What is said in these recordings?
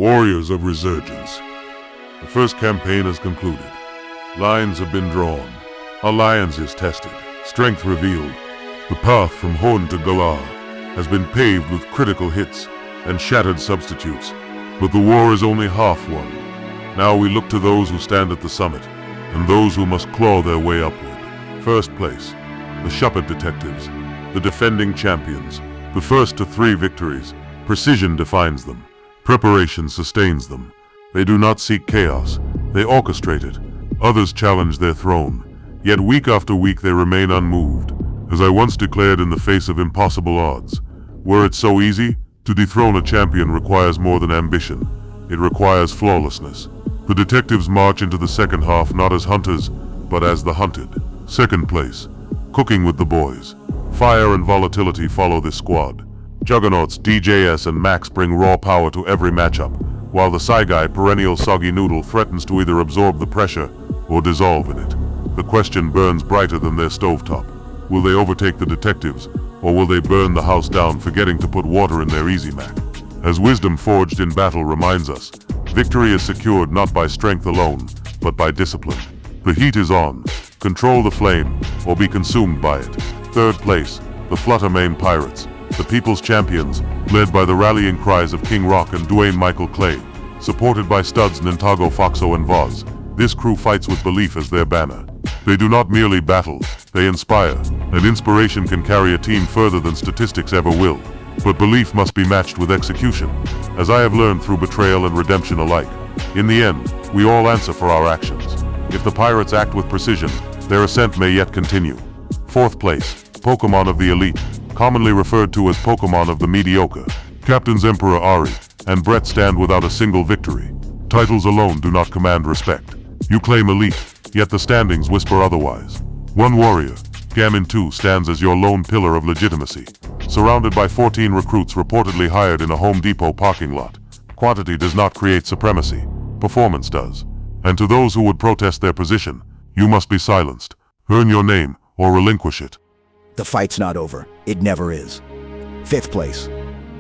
Warriors of Resurgence. The first campaign has concluded. Lines have been drawn. Alliances tested. Strength revealed. The path from Horn to Galar has been paved with critical hits and shattered substitutes. But the war is only half won. Now we look to those who stand at the summit, and those who must claw their way upward. First place, the Shuppet detectives, the defending champions. The first to 3 victories. Precision defines them. Preparation sustains them. They do not seek chaos. They orchestrate it. Others challenge their throne. Yet week after week they remain unmoved. As I once declared in the face of impossible odds, were it so easy, to dethrone a champion requires more than ambition. It requires flawlessness. The detectives march into the second half not as hunters, but as the hunted. Second place, cooking with the boys. Fire and volatility follow this squad. Juggernauts DJS and Max bring raw power to every matchup, while the Saigai perennial soggy noodle threatens to either absorb the pressure or dissolve in it. The question burns brighter than their stovetop. Will they overtake the detectives, or will they burn the house down, forgetting to put water in their Easy Mac? As wisdom forged in battle reminds us, victory is secured not by strength alone, but by discipline. The heat is on. Control the flame, or be consumed by it. Third place, the Flutter main pirates, the people's champions, led by the rallying cries of King Rock and Dwayne Michael Clay, supported by studs Nintago, Foxo and Voz. This crew fights with belief as their banner. They do not merely battle, they inspire, and inspiration can carry a team further than statistics ever will. But belief must be matched with execution, as I have learned through betrayal and redemption alike. In the end, we all answer for our actions. If the pirates act with precision, their ascent may yet continue. Fourth place, Pokemon of the Elite, commonly referred to as Pokemon of the Mediocre. Captains Emperor Ari and Brett stand without a single victory. Titles alone do not command respect. You claim elite, yet the standings whisper otherwise. One warrior, Gammon 2, stands as your lone pillar of legitimacy, surrounded by 14 recruits reportedly hired in a Home Depot parking lot. Quantity does not create supremacy, performance does. And to those who would protest their position, you must be silenced. Earn your name, or relinquish it. The fight's not over. It never is. Fifth place.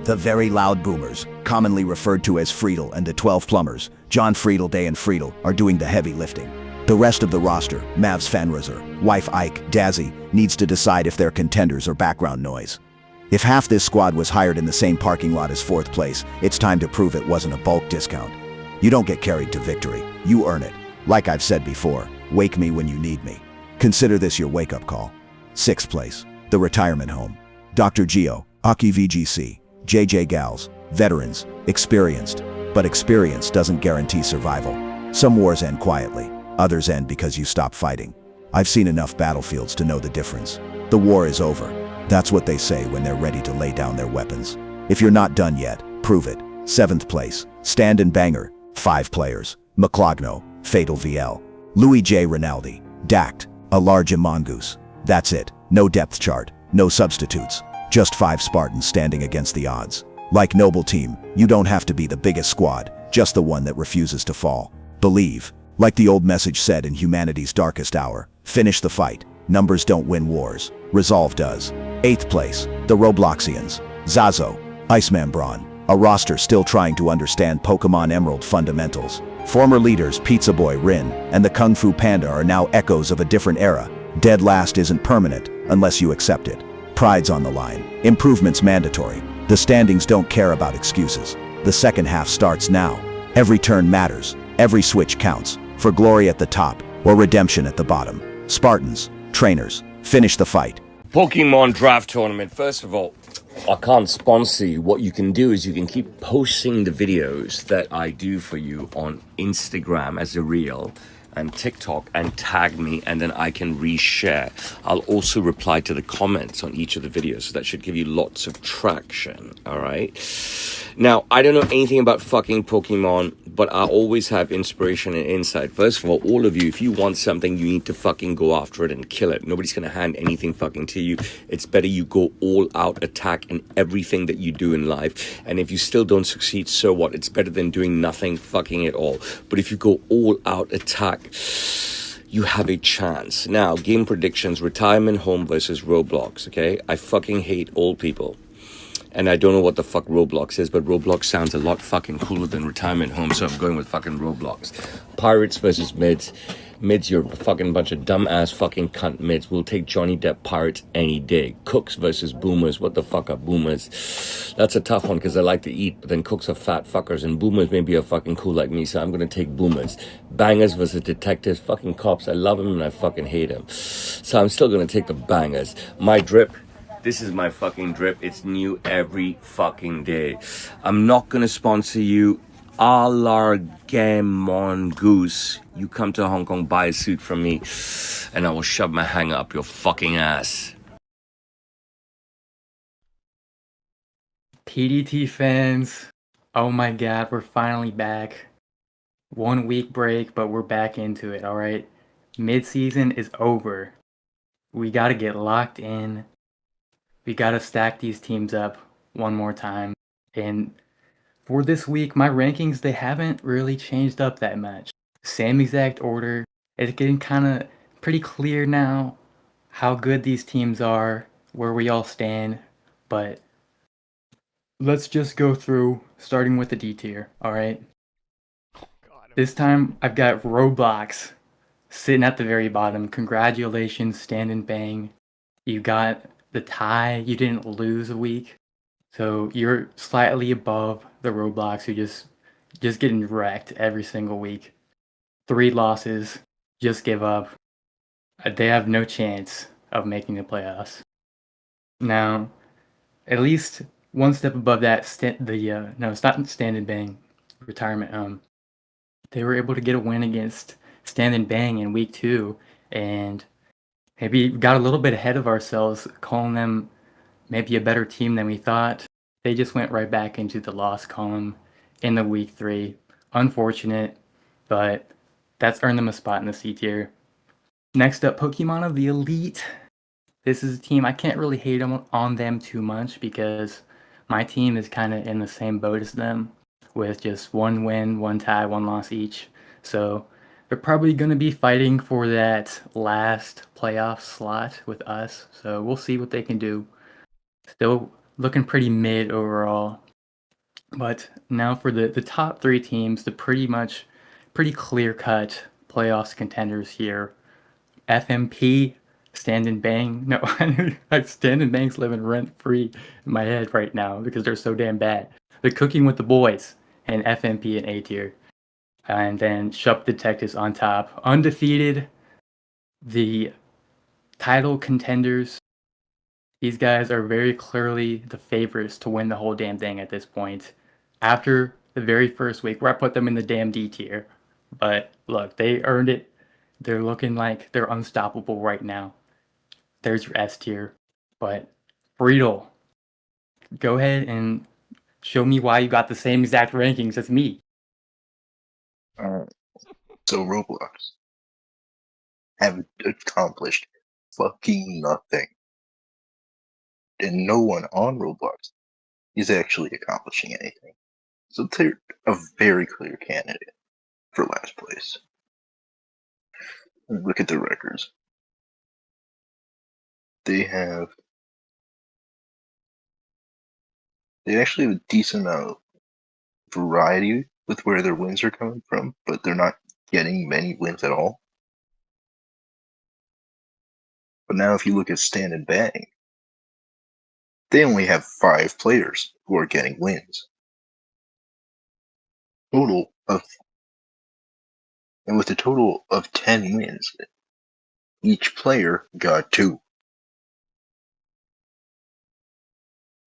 The very loud boomers, commonly referred to as Freetle and the 12 plumbers, John Freeday and Freetle, are doing the heavy lifting. The rest of the roster, Mavs Fanrizer, wife Ike, Dazzy, needs to decide if they're contenders or background noise. If half this squad was hired in the same parking lot as fourth place, it's time to prove it wasn't a bulk discount. You don't get carried to victory, you earn it. Like I've said before, wake me when you need me. Consider this your wake-up call. Sixth place, the retirement home. Dr. Geo, Aki VGC, JJ Gals, veterans, experienced. But experience doesn't guarantee survival. Some wars end quietly, others end because you stop fighting. I've seen enough battlefields to know the difference. The war is over. That's what they say when they're ready to lay down their weapons. If you're not done yet, prove it. Seventh place, Stand and Banger, 5 players. McLogno, Fatal VL, Louis J. Rinaldi, Dact, alargemongoose. That's it. No depth chart, no substitutes. Just 5 Spartans standing against the odds. Like Noble Team, you don't have to be the biggest squad, just the one that refuses to fall. Believe. Like the old message said in humanity's darkest hour, finish the fight. Numbers don't win wars. Resolve does. 8th place, the Robloxians. Zazo, Iceman Braun, a roster still trying to understand Pokemon Emerald fundamentals. Former leaders Pizza Boy Rin and the Kung Fu Panda are now echoes of a different era. Dead last isn't permanent unless you accept it. Pride's on the line. Improvement's mandatory. The standings don't care about excuses. The second half starts now. Every turn matters. Every switch counts. For glory at the top or redemption at the bottom. Spartans, trainers, finish the fight. Pokemon Draft Tournament. First of all, I can't sponsor you. What you can do is you can keep posting the videos that I do for you on Instagram as a reel and TikTok and tag me, and then I can reshare. I'll also reply to the comments on each of the videos, so that should give you lots of traction. All right. Now, I don't know anything about fucking Pokemon, but I always have inspiration and insight. First of all of you, if you want something, you need to fucking go after it and kill it. Nobody's gonna hand anything fucking to you. It's better you go all out attack in everything that you do in life. And if you still don't succeed, so what? It's better than doing nothing fucking at all. But if you go all out attack, you have a chance. Now, game predictions, retirement home versus Roblox, okay? I fucking hate old people. And I don't know what the fuck Roblox is, but Roblox sounds a lot fucking cooler than retirement home, so I'm going with fucking Roblox. Pirates versus mids. Mids, you're a fucking bunch of dumbass fucking cunt mids. We'll take Johnny Depp Pirates any day. Cooks versus boomers. What the fuck are boomers? That's a tough one because I like to eat, but then cooks are fat fuckers, and boomers maybe are fucking cool like me, so I'm gonna take boomers. Bangers versus detectives. Fucking cops. I love them and I fucking hate them. So I'm still gonna take the bangers. My drip. This is my fucking drip. It's new every fucking day. I'm not gonna sponsor you. Alargemongoose. You come to Hong Kong, buy a suit from me, and I will shove my hanger up your fucking ass. PDT fans, oh my god, we're finally back. 1 week break, but we're back into it, alright? Mid-season is over. We gotta get locked in. We gotta stack these teams up one more time. And for this week, my rankings, they haven't really changed up that much. Same exact order. It's getting kind of pretty clear now how good these teams are, where we all stand. But let's just go through, starting with the D tier, alright? This time, I've got Roblox sitting at the very bottom. Congratulations, Stand and Bang. You got the tie. You didn't lose a week. So you're slightly above the Roblox who just getting wrecked every single week. 3 losses, just give up. They have no chance of making the playoffs. Now, at least one step above that, no, it's not Stand and Bang, retirement. They were able to get a win against Stand and Bang in week 2, and maybe got a little bit ahead of ourselves, calling them maybe a better team than we thought. They just went right back into the loss column in the week 3. Unfortunate, but that's earned them a spot in the C tier. Next up, Pokemon of the Elite. This is a team I can't really hate on them too much because my team is kind of in the same boat as them with just 1 win, 1 tie, 1 loss each. So they're probably going to be fighting for that last playoff slot with us. So we'll see what they can do. Still looking pretty mid overall. But now for the top 3 teams, the pretty clear-cut playoffs contenders here. FMP, Stand and Bang. No, Stand and Bang's living rent-free in my head right now because they're so damn bad. They're cooking with the boys, and FMP in A tier. And then Shuppet Detectives on top. Undefeated, the title contenders. These guys are very clearly the favorites to win the whole damn thing at this point. After the very first week, where I put them in the damn D tier. But look, they earned it. They're looking like they're unstoppable right now. There's your S tier. But Freetle, go ahead and show me why you got the same exact rankings as me. So Roblox have accomplished fucking nothing. And no one on Roblox is actually accomplishing anything. So they're a very clear candidate for last place. Look at their records. They actually have a decent amount of variety with where their wins are coming from, but they're not getting many wins at all. But now if you look at Stand and Bang, they only have 5 players who are getting wins. And with a total of 10 wins, each player got 2.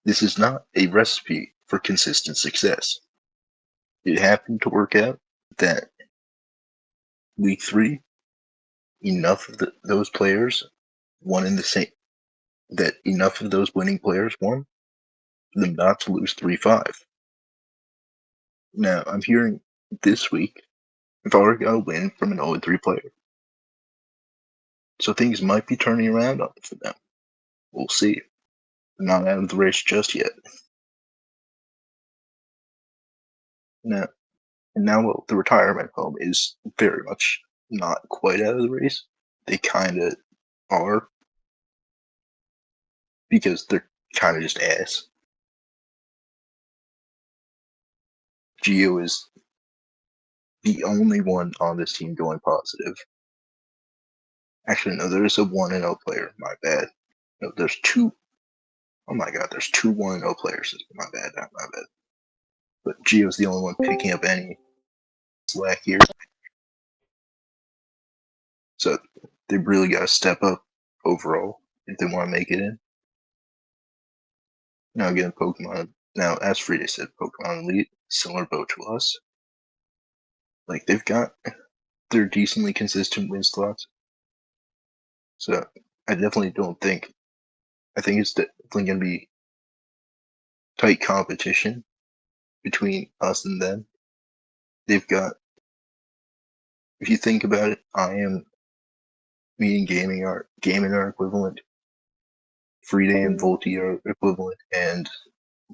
This is not a recipe for consistent success. It happened to work out that week 3, enough of those players won in the same, that enough of those winning players won for them not to lose 3-5. Now, I'm hearing this week, I've already got a win from an 0-3 player. So things might be turning around on it for them. We'll see. They're not out of the race just yet. Now, the retirement home is very much not quite out of the race. They kind of are, because they're kind of just ass. Gio is the only one on this team going positive. Actually, no, there's a 1-0 player. My bad. No, there's two. Oh my god, there's two 1-0 players. My bad, not my bad. But Gio's the only one picking up any slack here. So they really got to step up overall if they want to make it in. Now again, Pokemon. Now, as Freeday said, Pokemon Elite, similar boat to us. Like, they're decently consistent win slots. So I definitely don't think, I think it's definitely going to be tight competition between us and them. They've got, if you think about it, me and Gaming are equivalent. Freeday and Volty are equivalent, and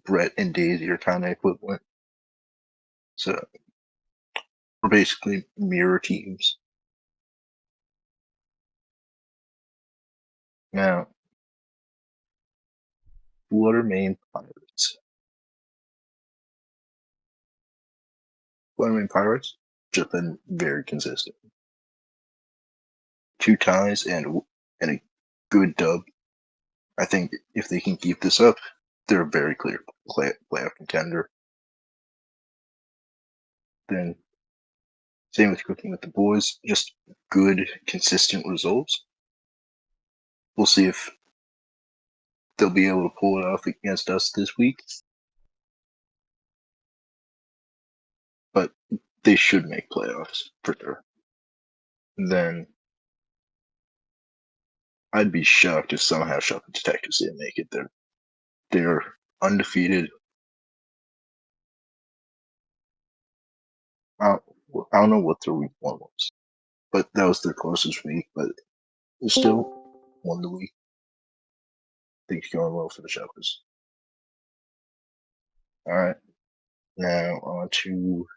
Brett and Daisy are kind of equivalent. So we're basically mirror teams. Now, Flutter main Pirates. Flutter main Pirates just been very consistent. 2 ties and a good dub. I think if they can keep this up, they're a very clear playoff contender. Then, same with Cooking with the Boyz, just good, consistent results. We'll see if they'll be able to pull it off against us this week. But they should make playoffs for sure. Then I'd be shocked if somehow Shuppet Detectives didn't make it. They're undefeated. I don't know what their week 1 was, but that was their closest week. But they still won the week. Things going well for the Shuppets. All right, now on to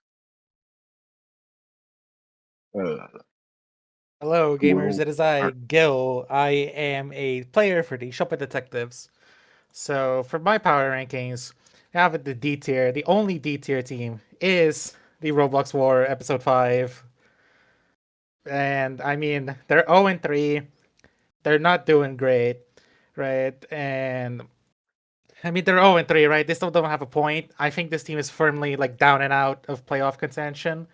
Hello, gamers. Guil. It is I, Guil. I am a player for the Shuppet Detectives. So, for my power rankings, I have it the D tier. The only D tier team is the Roblox War Episode 5. And I mean, they're 0-3. They're not doing great, right? And I mean, they're 0-3, right? They still don't have a point. I think this team is firmly like down and out of playoff contention.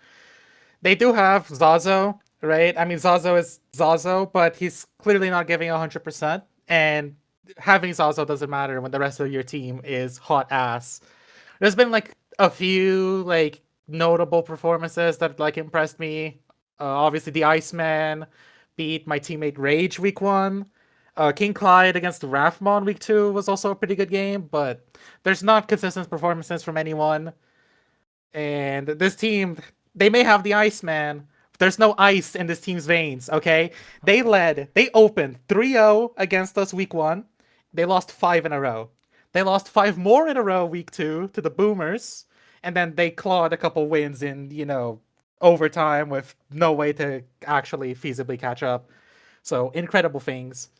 They do have Zazo, right? I mean, Zazo is Zazo, but he's clearly not giving 100%. And having Zazo doesn't matter when the rest of your team is hot ass. There's been like a few like notable performances that like impressed me. Obviously, the Iceman beat my teammate Rage week 1. King Clyde against Rathmon week 2 was also a pretty good game, but there's not consistent performances from anyone. And this team, they may have the Iceman. There's no ice in this team's veins, okay? They opened 3-0 against us week 1. They lost 5 in a row. They lost 5 more in a row week 2 to the Boomers. And then they clawed a couple wins in, overtime with no way to actually feasibly catch up. So, incredible things.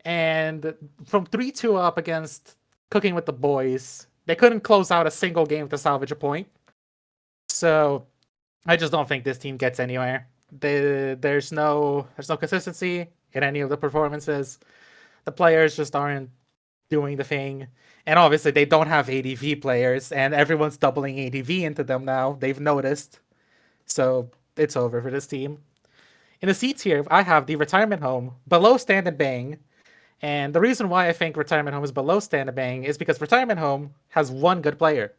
And from 3-2 up against Cooking with the Boyz, they couldn't close out a single game to salvage a point. So I just don't think this team gets anywhere. There's no consistency in any of the performances. The players just aren't doing the thing. And obviously they don't have ADV players, and everyone's doubling ADV into them now. They've noticed. So it's over for this team. In the C tier, I have the Retirement Home below Stand and Bang. And the reason why I think Retirement Home is below Stand and Bang is because Retirement Home has one good player.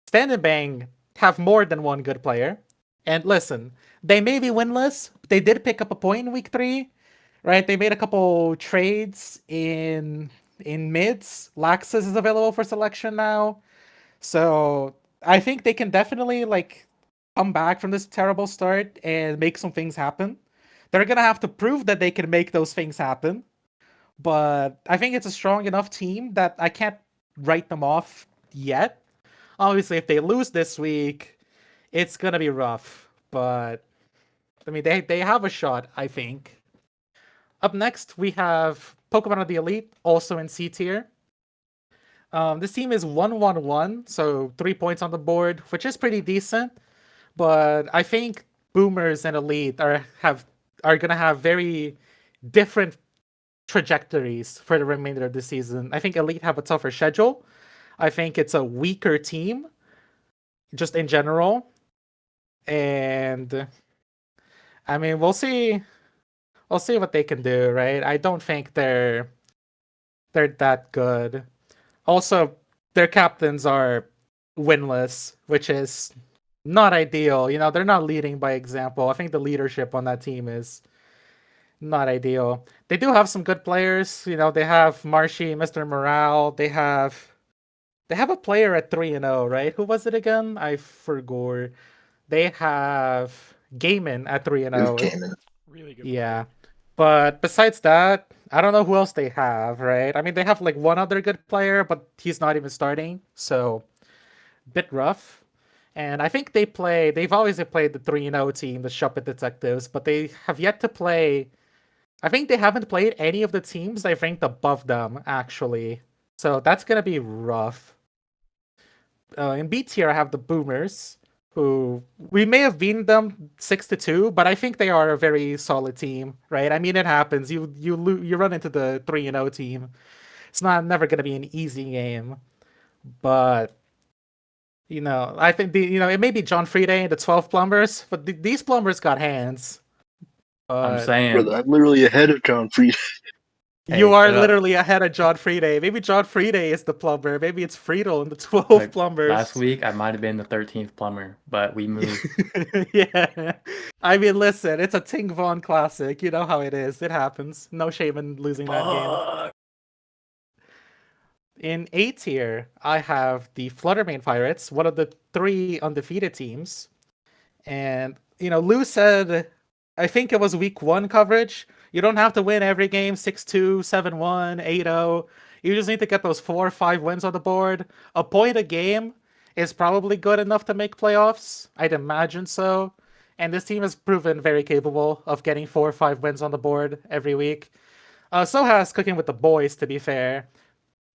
Stand and Bang have more than one good player. And listen, they may be winless, but they did pick up a point in week 3, right? They made a couple trades in mids. Laxus is available for selection now. So I think they can definitely like come back from this terrible start and make some things happen. They're gonna have to prove that they can make those things happen. But I think it's a strong enough team that I can't write them off yet. Obviously, if they lose this week, it's gonna be rough. But I mean, they have a shot, I think. Up next, we have Pokemon of the Elite, also in C tier. This team is 1-1-1, so 3 points on the board, which is pretty decent. But I think Boomers and Elite are gonna have very different trajectories for the remainder of the season. I think Elite have a tougher schedule. I think it's a weaker team, just in general. And I mean, we'll see. We'll see what they can do, right? I don't think they're that good. Also, their captains are winless, which is not ideal. You know, they're not leading by example. I think the leadership on that team is not ideal. They do have some good players. You know, they have Marshy, Mr. Morale. They have a player at 3-0, right? Who was it again? I forgot. They have Gaiman at 3-0. Cayman. Really good. Yeah. But besides that, I don't know who else they have, right? I mean, they have like one other good player, but he's not even starting, so bit rough. And I think they've always played the 3-0 team, the Shuppet Detectives, but they have yet to play. I think they haven't played any of the teams they ranked above them, actually. So that's going to be rough. In B tier, I have the Boomers, who we may have beaten them 6-2, but I think they are a very solid team, right? I mean, it happens. You run into the 3-0 team. It's never going to be an easy game, but you know, I think it may be John Freeday and the 12 plumbers, but these plumbers got hands. I'm saying. Brother, I'm literally ahead of John Freeday. You Hey, are shut up. literally ahead of John Freeday. Maybe John Freeday is the plumber. Maybe it's Freetle and the 12 Like, plumbers. last week, I might have been the 13th plumber, but we moved. Yeah. I mean, listen, it's a Ting Von classic. You know how it is. It happens. No shame in losing that game. Fuck. In A tier, I have the Flutter Main Pirates, one of the 3 undefeated teams. And, you know, Lou said, I think it was week 1 coverage. You don't have to win every game 6-2, 7-1, 8-0. You just need to get those 4 or 5 wins on the board. A point a game is probably good enough to make playoffs. I'd imagine so. And this team has proven very capable of getting 4 or 5 wins on the board every week. So has Cooking with the Boys, to be fair.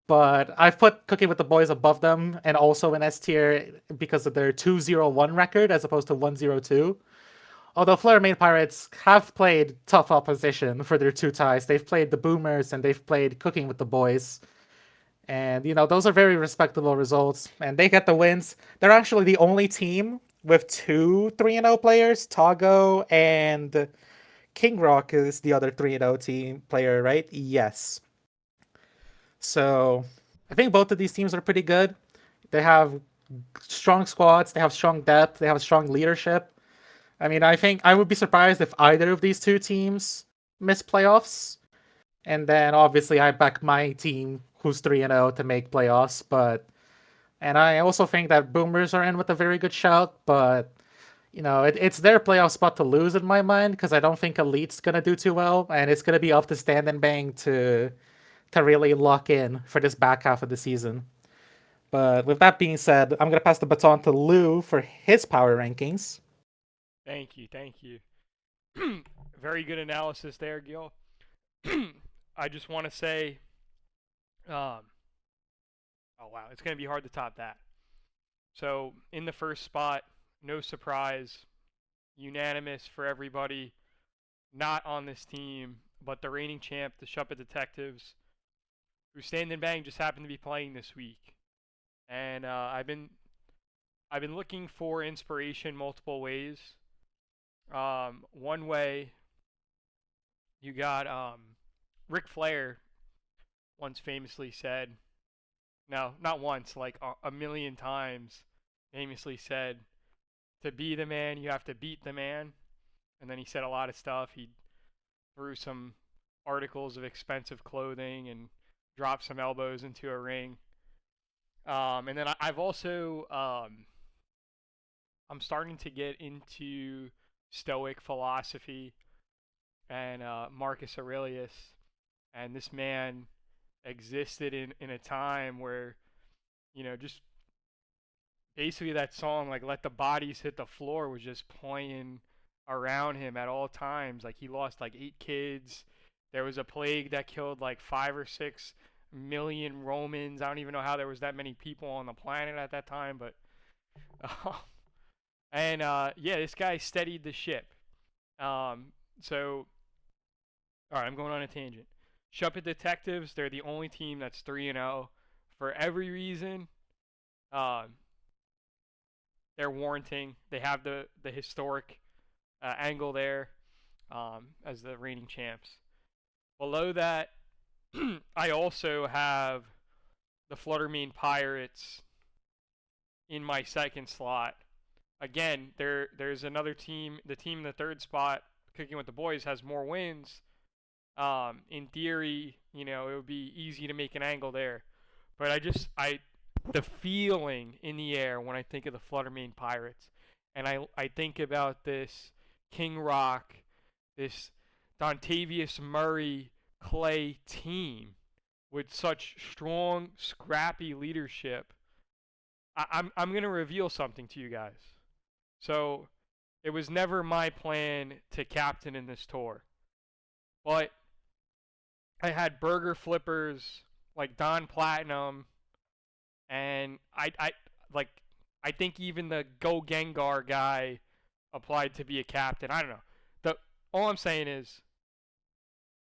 But I've put Cooking with the Boys above them and also in S tier because of their 2-0-1 record as opposed to 1-0-2. Although Flutter Main Pirates have played tough opposition for their 2 ties. They've played the Boomers and they've played Cooking with the Boys. And, you know, those are very respectable results. And they get the wins. They're actually the only team with 2 3-0 players. Togo and King Rock is the other 3-0 team player, right? Yes. So I think both of these teams are pretty good. They have strong squads. They have strong depth. They have strong leadership. I mean, I think I would be surprised if either of these 2 teams miss playoffs. And then obviously I back my team who's 3-0 to make playoffs. And I also think that Boomers are in with a very good shout. But, you know, it's their playoff spot to lose in my mind because I don't think Elite's going to do too well. And it's going to be up to Stand and Bang to really lock in for this back half of the season. But with that being said, I'm going to pass the baton to Lou for his power rankings. Thank you. Very good analysis there, Guil. I just want to say, oh wow, it's going to be hard to top that. So in the first spot, no surprise, unanimous for everybody, not on this team, but the reigning champ, the Shuppet Detectives, who Stand and Bang just happened to be playing this week. And I've been looking for inspiration multiple ways. One way, you got Ric Flair once famously said, no, not once, like a million times, famously said, to be the man, you have to beat the man. And then he said a lot of stuff. He threw some articles of expensive clothing and dropped some elbows into a ring. And then I've also, I'm starting to get into Stoic philosophy and Marcus Aurelius. And this man existed in a time where, you know, just basically that song, like Let the Bodies Hit the Floor, was just playing around him at all times. Like he lost like 8 kids. There was a plague that killed like 5 or 6 million Romans. I don't even know how there was that many people on the planet at that time, but yeah, this guy steadied the ship. So all right, I'm going on a tangent. Shuppet Detectives, they're the only team that's 3-0 for every reason. They're warranting. They have the historic angle there as the reigning champs. Below that, I also have the Flutter Pirates in my second slot. Again, there's another team. The team in the third spot, Cooking with the Boyz, has more wins. In theory, it would be easy to make an angle there. But the feeling in the air when I think of the Flutter Pirates, and I think about this King Rock, this Dontavius Murray Clay team with such strong, scrappy leadership. I'm going to reveal something to you guys. So, it was never my plan to captain in this tour. But I had burger flippers like Don Platinum, and I think even the Go Gengar guy applied to be a captain. I don't know. All I'm saying is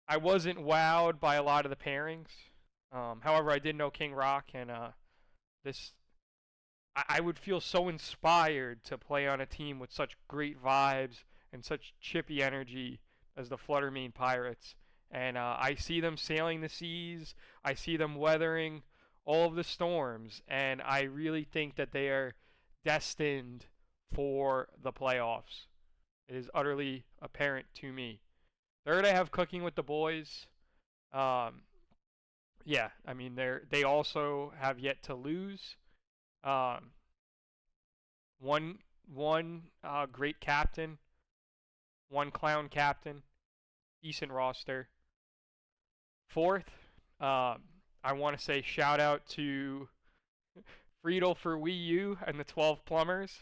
I wasn't wowed by a lot of the pairings. However, I did know King Rock, and I would feel so inspired to play on a team with such great vibes and such chippy energy as the Flutter Pirates. And I see them sailing the seas. I see them weathering all of the storms. And I really think that they are destined for the playoffs. It is utterly apparent to me. Third, I have Cooking with the Boyz. Yeah, I mean, they also have yet to lose. One great captain, one clown captain, decent roster. Fourth, I want to say shout out to Freetle for Wii U and the 12 Plumbers.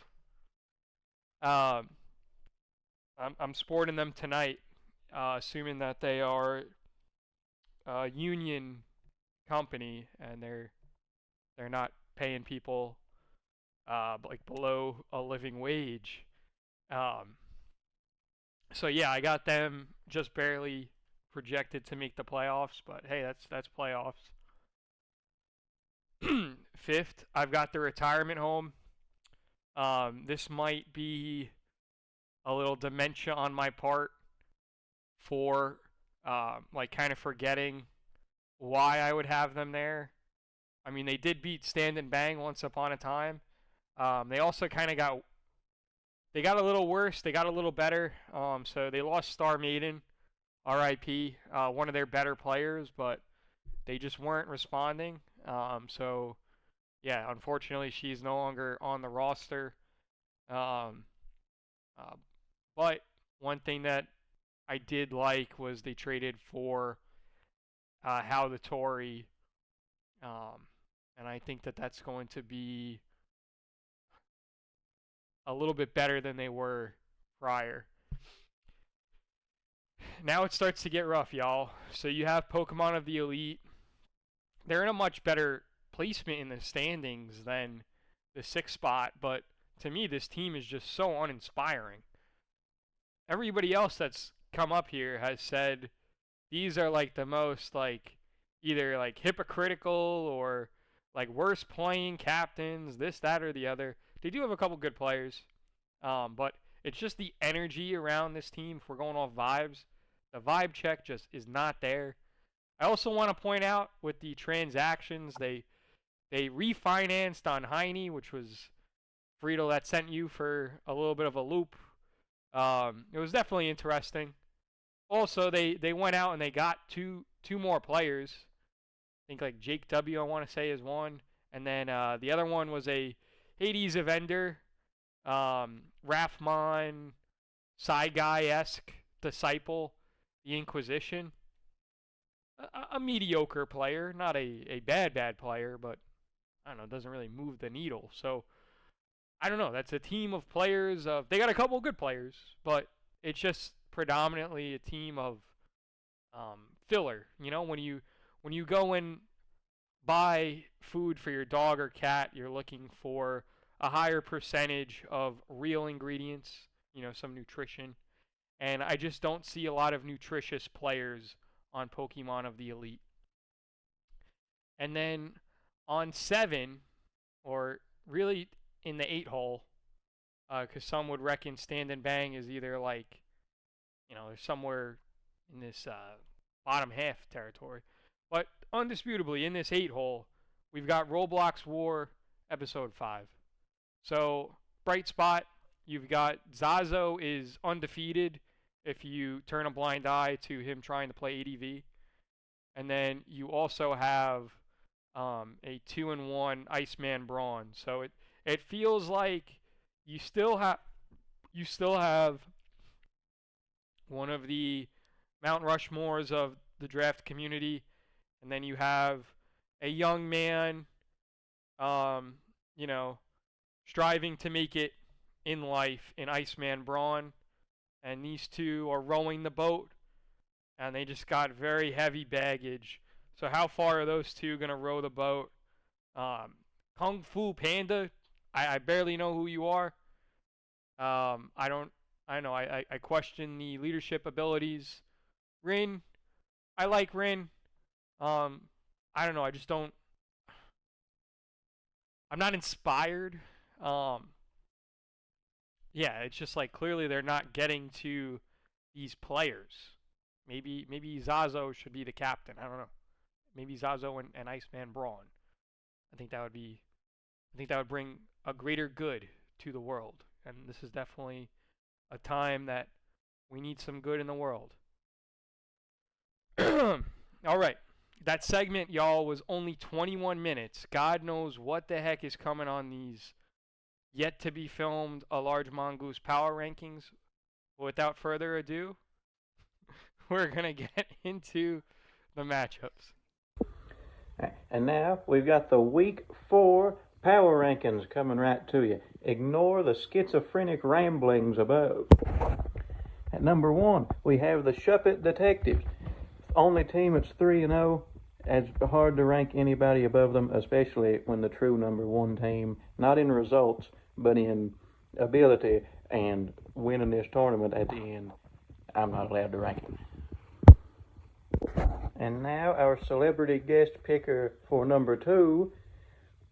I'm sporting them tonight, assuming that they are a union company and they're not paying people like below a living wage. So yeah, I got them just barely projected to make the playoffs, but hey, that's playoffs. Fifth, I've got the retirement home. This might be a little dementia on my part for like kind of forgetting why I would have them there. I mean, they did beat Stand and Bang once upon a time. They also kind of got a little worse. They got a little better. So they lost Star Maiden, R.I.P., one of their better players, but they just weren't responding. So, yeah, unfortunately, she's no longer on the roster. But one thing that I did like was they traded for How the Tory, and I think that that's going to be a little bit better than they were prior. Now it starts to get rough, y'all. So you have Pokemon of the Elite. They're in a much better placement in the standings than the 6th spot, but to me, this team is just so uninspiring. Everybody else that's come up here has said these are like the most like either like hypocritical or like worst playing captains, this, that, or the other. They do have a couple good players, but it's just the energy around this team. If we're going off vibes, the vibe check just is not there. I also want to point out with the transactions, they refinanced on Heine, which was Freetle that sent you for a little bit of a loop. It was definitely interesting. Also, they went out and they got two more players. I think like Jake W, I want to say, is one. And then the other one was a Hades Avenger, Rathmon, Side Guy-esque disciple, the Inquisition. A mediocre player, not a bad player, but I don't know, doesn't really move the needle. So, I don't know, that's a team of players. They got a couple of good players, but it's just predominantly a team of filler. You know, when you go and buy food for your dog or cat, you're looking for a higher percentage of real ingredients, some nutrition. And I just don't see a lot of nutritious players on Pokemon of the Elite. And then on 7, or really in the 8 hole, because some would reckon Stand and Bang is either like, they're somewhere in this bottom half territory. But undisputably, in this 8 hole, we've got Roblox War Episode 5. So, bright spot, you've got Zazo is undefeated if you turn a blind eye to him trying to play ADV. And then you also have a 2-1 Iceman Brawn. So it feels like you still have one of the Mount Rushmores of the draft community, and then you have a young man, striving to make it in life in Iceman Brawn, and these two are rowing the boat, and they just got very heavy baggage. So how far are those two gonna row the boat? Kung Fu Panda, I barely know who you are. I question the leadership abilities. Rin, I like Rin. I don't know. I just don't. I'm not inspired. Yeah, it's just like clearly they're not getting to these players. Maybe Zazo should be the captain. I don't know. Maybe Zazo and Iceman Brawn. I think that would bring a greater good to the world. And this is definitely a time that we need some good in the world. All right. That segment, y'all, was only 21 minutes. God knows what the heck is coming on these yet to be filmed alargemongoose power rankings. Without further ado, we're going to get into the matchups. And now we've got the week 4 power rankings coming right to you. Ignore the schizophrenic ramblings above. At number 1, we have the Shuppet Detectives. Only team that's 3-0. It's hard to rank anybody above them, especially when the true number 1 team, not in results, but in ability and winning this tournament at the end, I'm not allowed to rank him. And now our celebrity guest picker for number 2,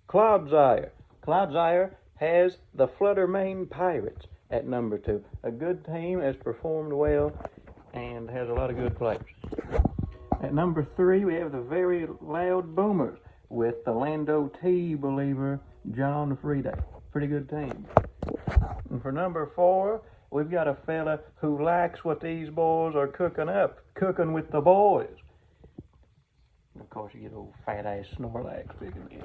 Cloudzyre. Cloudzyre has the Flutter Main Pirates at number 2. A good team, has performed well, and has a lot of good players. At number 3, we have the very loud Boomers with the Lando T believer, John Freeday. Pretty good team. And for number 4, we've got a fella who likes what these boys are cooking up, cooking with the boys. And of course, you get old fat-ass Snorlax picking it.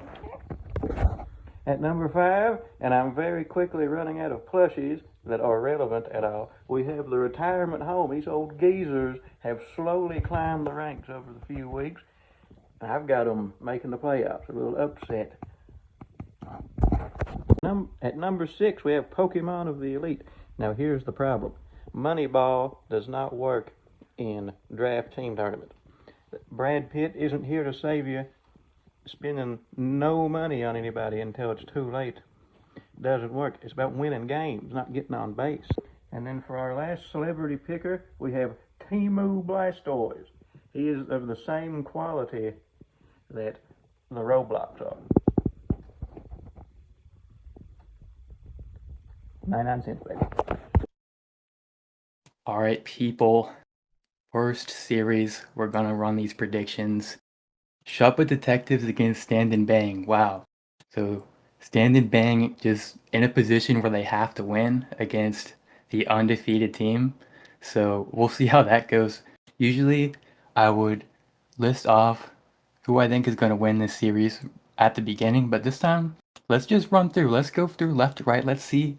At number 5, and I'm very quickly running out of plushies that are relevant at all, we have the retirement home. These old geezers have slowly climbed the ranks over the few weeks. I've got them making the playoffs, a little upset. At number 6, we have Pokemon of the Elite. Now here's the problem. Moneyball does not work in draft team tournaments. Brad Pitt isn't here to save you spending no money on anybody until it's too late. It doesn't work. It's about winning games, not getting on base. And then for our last celebrity picker, we have Timu Blastoise. He is of the same quality that the Roblox are. 99 cents, baby. All right, people. First series, we're going to run these predictions. Shuppet Detectives against Stand and Bang. Wow. So Stand and Bang just in a position where they have to win against the undefeated team. So we'll see how that goes. Usually I would list off who I think is going to win this series at the beginning, but this time let's just run through. Let's go through left to right. Let's see,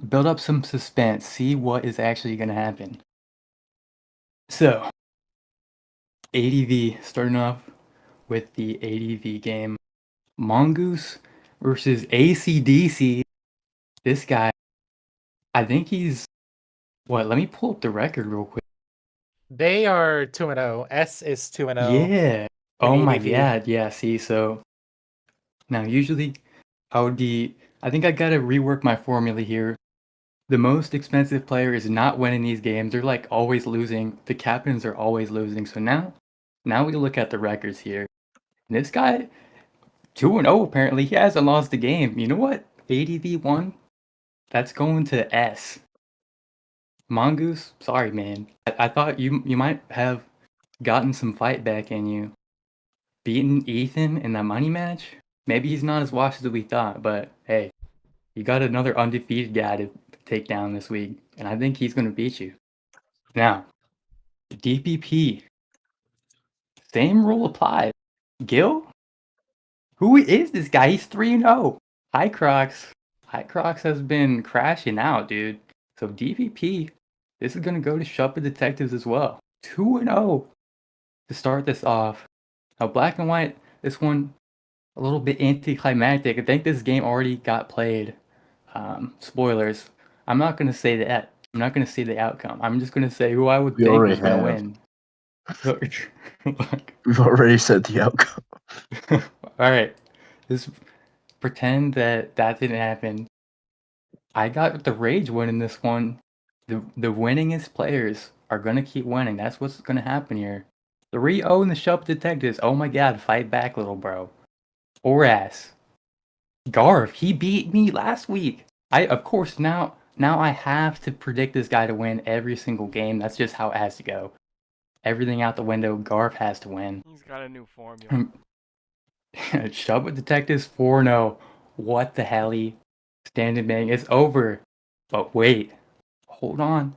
build up some suspense, see what is actually going to happen. So ADV, starting off with the ADV game. Mongoose versus ACDC. This guy, I think he's, let me pull up the record real quick. They are 2-0. S is 2-0. Yeah. Oh my ADV. god, yeah, see, so now usually I think I gotta rework my formula here. The most expensive player is not winning these games. They're like always losing. The captains are always losing. So now we look at the records here. This guy, 2-0 apparently. He hasn't lost a game. You know what? ADV1, that's going to S. Mongoose, sorry man. I thought you might have gotten some fight back in you. Beating Ethan in that money match? Maybe he's not as washed as we thought, but hey, you got another undefeated guy to take down this week, and I think he's gonna beat you. Now, DPP, same rule applies. Guil? Who is this guy? He's 3-0. High Crocs. High Crocs has been crashing out, dude. So DPP, this is gonna go to Shuppet Detectives as well. 2-0 to start this off. Now, Black and White, this one a little bit anticlimactic. I think this game already got played. Spoilers. I'm not gonna say that. I'm not gonna say the outcome. I'm just gonna say who I would We think already was gonna have. win. Look. We've already said the outcome. All right. Just pretend that didn't happen. I got the rage winning this one. The winningest players are gonna keep winning. That's what's gonna happen here. 3-0 in the Shuppet Detectives. Oh my god, fight back, little bro. Or ass. Garv, he beat me last week. Of course now I have to predict this guy to win every single game. That's just how it has to go. Everything out the window, Garv has to win. He's got a new formula. Shuppet Detectives 4-0. What the hell? Stand and bang. It's over. But wait. Hold on.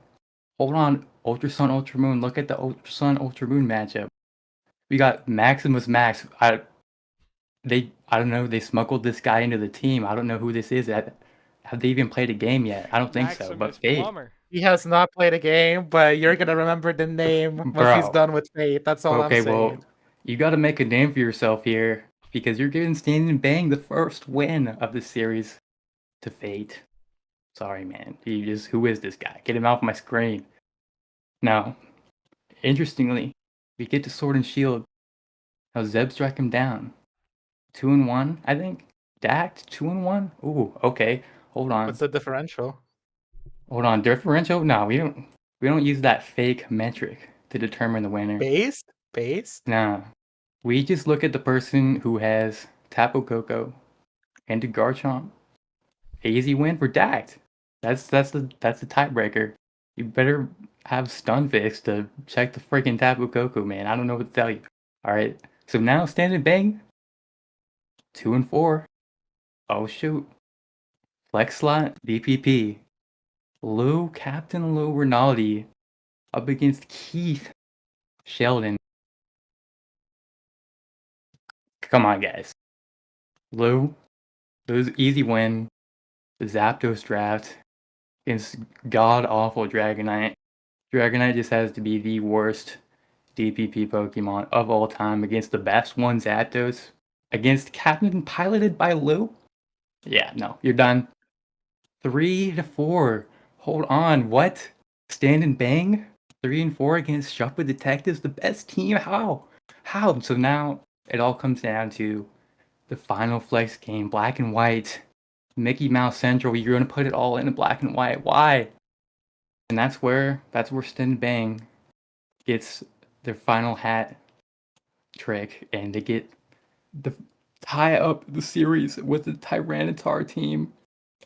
Ultra Sun, Ultra Moon. Look at the Ultra Sun, Ultra Moon matchup. We got Maximus Max. I don't know. They smuggled this guy into the team. I don't know who this is. Have they even played a game yet? I don't think so. But Maximus Fate, Plumber. He has not played a game, but you're gonna remember the name once he's bro. done with Fate. That's all I'm Okay, saying. well, you got to make a name for yourself here because you're giving Stand and Bang the first win of the series to Fate. Sorry, man. Who is this guy? Get him off my screen. Now, interestingly, we get to Sword and Shield. Now Zeb struck him down. 2-1, I think. Dacked 2-1. Ooh, okay. Hold on. What's the differential? Hold on. Differential? No, we don't use that fake metric to determine the winner. Based? No. We just look at the person who has Tapu Koko and Garchomp. Easy win for Dacked. That's the tiebreaker. You better have Stunfix to check the freaking Tapu Koko, man. I don't know what to tell you. Alright. So now Stand and Bang. 2-4. Oh shoot. Flex slot, DPP. Captain LouRinaldi up against Keith Sheldon. Come on, guys. Lou's easy win. The Zapdos draft against god-awful Dragonite. Dragonite just has to be the worst DPP Pokemon of all time against the best one, Zapdos. Against Captain piloted by Lou? Yeah, no, you're done. 3-4. Hold on, what? Stand and Bang? 3-4 against Shuppet Detectives, the best team? How? So now it all comes down to the final flex game, Black and White. Mickey Mouse Central, you're gonna put it all in Black and White. Why? And that's where Stand and Bang gets their final hat trick, and they get the tie up the series with the Tyranitar team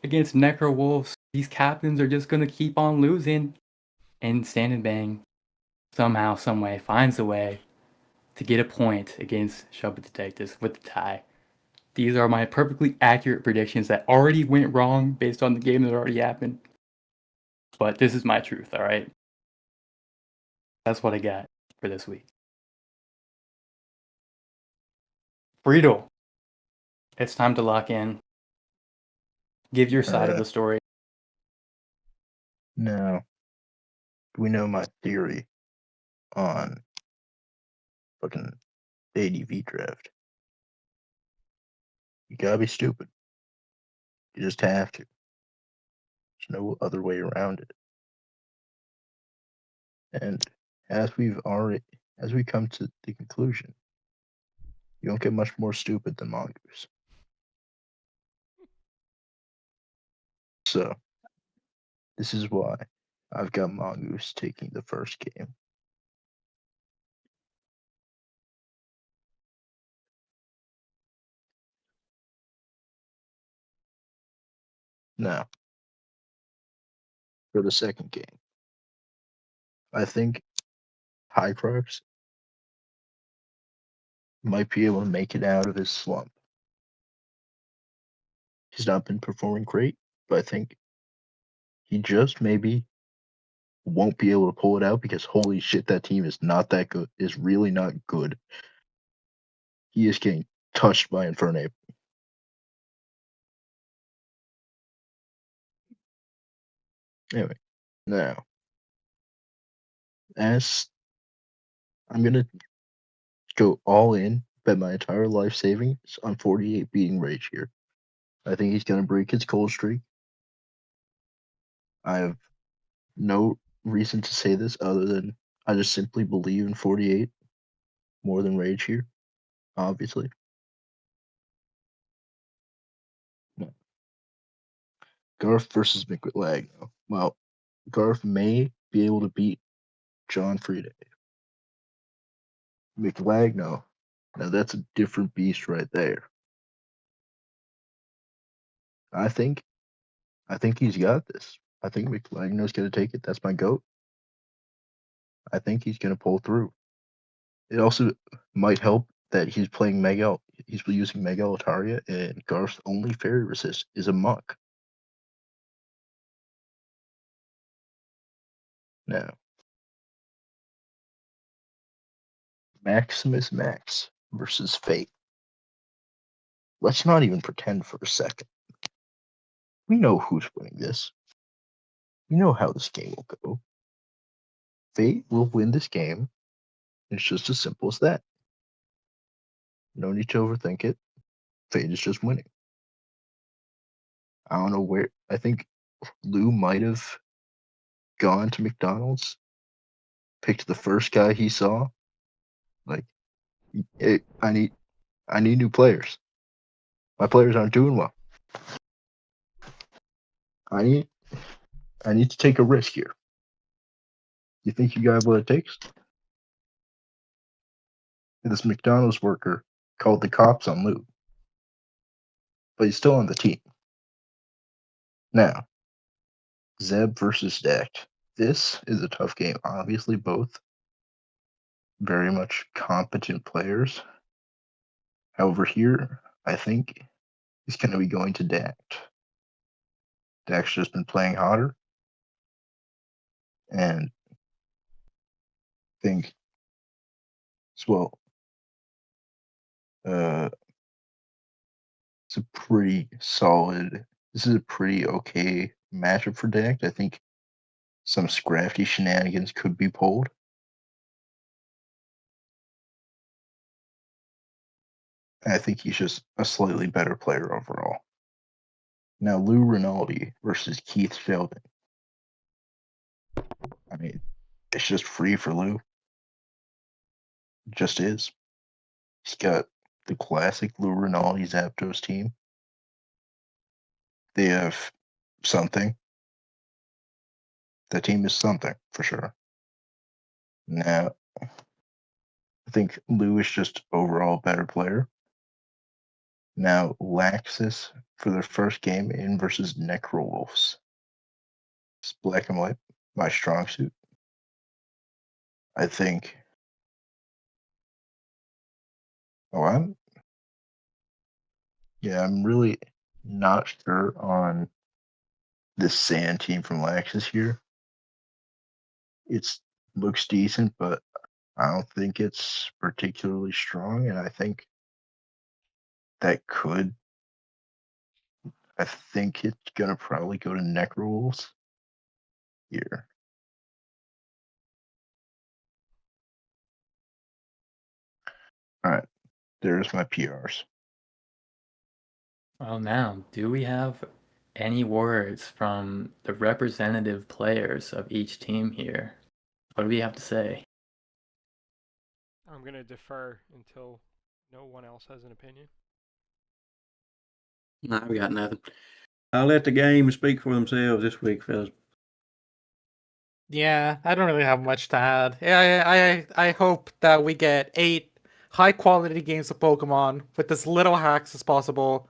against Necro Wolves. These captains are just gonna keep on losing, and Stand and Bang somehow, someway finds a way to get a point against Shuppet Detectives with the tie. These are my perfectly accurate predictions that already went wrong based on the game that already happened. But this is my truth, alright? That's what I got for this week. Freetle, it's time to lock in. Give your side of the story. Now, we know my theory on fucking ADV draft. You gotta be stupid. You just have to. There's no other way around it. And as we come to the conclusion, You don't get much more stupid than Mongoose. So, this is why I've got Mongoose taking the first game. Now, for the second game, I think Hycrox might be able to make it out of his slump. He's not been performing great, but I think he just maybe won't be able to pull it out because holy shit, that team is not that good. Is really not good. He is getting touched by Infernape. Anyway, now as I'm gonna go all in, bet my entire life savings on 48 beating Rage here. I think he's gonna break his cold streak. I have no reason to say this other than I just simply believe in 48 more than Rage here, obviously. No. Garth versus McLagno. Well, Garth may be able to beat John Freeday. McLagno, now that's a different beast right there. I think he's got this. I think McLagno's gonna take it. That's my goat. I think he's gonna pull through. It also might help that he's playing Mega. He's using Mega Altaria, and Garth's only fairy resist is a Muck. Now, Maximus Max versus Fate. Let's not even pretend for a second. We know who's winning this. We know how this game will go. Fate will win this game. It's just as simple as that. No need to overthink it. Fate is just winning. I don't know where. I think Lou might have gone to McDonald's, picked the first guy he saw. Like, hey, I need new players. My players aren't doing well. I need to take a risk here. You think you got what it takes? And this McDonald's worker called the cops on Lou, but he's still on the team. Now, Zeb versus Stacked. This is a tough game. Obviously, both very much competent players. However, here, I think he's going to be going to Dact. Dact's just been playing hotter. And I think as well, it's a pretty solid. This is a pretty okay matchup for Dact. I think some scrafty shenanigans could be pulled. And I think he's just a slightly better player overall. Now, LouRinaldi versus Keith Sheldon. I mean, it's just free for Lou. It just is. He's got the classic LouRinaldi Zapdos team. They have something. The team is something for sure. Now, I think Lou is just overall a better player. Now, Laxus for their first game in versus Necrowolves. It's black and white, my strong suit. I think. Oh, I'm really not sure on this Sand team from Laxus here. It looks decent, but I don't think it's particularly strong, and I think I think it's gonna probably go to Necrowolves here. All right, there's my PRs. Well, now, do we have any words from the representative players of each team here? What do we have to say? I'm gonna defer until No one else has an opinion. Nah, we got nothing. I'll let the games speak for themselves this week, fellas. Yeah, I don't really have much to add. Yeah, I hope that we get 8 high quality games of Pokemon with as little hacks as possible.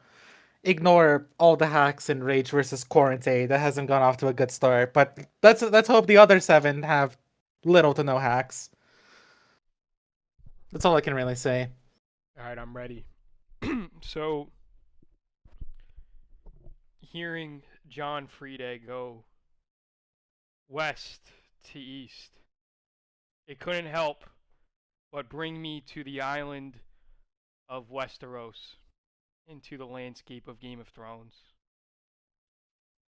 Ignore all the hacks in Rage versus Quarantine. That hasn't gone off to a good start. But let's hope the other 7 have little to no hacks. That's all I can really say. All right, I'm ready. So, hearing John Freeday go west to east, it couldn't help but bring me to the island of Westeros, into the landscape of Game of Thrones.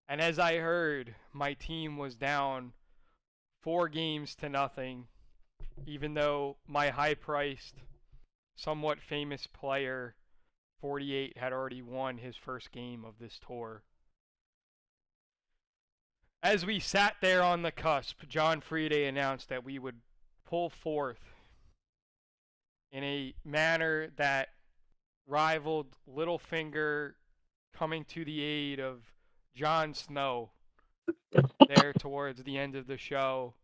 And as I heard, my team was down 4-0, even though my high-priced, somewhat famous player, 48, had already won his first game of this tour. As we sat there on the cusp, John Freeday announced that we would pull forth in a manner that rivaled Littlefinger coming to the aid of Jon Snow there towards the end of the show,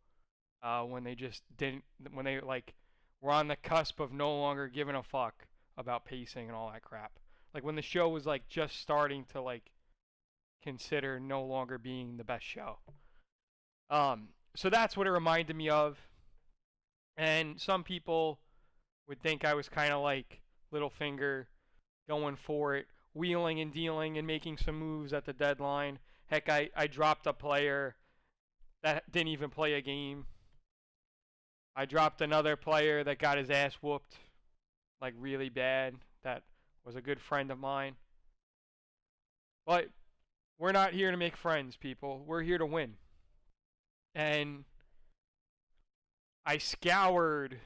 when they just didn't, when they like were on the cusp of no longer giving a fuck about pacing and all that crap. Like when the show was like just starting to like consider no longer being the best show. So that's what it reminded me of. And some people would think I was kind of like Littlefinger, going for it, wheeling and dealing and making some moves at the deadline. Heck, I dropped a player that didn't even play a game. I dropped another player that got his ass whooped, like really bad, that was a good friend of mine. But we're not here to make friends, people. We're here to win. And I scoured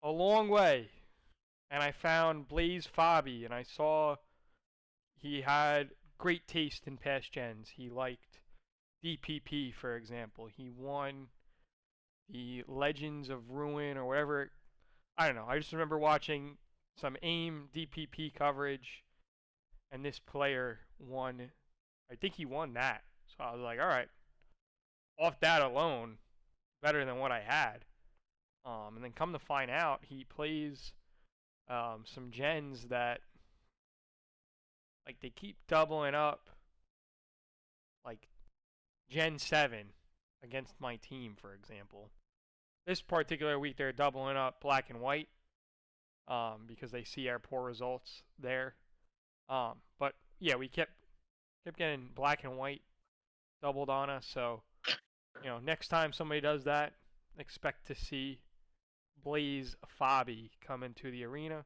a long way, and I found Blaze Fabi, and I saw he had great taste in past gens. He liked DPP, for example. He won the Legends of Ruin or whatever. I don't know. I just remember watching some AIM DPP coverage, and this player won. I think he won that. So I was like, all right, off that alone, better than what I had. And then come to find out, he plays some gens that, like, they keep doubling up, like Gen 7 against my team, for example. This particular week, they're doubling up black and white, because they see our poor results there. But yeah, we kept getting black and white doubled on us. So, next time somebody does that, expect to see Blaze Fabi come into the arena.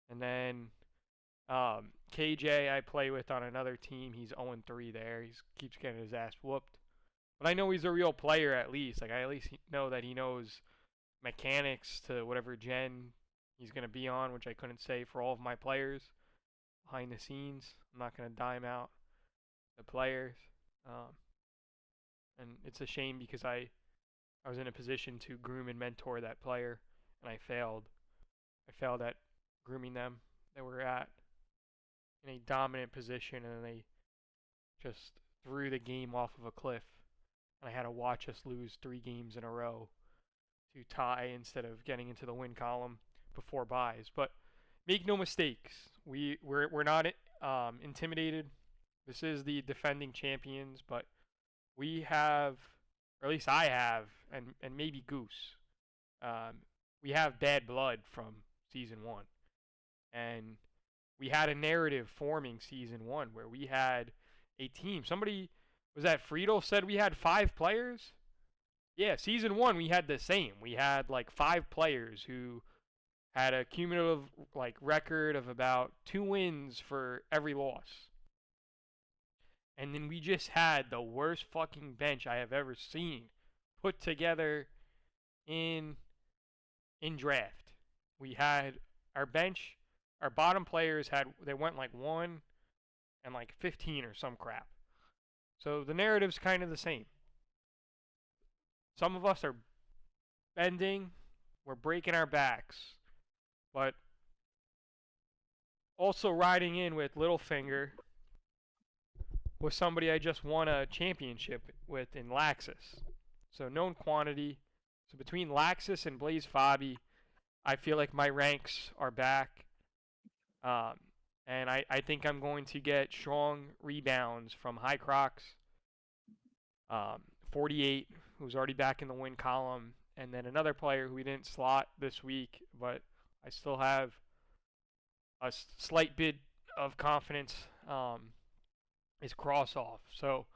And then KJ I play with on another team. He's 0-3 there. He keeps getting his ass whooped. But I know he's a real player at least. Like, I at least know that he knows mechanics to whatever gen he's going to be on, which I couldn't say for all of my players behind the scenes. I'm not going to dime out the players. And it's a shame because I was in a position to groom and mentor that player, and I failed. I failed at grooming them. They were in a dominant position, and they just threw the game off of a cliff. And I had to watch us lose 3 games in a row to tie instead of getting into the win column before buys. But make no mistakes, we're not intimidated. This is the defending champions, but we have, or at least I have, and maybe Goose, we have bad blood from Season 1. And we had a narrative forming Season 1 where we had a team. Somebody, was that Freetle, said we had 5 players? Yeah, Season 1 we had the same. We had like 5 players who had a cumulative like record of about 2 wins for every loss. And then we just had the worst fucking bench I have ever seen put together in draft. We had our bench, our bottom players they went like 1 and like 15 or some crap. So the narrative's kind of the same. Some of us are bending We're breaking our backs. But also riding in with Littlefinger was somebody I just won a championship with in Laxus. So known quantity. So between Laxus and Blaze Fabi, I feel like my ranks are back. And I think I'm going to get strong rebounds from High Crocs, 48, who's already back in the win column, and then another player who we didn't slot this week, but I still have a slight bit of confidence, is Cross Off. So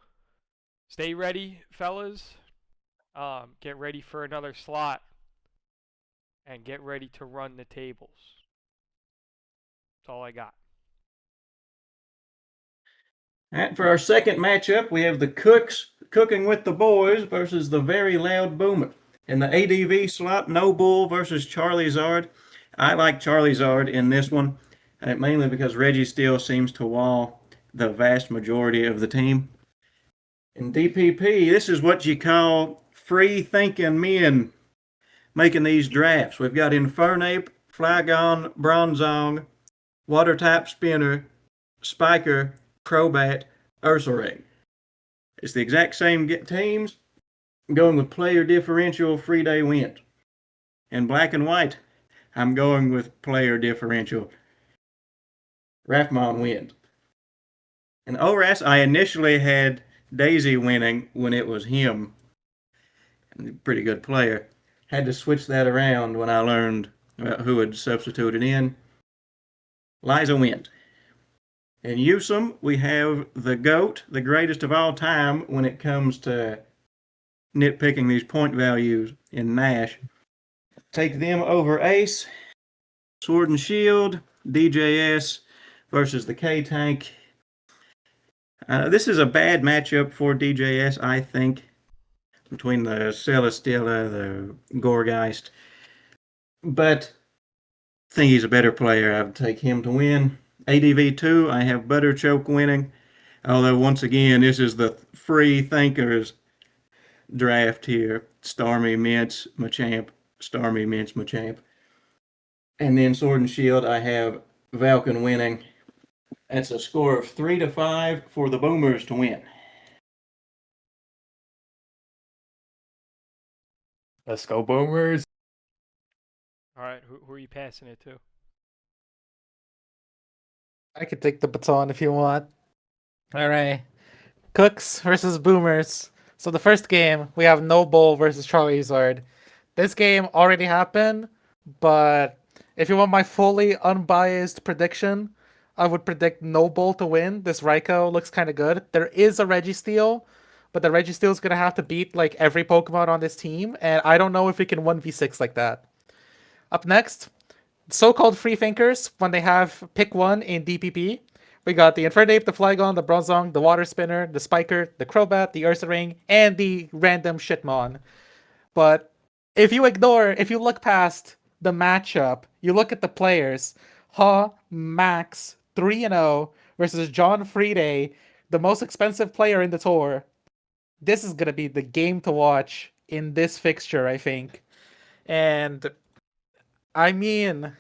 stay ready, fellas. Get ready for another slot, and get ready to run the tables. That's all I got. And for our second matchup, we have the Cooks cooking with the boys versus the Very Loud Boomer. In the ADV slot, No Bull versus Charizard. I like Charizard in this one, mainly because Reggie still seems to wall the vast majority of the team. In DPP, this is what you call free thinking men making these drafts. We've got Infernape, Flygon, Bronzong, Water Type Spinner, Spiker, Crobat, Ursaring. It's the exact same teams. I'm going with player differential, Freeday wins. In black and white, I'm going with player differential, Rathmon wins. In ORAS, I initially had Daisy winning when it was him. Pretty good player. Had to switch that around when I learned who had substituted in. Liza wins. In USUM, we have the GOAT, the greatest of all time when it comes to nitpicking these point values in Nash. Take them over Ace, Sword and Shield, DJS versus the K-Tank. This is a bad matchup for DJS, I think, between the Celesteela, the Gorgeist. But I think he's a better player. I would take him to win. ADV2, I have Butterchoke winning. Although, once again, this is the free thinkers draft here. Starmie, Mints, Machamp. Starmie, Mints, Machamp. And then Sword and Shield, I have Valken winning. That's a score of 3-5 for the Boomers to win. Let's go, Boomers. All right, who are you passing it to? I could take the baton if you want. All right. Cooks versus Boomers. So the first game, we have No Bull versus Charizard. This game already happened, but if you want my fully unbiased prediction, I would predict No Bull to win. This Raikou looks kind of good. There is a Registeel, but the Registeel is going to have to beat like every Pokemon on this team, and I don't know if we can 1v6 like that. Up next, so-called free thinkers, when they have pick one in DPP, we got the Infernape, the Flygon, the Bronzong, the Water Spinner, the Spiker, the Crobat, the Ursaring, and the random Shitmon. But if you look past the matchup, you look at the players, Max 3-0 versus John Freeday, the most expensive player in the tour. This is going to be the game to watch in this fixture, I think. And I mean,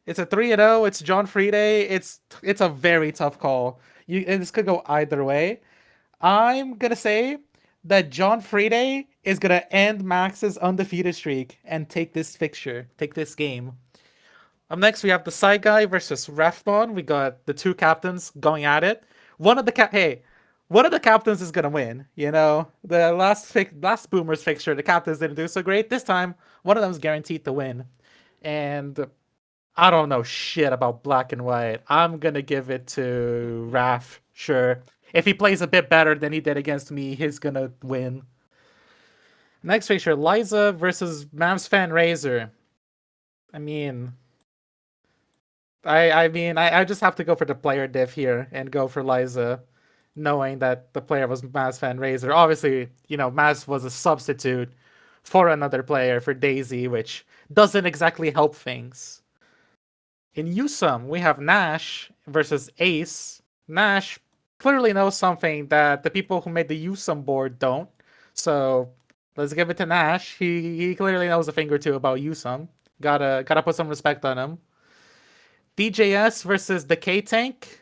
it's a 3-0. It's John Freeday. It's a very tough call. And this could go either way. I'm gonna say that John Freeday is gonna end Max's undefeated streak and take this game. Up next, we have the side guy versus Rathmon. We got the two captains going at it. One of the captains is gonna win. You know, the last Boomers fixture, the captains didn't do so great. This time, one of them is guaranteed to win. And I don't know shit about black and white. I'm gonna give it to Raph, sure. If he plays a bit better than he did against me, he's gonna win. Next fixture, Liza versus Mamsfan Razor. I mean, I just have to go for the player diff here and go for Liza, knowing that the player was Mamsfan Razor. Obviously, you know, Maz was a substitute for another player, for Daisy, which doesn't exactly help things. In USUM, we have Nash versus Ace. Nash clearly knows something that the people who made the USUM board don't. So Let's give it to Nash. He clearly knows a thing or two about Yusum. Gotta put some respect on him. DJS versus the K Tank.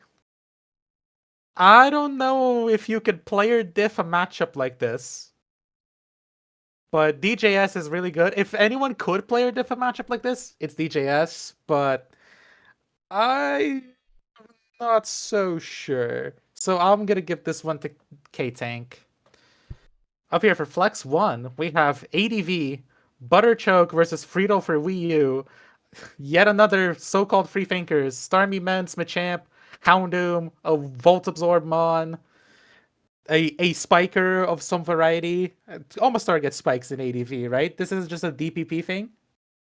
I don't know if you could player diff a matchup like this. But DJS is really good. If anyone could player diff a matchup like this, it's DJS, but I'm not so sure. So I'm gonna give this one to K Tank. Up here for Flex 1, we have ADV, Butterchoke versus Freetle for Wii U. Yet another so-called free thinkers. Starmie Mence, Machamp, Houndoom, a Volt Absorb Mon, a Spiker of some variety. Almost Star gets spikes in ADV, right? This is just a DPP thing.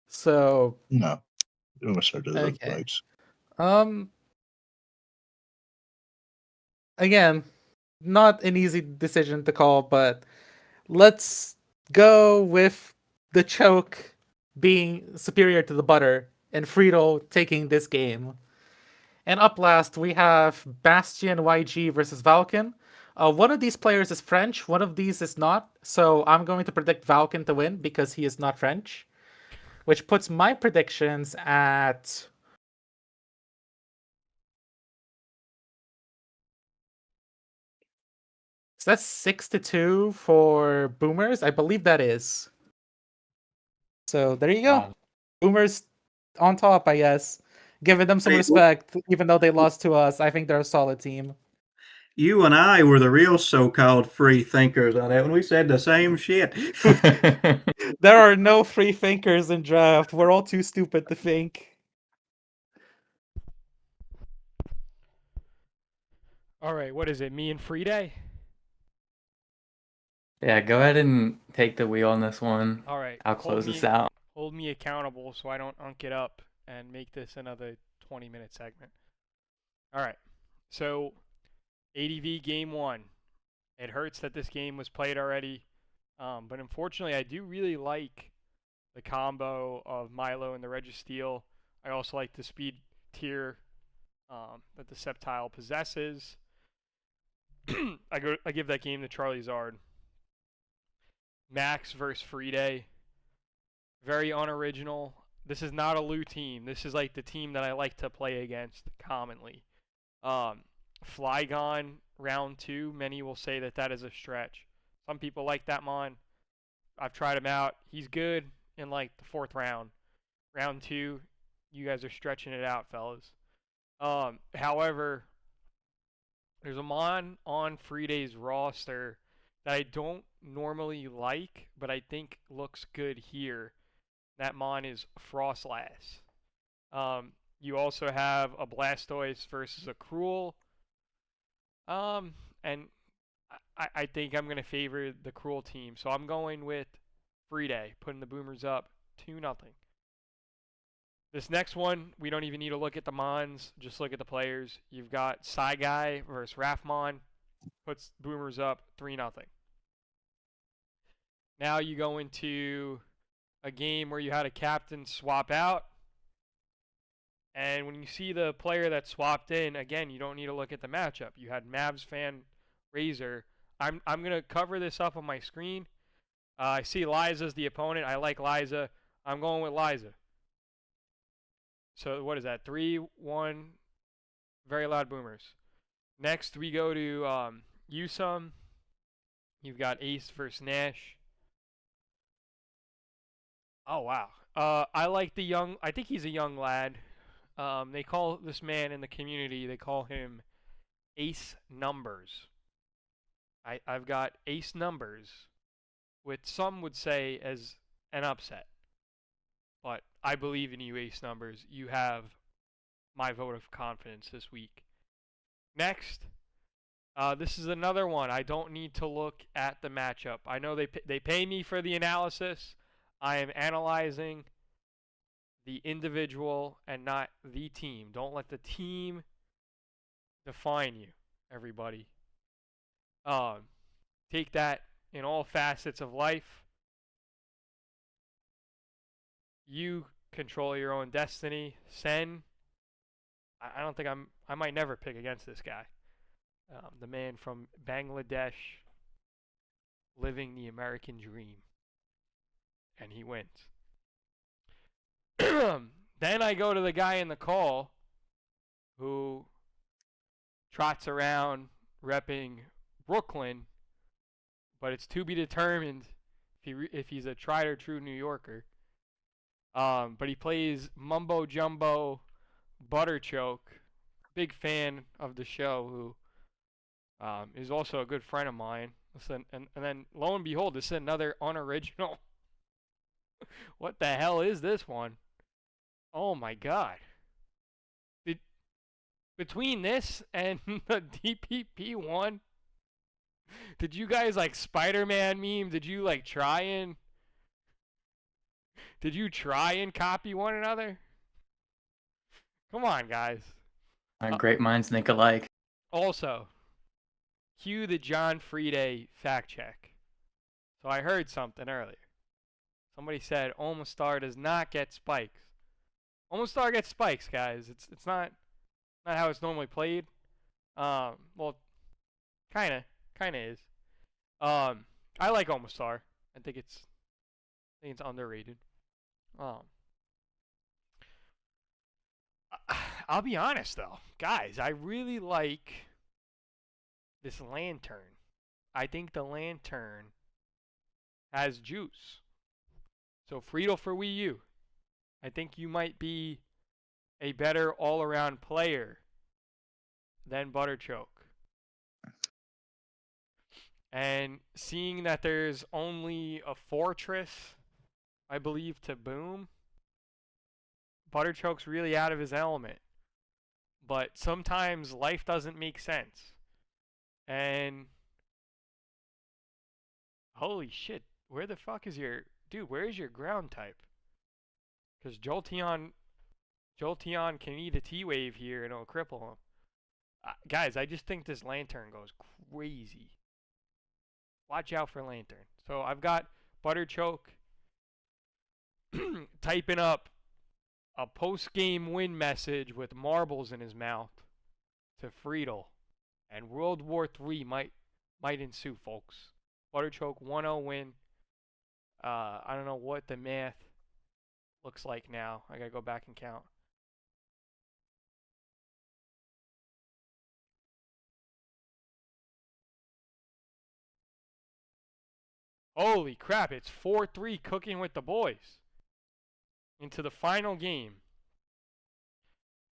So No. Almost does have okay. spikes. Again, not an easy decision to call, but let's go with the choke being superior to the butter and Freetle taking this game. And up last, we have Bastion YG versus Valken. One of these players is French, one of these is not. So I'm going to predict Valken to win because he is not French. Which puts my predictions at... So that's 6-2 for Boomers. I believe that is. So there you go. Boomers on top, I guess. Giving them some respect, even though they lost to us. I think they're a solid team. You and I were the real so-called free thinkers on that when we said the same shit. There are no free thinkers in draft. We're all too stupid to think. All right, what is it? Me and Freeday? Yeah, go ahead and take the wheel on this one. All right. I'll close this out. Hold me accountable so I don't unk it up and make this another 20-minute segment. All right. So, ADV Game 1. It hurts that this game was played already. But unfortunately, I do really like the combo of Milo and the Registeel. I also like the speed tier that the SamsTailor possesses. I give that game to Charlie Zard. Max versus Freeday. Very unoriginal. This is not a Lou team. This is like the team that I like to play against commonly. Flygon round 2. Many will say that is a stretch. Some people like that mon. I've tried him out. He's good in like the 4th round. Round 2, you guys are stretching it out, fellas. However, there's a mon on Freeday's roster that I don't normally like, but I think looks good here. That mon is Frostlass. You also have a Blastoise versus a Cruel. And I think I'm going to favor the Cruel team. So I'm going with Freeday, putting the Boomers up 2-0. This next one, we don't even need to look at the Mons. Just look at the players. You've got Psyguy versus Rathmon. Puts Boomers up 3-0. Now you go into a game where you had a captain swap out. And when you see the player that swapped in, again, you don't need to look at the matchup. You had Mavs fan Razor. I'm going to cover this up on my screen. I see Liza's the opponent. I like Liza. I'm going with Liza. So what is that? 3-1. Very loud Boomers. Next, we go to Yusum. You've got Ace versus Nash. Oh, wow. I like the young. I think he's a young lad. They call this man in the community, they call him Ace Numbers. I've got Ace Numbers, which some would say as an upset. But I believe in you, Ace Numbers. You have my vote of confidence this week. Next, this is another one. I don't need to look at the matchup. I know they pay me for the analysis. I am analyzing the individual and not the team. Don't let the team define you, everybody. Take that in all facets of life. You control your own destiny. Sen, I don't think I might never pick against this guy. The man from Bangladesh living the American dream. and he wins. Then I go to the guy in the call who trots around repping Brooklyn, but it's to be determined if he's a tried or true New Yorker. But he plays Mumbo Jumbo Butterchoke, big fan of the show, who is also a good friend of mine. And then lo and behold, this is another unoriginal. What the hell is this one? Oh my god. Between this and the DPP one, did you guys like Spider-Man meme? Did you like try and copy one another? Come on, guys. Great minds think alike. Also, cue the John Freeday fact check. So I heard something earlier. Somebody said Omastar does not get spikes. Omastar gets spikes, guys. It's not how it's normally played. Well, kinda is. I like Omastar. I think it's underrated. I'll be honest though, guys. I really like this lantern. I think the lantern has juice. So Freetle for Wii U. I think you might be a better all-around player than Butterchoke. And seeing that there's only a fortress, I believe, to boom, Butterchoke's really out of his element. But sometimes life doesn't make sense. And holy shit, where the fuck is your... Dude, where is your ground type? Because Jolteon can eat a T-Wave here and it'll cripple him. Guys, I just think this Lantern goes crazy. Watch out for Lantern. So I've got Butterchoke typing up a post-game win message with marbles in his mouth to Freetle. And World War III might ensue, folks. Butterchoke 1-0 win. I don't know what the math looks like now. I gotta go back and count. Holy crap, it's 4-3 cooking with the boys. Into the final game.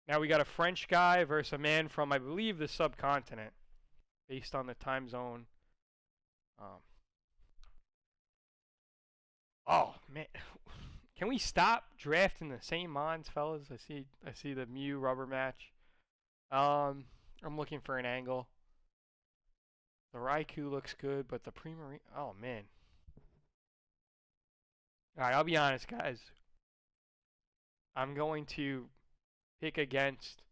Now we got a French guy versus a man from, I believe, the subcontinent. Based on the time zone. Oh, man. Can we stop drafting the same mons, fellas? I see the Mew rubber match. I'm looking for an angle. The Raikou looks good, but the Primarine... Oh, man. Alright, I'll be honest, guys. I'm going to pick against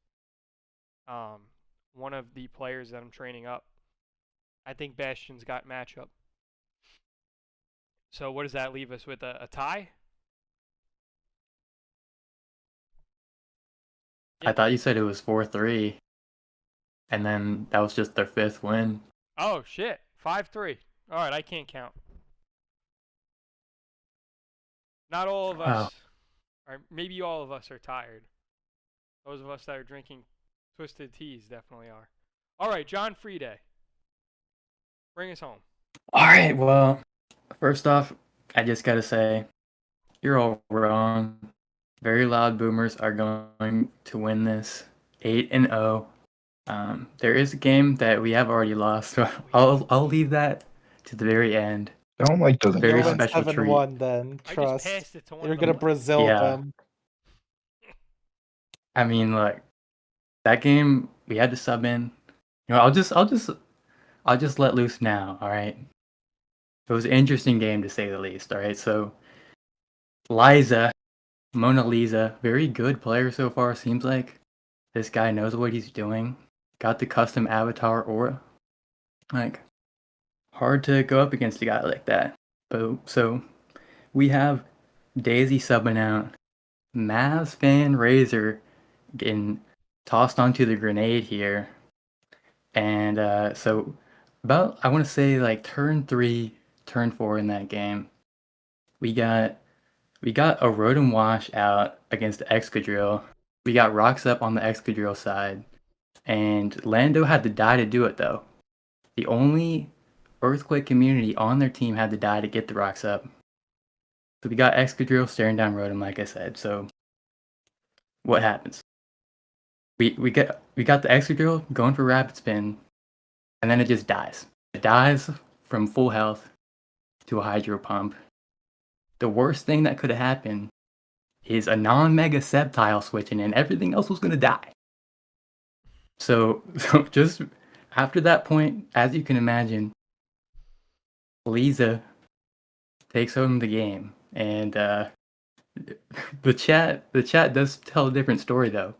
one of the players that I'm training up. I think Bastion's got matchup. So what does that leave us with? A tie? I thought you said it was 4-3. And then that was just their 5th win. Oh, shit. 5-3. All right, I can't count. Not all of us, or maybe all of us are tired. Those of us that are drinking twisted teas definitely are. All right, John Freeday. Bring us home. All right, well, first off, I just got to say, you're all wrong. Very Loud Boomers are going to win this 8-0. There is a game that we have already lost, so I'll leave that to the very end. Don't like doesn't Very You'll win special treat. 7-1 then. I Trust. just passed it to one You're of the gonna Brazil Yeah. them. I mean, look, that game we had to sub in. You know, I'll just let loose now. All right. It was an interesting game to say the least. All right. So, Mona Lisa, very good player so far. Seems like this guy knows what he's doing. Got the custom avatar aura. Like, hard to go up against a guy like that. But so we have Daisy subbing out, Mavs fan Razor getting tossed onto the grenade here. And so about, I want to say like turn 3, turn 4 in that game, We got a Rotom Wash out against the Excadrill. We got rocks up on the Excadrill side. And Lando had to die to do it, though. The only Earthquake community on their team had to die to get the rocks up. So we got Excadrill staring down Rotom, like I said. So what happens? We got the Excadrill going for Rapid Spin, and then it just dies. It dies from full health to a Hydro Pump. The worst thing that could have happened is a non-Mega Sceptile switching in. Everything else was going to die. So just after that point, as you can imagine, Lisa takes home the game. And the chat does tell a different story, though.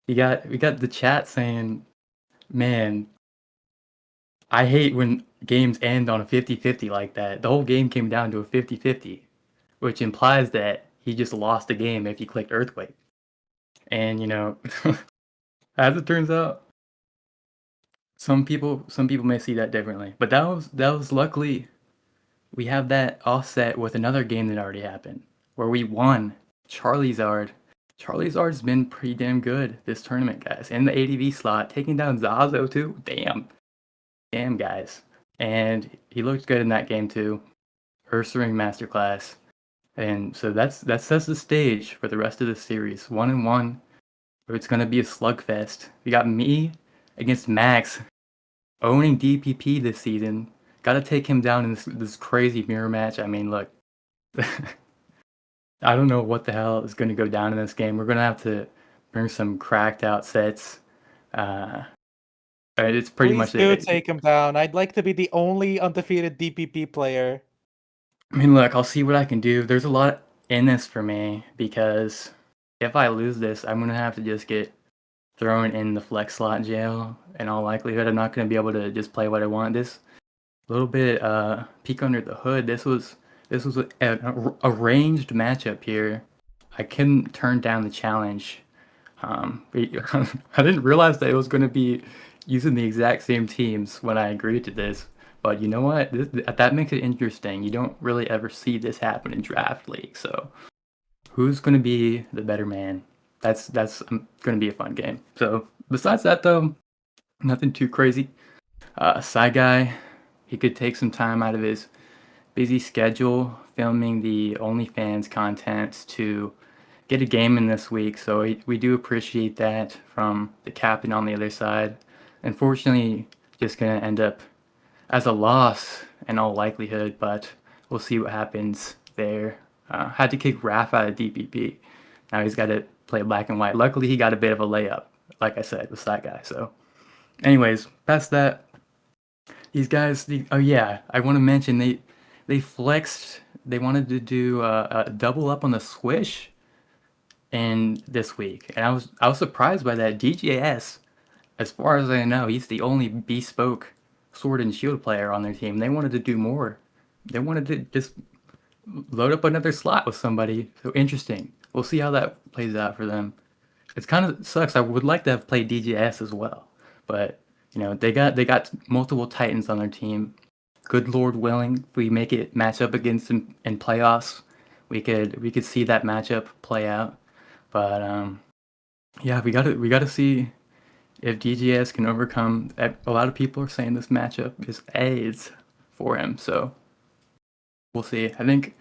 We got the chat saying, man, I hate when games end on a 50-50 like that. The whole game came down to a 50-50, which implies that he just lost the game if he clicked Earthquake. And, as it turns out, some people may see that differently. But that was luckily, we have that offset with another game that already happened, where we won Charizard. Charizard's been pretty damn good this tournament, guys. In the ADV slot, taking down Zazo too. Damn, guys. And he looked good in that game too. Ursaring Masterclass. And so that sets the stage for the rest of the series. 1-1. It's gonna be a slugfest. We got me against Max, owning DPP this season. Gotta take him down in this crazy mirror match. I mean, look. I don't know what the hell is going to go down in this game. We're going to have to bring some cracked out sets. It's pretty much Please do take him down. I'd like to be the only undefeated DPP player. I mean, look, I'll see what I can do. There's a lot in this for me because if I lose this, I'm going to have to just get thrown in the flex slot jail. In all likelihood, I'm not going to be able to just play what I want. This little bit peek under the hood. This was a ranged matchup here. I couldn't turn down the challenge. I didn't realize that it was going to be using the exact same teams when I agreed to this. But you know what? That makes it interesting. You don't really ever see this happen in Draft League. So who's going to be the better man? That's going to be a fun game. So besides that, though, nothing too crazy. Side Guy, he could take some time out of his busy schedule filming the OnlyFans content to get a game in this week, so we do appreciate that from the captain on the other side. Unfortunately, just gonna end up as a loss in all likelihood, but we'll see what happens there. Had to kick Raph out of DPP. Now he's got to play black and white. Luckily, he got a bit of a layup, like I said, with Side Guy. So, anyways, past that, these guys. Oh yeah, I want to mention they flexed. They wanted to do a double up on the swish in this week, and I was surprised by that. DJS, as far as I know, he's the only bespoke Sword and Shield player on their team. They wanted to do more. They wanted to just load up another slot with somebody. So interesting. We'll see how that plays out for them. It's kind of sucks. I would like to have played DJS as well, but they got multiple Titans on their team. Good Lord willing, if we make it match up against them in playoffs, we could see that matchup play out. But yeah, we gotta see if DGS can overcome. A lot of people are saying this matchup is AIDS for him, so we'll see. I think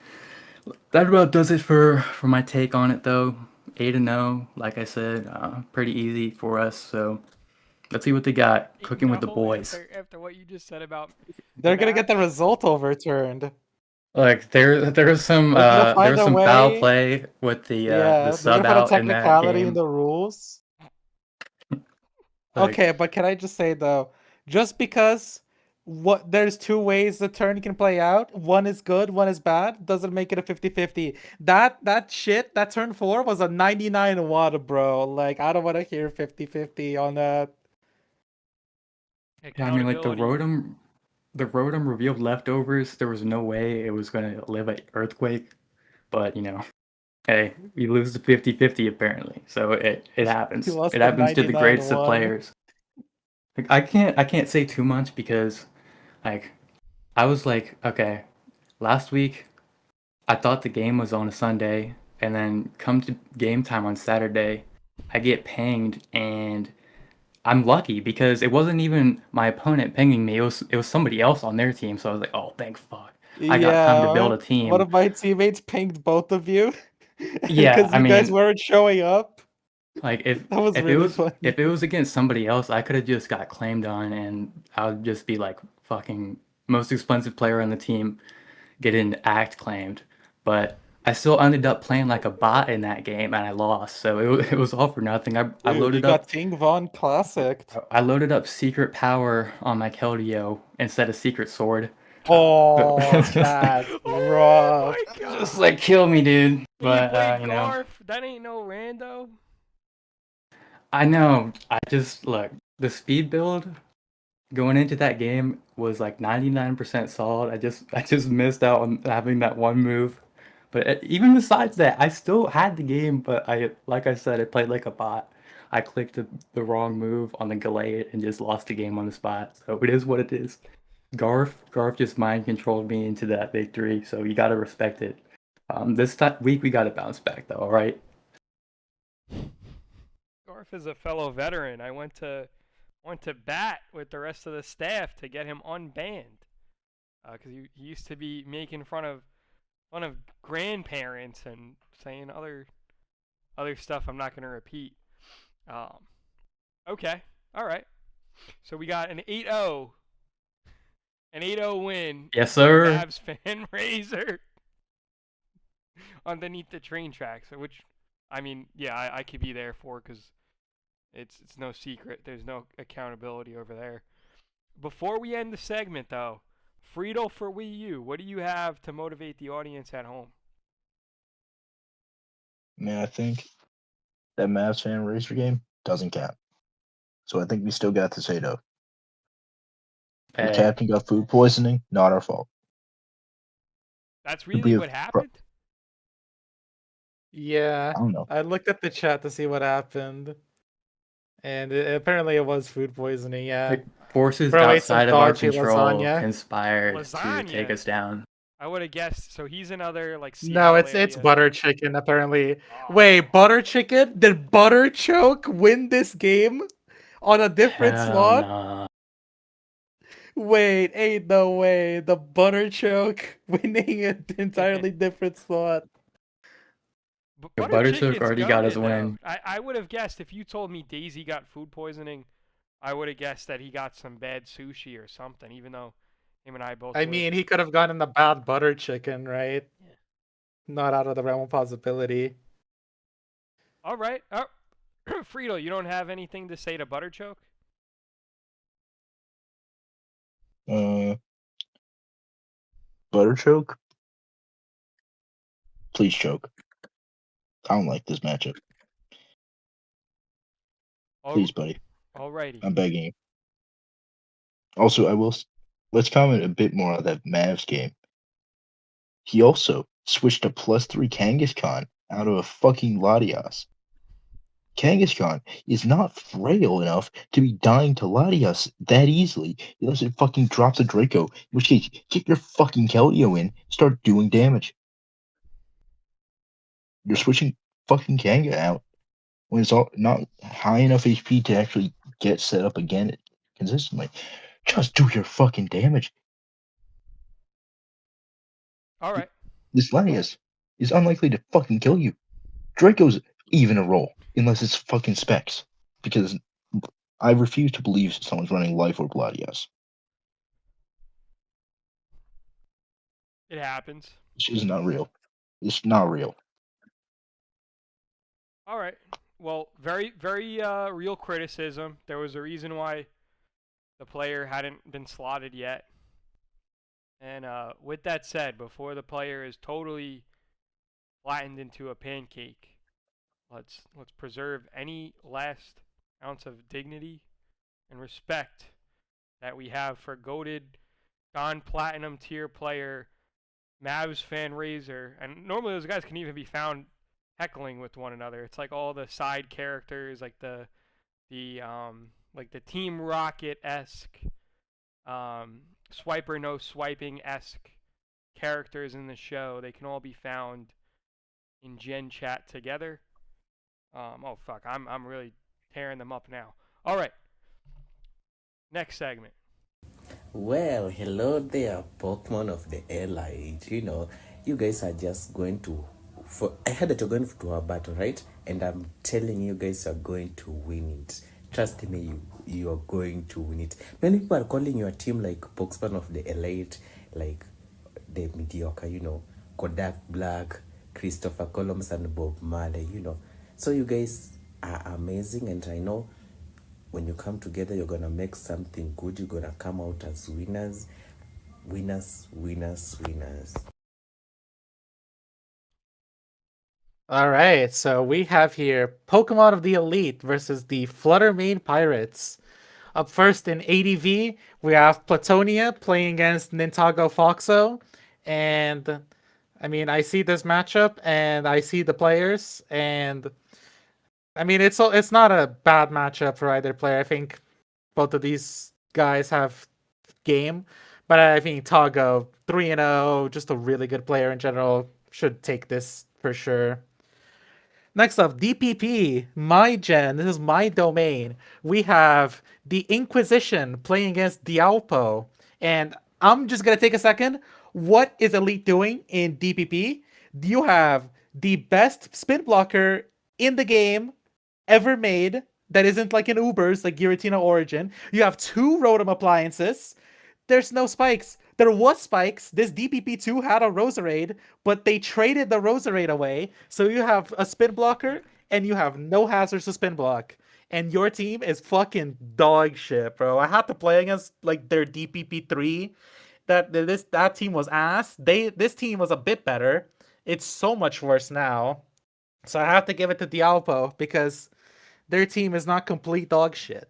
that about does it for my take on it, though. 8-0, like I said, pretty easy for us. So let's see what they got cooking with the boys. After what you just said about, they're gonna get the result overturned. Like there was some foul play with the sub out in that game. In the rules. Okay, but can I just say though, just because there's two ways the turn can play out, one is good, one is bad, doesn't make it a 50-50. That turn 4 was a 99-1, bro. Like, I don't want to hear 50-50 on that. Yeah, I mean, like the Rotom revealed leftovers. There was no way it was gonna live at Earthquake, but hey, we lose the 50-50 apparently. So it happens. It happens to the greatest of players. Like, I can't say too much because, like, I was like, okay, last week I thought the game was on a Sunday, and then come to game time on Saturday, I get pinged, and I'm lucky because it wasn't even my opponent pinging me. It was somebody else on their team. So I was like, oh, thank fuck. I got time to build Yeah, a one team. of my teammates pinged both of you Yeah, because I you guys mean, weren't showing up. like That was if it really was funny. if it was against somebody else, I could have just got claimed on, and I would just be like fucking most expensive player on the team, getting act claimed. But I still ended up playing like a bot in that game, and I lost. So it was all for nothing. I Dude, you loaded up got King Von classic. I loaded up secret power on my Keldeo instead of secret sword. Oh, It's just like, that's Oh rough. my god! just like kill me, dude. And you But played you know, Garf? That ain't no rando. I know. I just look the speed build going into that game was like 99% solid. I just missed out on having that one move. But even besides that, I still had the game. But like I said, I played like a bot. I clicked the wrong move on the Gallade and just lost the game on the spot. So it is what it is. Garf just mind controlled me into that victory, so you gotta respect it. This week we gotta bounce back though, all right? Garf is a fellow veteran. I went to bat with the rest of the staff to get him unbanned because he used to be making fun of grandparents and saying other stuff I'm not going to repeat. Okay, all right. So we got an 8-0 win. Yes, For sir. Mavs fan raiser underneath the train tracks, which I mean, yeah, I could be there for because it's no secret. There's no accountability over there. Before we end the segment, though, Freetle for Wii U, what do you have to motivate the audience at home? Man, I think that Mavs fan racer game doesn't count. So I think we still got this 8-0. Your Hey, captain got food poisoning, not our fault. That's Could really be what happened? Yeah, I don't know. I looked at the chat to see what happened, and apparently it was food poisoning. Yeah, like forces bro ate some outside of our dodgy control lasagna. conspired to take Lasagna? us down. I would have guessed. So he's another like No, Seattle it's area. butter chicken apparently. Oh. Wait, butter chicken? Did Butter Choke win this game on a different Hell slot? nah. Wait, ain't no way. The Butter Choke winning an entirely different slot. But Yo, butter Butterchook chicken's already got his goated, though. win. I would have guessed if you told me Daisy got food poisoning, I would have guessed that he got some bad sushi or something, even though him and I both I would've- mean, he could have gotten a bad butter chicken, right? Yeah. Not out of the realm of possibility. All right. Freetle, you don't have anything to say to Butterchoke? Butter choke? Please choke. I don't like this matchup. Please, buddy. Alrighty. I'm begging you. Also, let's comment a bit more on that Mavs game. He also switched to +3 Kangaskhan out of a fucking Latias. Kangaskhan is not frail enough to be dying to Latias that easily unless it fucking drops a Draco, in which case, kick your fucking Keldeo in, start doing damage. You're switching fucking Kanga out when it's all not high enough HP to actually get set up again consistently. Just do your fucking damage. All right. This Latias is unlikely to fucking kill you. Draco's even a roll unless it's fucking specs. Because I refuse to believe someone's running Life or Latias. It happens. This is not real. It's not real. All right. Well, very, very real criticism. There was a reason why the player hadn't been slotted yet. And with that said, before the player is totally flattened into a pancake, let's preserve any last ounce of dignity and respect that we have for goated non-platinum tier player Mavs fan raiser. And normally those guys can even be found heckling with one another. It's like all the side characters, like the Team Rocket-esque, swiper no swiping-esque characters in the show. They can all be found in Gen Chat together. Oh fuck, I'm really tearing them up now. All right, next segment. Well, hello there, Pokemon of the Elite. You guys are just going to. I heard that you're going to a battle, right? And I'm telling you guys are going to win it. Trust me, you are going to win it. Many people are calling your team like Pokemon of the Elite, like the mediocre, Kodak Black, Christopher Columbus, and Bob Marley, So you guys are amazing, and I know when you come together, you're going to make something good. You're going to come out as winners. Winners, winners, winners. All right, so we have here Pokemon of the Elite versus the Flutter Main Pirates. Up first in ADV, we have Platonia playing against Nintago Foxo. And, I see this matchup, and I see the players, and, it's not a bad matchup for either player. I think both of these guys have game, but I think Tago, 3-0, just a really good player in general, should take this for sure. Next up, DPP, my gen. This is my domain. We have the Inquisition playing against Dialpo. And I'm just going to take a second. What is Elite doing in DPP? You have the best spin blocker in the game ever made that isn't like an Uber's, like Giratina Origin. You have 2 Rotom appliances. There's no spikes. There was spikes. This DPP2 had a Roserade, but they traded the Roserade away. So you have a spin blocker, and you have no hazards to spin block. And your team is fucking dog shit, bro. I had to play against like their DPP3. That team was ass. This team was a bit better. It's so much worse now. So I have to give it to Dialpo because their team is not complete dog shit.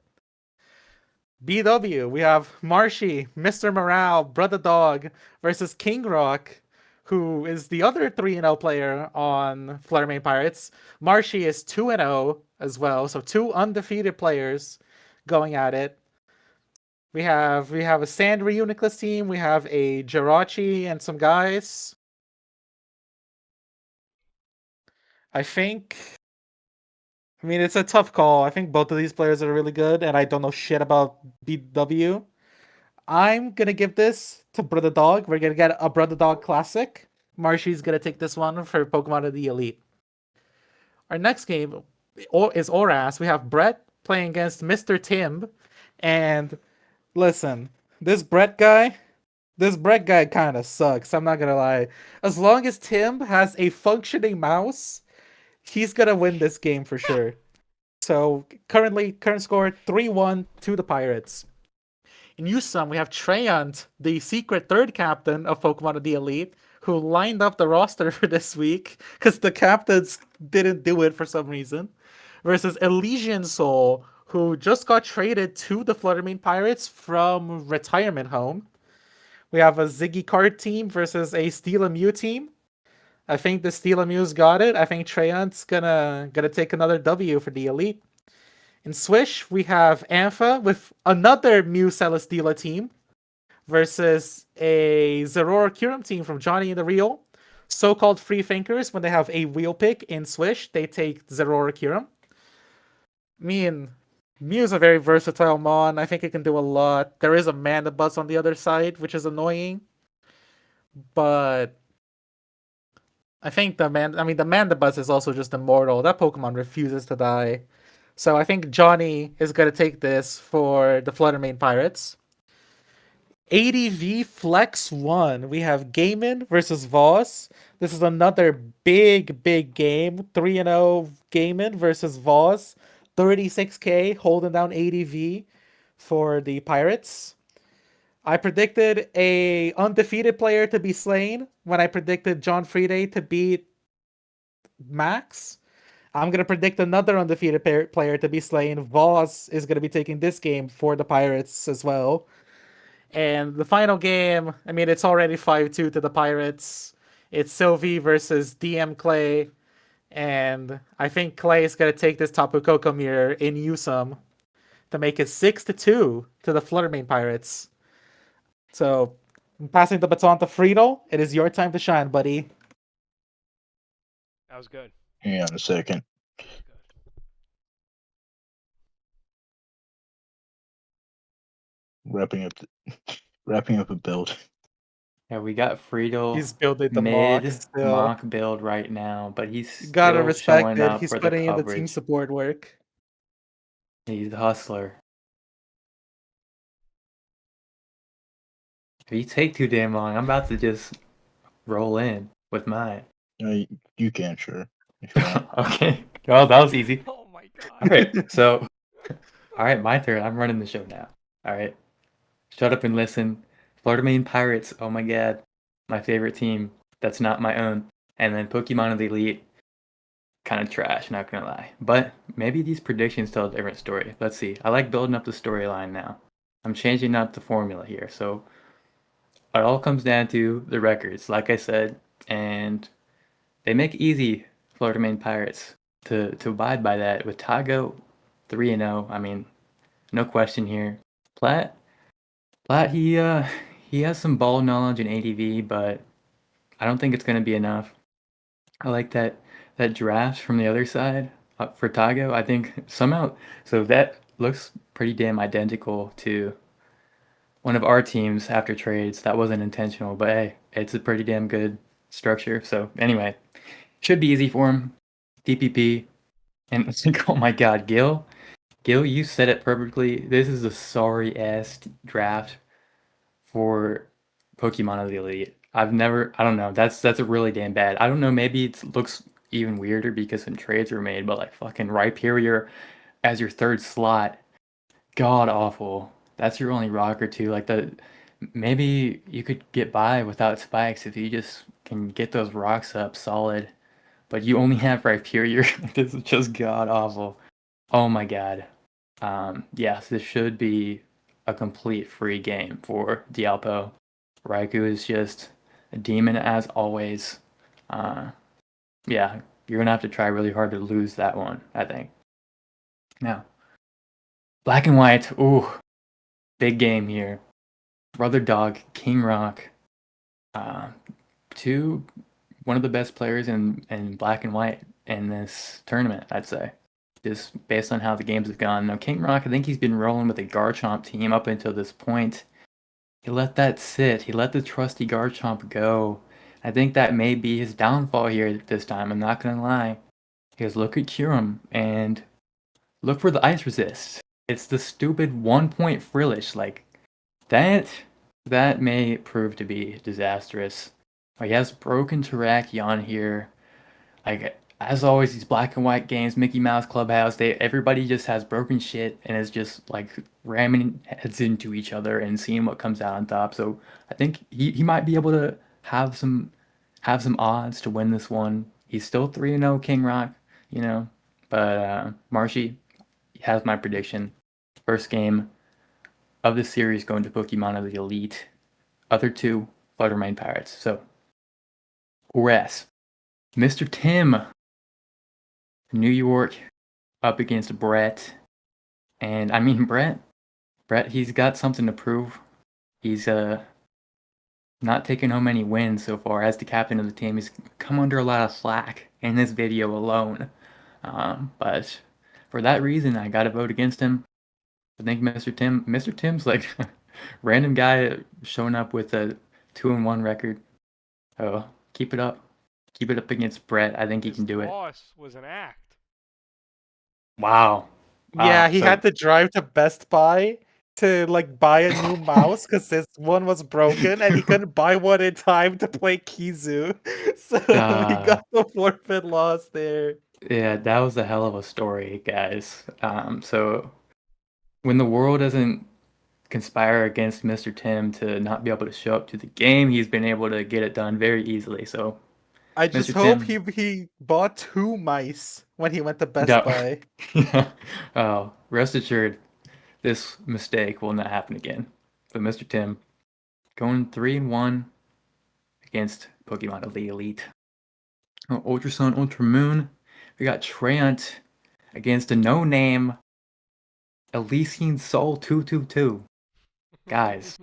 BW, we have Marshy, Mr. Morale, Brother Dog versus King Rock, who is the other 3-0 player on Flutter Main Pirates. Marshy is 2-0 as well, so 2 undefeated players going at it. We have a Sandry Uniclus team, we have a Jirachi and some guys. It's a tough call. I think both of these players are really good, and I don't know shit about BW. I'm going to give this to Brother Dog. We're going to get a Brother Dog Classic. Marshy's going to take this one for Pokemon of the Elite. Our next game is Oras. We have Brett playing against Mr. Tim. And listen, this Brett guy kind of sucks. I'm not going to lie. As long as Tim has a functioning mouse, he's going to win this game for sure. So current score 3-1 to the Pirates. In USUM, we have Treyant, the secret 3rd captain of Pokemon of the Elite, who lined up the roster for this week because the captains didn't do it for some reason, versus Elysian Soul, who just got traded to the Flutter Main Pirates from retirement home. We have a Ziggy Card team versus a Steel Mew team. I think the Steel Mew's got it. I think Treyant's gonna take another W for the Elite. In Swish, we have Ampha with another Mew Celesteela team versus a Zeraora Kyurem team from Johnny and the Real. So-called free thinkers, when they have a wheel pick in Swish, they take Zeraora Kyurem. Mew's a very versatile mon. I think it can do a lot. There is a Mandibuzz on the other side, which is annoying. But I think the Mandibuzz is also just immortal. That Pokemon refuses to die. So I think Johnny is going to take this for the Flutter Main Pirates. ADV Flex 1. We have Gaiman versus Voss. This is another big game. 3-0 Gaiman versus Voss. 36k holding down ADV for the Pirates. I predicted a undefeated player to be slain when I predicted John Freeday to beat Max. I'm going to predict another undefeated player to be slain. Voss is going to be taking this game for the Pirates as well. And the final game, it's already 5-2 to the Pirates. It's Sylvie versus DM Clay. And I think Clay is going to take this Tapu Koko mirror in USUM to make it 6-2 to the Flutter Main Pirates. So I'm passing the baton to Freetle. It is your time to shine, buddy. That was good. Hang on a second. That was good. Wrapping up a build. Yeah, we got Freetle He's building the mock mid still. mock build right now, but he's You gotta still respect showing it. up He's for the putting in the team coverage. support work. He's a hustler. If you take too damn long, I'm about to just roll in with mine. You can, sure. If you want. Okay. Well, that was easy. Oh my god. All right. So, all right, my turn. I'm running the show now. All right. Shut up and listen. Florida Main Pirates. Oh my god. My favorite team. That's not my own. And then Pokemon of the Elite. Kind of trash, not gonna lie. But maybe these predictions tell a different story. Let's see. I like building up the storyline now. I'm changing up the formula here. So it all comes down to the records, like I said, and they make it easy, Florida Main Pirates, to abide by that. With Tago 3-0, I mean, no question here. Platt, he has some ball knowledge and ADV, but I don't think it's gonna be enough. I like that draft from the other side for Tago. I think somehow, so that looks pretty damn identical to one of our teams after trades. That wasn't intentional, but hey, it's a pretty damn good structure. So anyway, should be easy for him. DPP, and oh my god, Guil, you said it perfectly. This is a sorry ass draft for Pokemon of the Elite. I don't know. That's a really damn bad. I don't know. Maybe it looks even weirder because some trades were made, but like fucking Rhyperior as your third slot, god awful. That's your only rock or two. Like maybe you could get by without spikes if you just can get those rocks up solid. But you only have Rhyperior. This is just god awful. Oh my god. Yes, this should be a complete free game for Dialpo. Raikou is just a demon as always. Yeah, you're gonna have to try really hard to lose that one, I think. Now, Black and White. Ooh, big game here. Brother Dog, King Rock. One of the best players in Black and White in this tournament, I'd say. Just based on how the games have gone. Now, King Rock, I think he's been rolling with a Garchomp team up until this point. He let that sit. He let the trusty Garchomp go. I think that may be his downfall here this time. I'm not going to lie. Because look at Kyurem and look for the Ice Resist. It's the stupid 1-point Frillish. Like, that may prove to be disastrous. He has broken Terrakion here. Like, as always, these Black and White games, Mickey Mouse Clubhouse, everybody just has broken shit and is just like ramming heads into each other and seeing what comes out on top. So I think he might be able to have some odds to win this one. He's still 3-0 King Rock, you know, but Marshy has my prediction. First game of the series going to Pokemon of the Elite. Other two, Flutter Main Pirates. So, Ores. Mr. Tim, New York, up against Brett. And I mean, Brett, he's got something to prove. He's not taken home any wins so far. As the captain of the team, he's come under a lot of slack in this video alone. But for that reason, I gotta vote against him. I think Mr. Tim's like random guy showing up with a 2-1 record. Oh, keep it up. Keep it up against Brett. I think he can do it. Loss was an act. Wow. Yeah, he had to drive to Best Buy to like buy a new mouse because this one was broken and he couldn't buy one in time to play Kizu. So he got the forfeit loss there. Yeah, that was a hell of a story, guys. So when the world doesn't conspire against Mr. Tim to not be able to show up to the game, he's been able to get it done very easily. So I just hope he bought 2 mice when he went to Best Buy. Oh, rest assured, this mistake will not happen again. But Mr. Tim, going 3-1 against Pokemon of the Elite. Oh, Ultra Sun, Ultra Moon. We got Trant against a no-name Elysian Soul 222. Guys,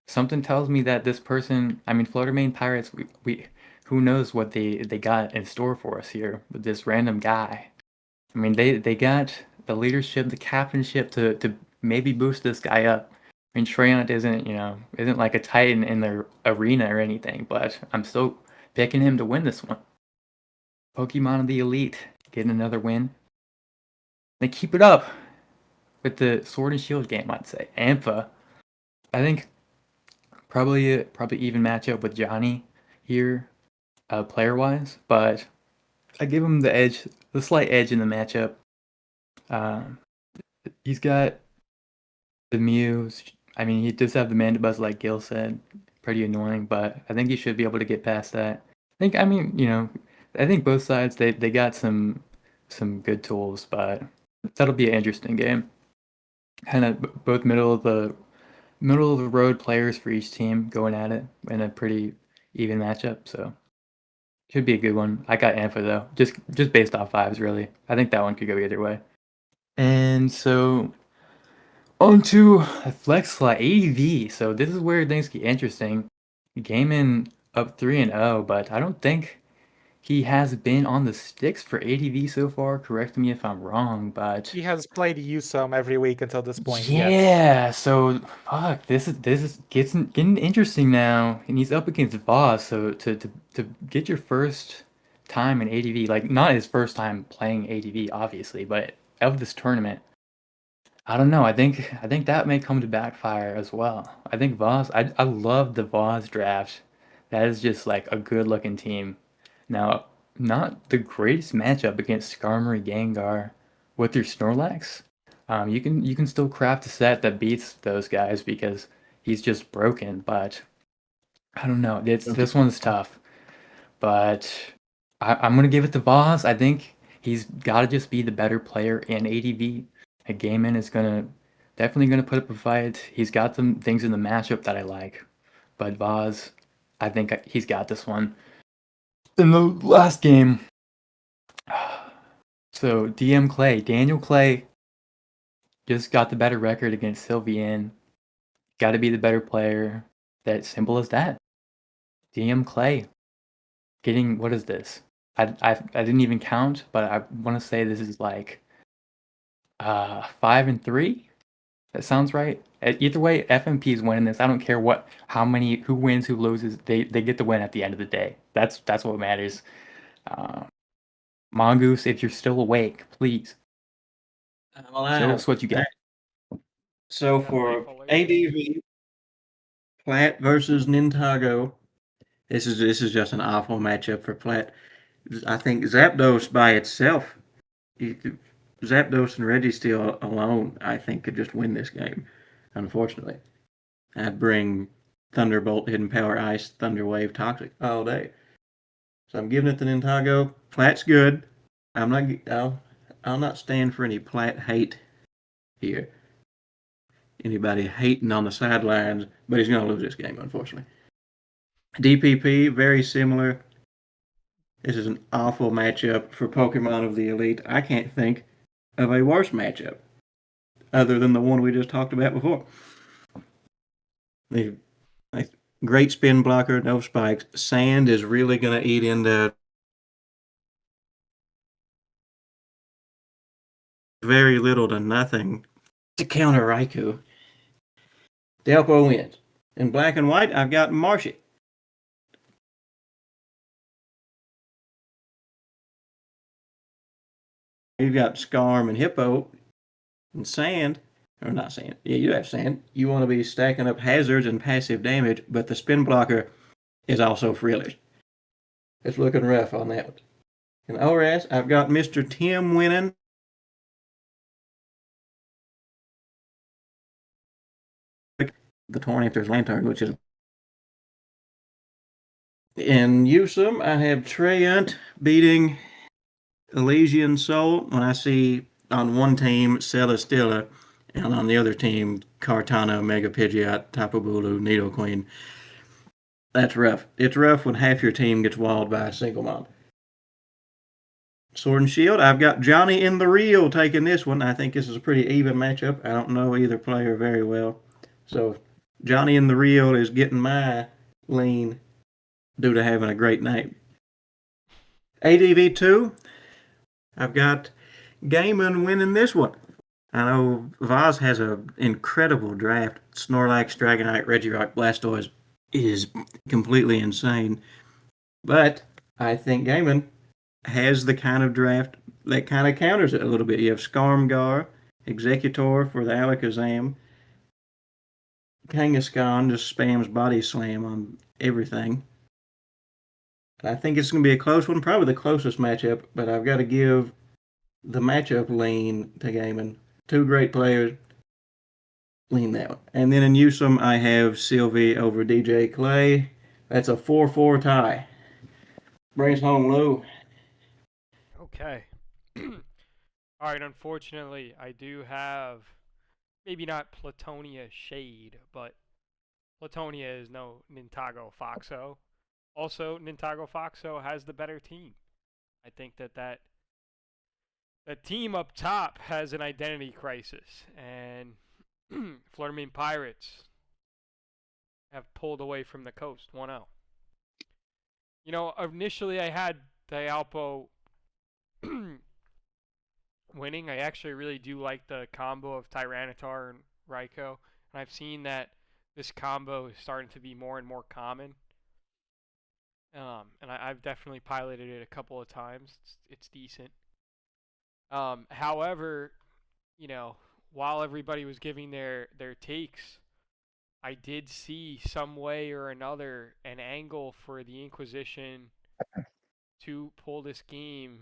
something tells me that this person, I mean, Flutter main pirates, we who knows what they got in store for us here with this random guy. I mean, they got the leadership, the captainship to maybe boost this guy up. I mean, Treyant isn't like a titan in the arena or anything, but I'm still picking him to win this one. Pokemon of the Elite getting another win. They keep it up with the Sword and Shield game, I'd say. Ampha, I think probably even matchup with Johnny here, player wise, but I give him the slight edge in the matchup. He's got the Muse. I mean, he does have the Mandibuzz, like Guil said, pretty annoying, but I think he should be able to get past that. I think both sides they got some good tools, but that'll be an interesting game. Kind of both middle of the road players for each team going at it in a pretty even matchup, so should be a good one. I got Ampha though, just based off vibes really. I think that one could go either way. And so on to a flex slot, ADV. So this is where things get interesting. Gaiman up 3-0, but I don't think he has been on the sticks for ADV so far. Correct me if I'm wrong, but He has played Usum every week until this point. yeah. Yes. So fuck, this is getting interesting now, and he's up against Voss. So to get your first time in ADV, like not his first time playing ADV, obviously, but of this tournament. I don't know. I think that may come to backfire as well. I think Voss. I love the Voss draft. That is just like a good looking team. Now, not the greatest matchup against Skarmory Gengar with your Snorlax. You can still craft a set that beats those guys because he's just broken. But I don't know. This one's tough. But I'm gonna give it to Voss. I think he's got to just be the better player in ADV. Gaiman is definitely gonna put up a fight. He's got some things in the matchup that I like, but Vaz, I think he's got this one. In the last game, so Daniel Clay, just got the better record against Sylvian. Got to be the better player. That simple as that. DM Clay, getting what is this? I didn't even count, but I want to say this is like 5-3. That sounds right. Either way, FMP is winning this. I don't care who wins, who loses. They get the win at the end of the day. That's what matters. Mongoose, if you're still awake, please show us what you got. So for ADV, Platt versus Ninjago, this is just an awful matchup for Platt. I think Zapdos by itself, Zapdos and Registeel alone, I think could just win this game. Unfortunately, I'd bring Thunderbolt, Hidden Power, Ice, Thunder Wave, Toxic all day. So I'm giving it to Ninjago. Platt's good. I'll not stand for any Platt hate here. Anybody hating on the sidelines, but he's going to lose this game, unfortunately. DPP, very similar. This is an awful matchup for Pokemon of the Elite. I can't think of a worse matchup other than the one we just talked about before. The great spin blocker, no spikes. Sand is really going to eat into very little to nothing to counter Raikou. Delpo wins. In black and white, I've got Marshy. You've got Skarm and Hippo and Sand. Or not Sand. Yeah, you have Sand. You want to be stacking up hazards and passive damage, but the spin blocker is also Freetle. It's looking rough on that one. In ORAS, I've got Mr. Tim winning. The 20th Lantern, which is in Usum, I have Treyant beating Elysian Soul when I see on one team Celesteela and on the other team Kartana, Mega Pidgeot, Tapu Bulu, Nidoqueen. That's rough. It's rough when half your team gets walled by a single mob. Sword and Shield, I've got Johnny in the Real taking this one. I think this is a pretty even matchup. I don't know either player very well. So Johnny and the Real is getting my lean due to having a great night. ADV2, I've got Gaiman winning this one. I know Vaz has an incredible draft. Snorlax, Dragonite, Regirock, Blastoise is completely insane. But I think Gaiman has the kind of draft that kind of counters it a little bit. You have Skarmgar, Executor for the Alakazam. Kangaskhan just spams Body Slam on everything. I think it's going to be a close one, probably the closest matchup, but I've got to give the matchup lean to Gaiman. Two great players, lean that one. And then in Newsom, I have Sylvie over DJ Clay. That's a 4-4 tie. Bring us home, Lou. Okay. All right, unfortunately, I do have maybe not Platonia shade, but Platonia is no Nintago Foxo. Also, Nintago Foxo has the better team. I think that team up top has an identity crisis, and Fluttermane Pirates have pulled away from the coast 1-0. You know, initially I had Dialpo winning. I actually really do like the combo of Tyranitar and Raikou, and I've seen that this combo is starting to be more and more common. And I've definitely piloted it a couple of times. It's decent. However, you know, while everybody was giving their takes, I did see some way or another an angle for the Inquisition to pull this game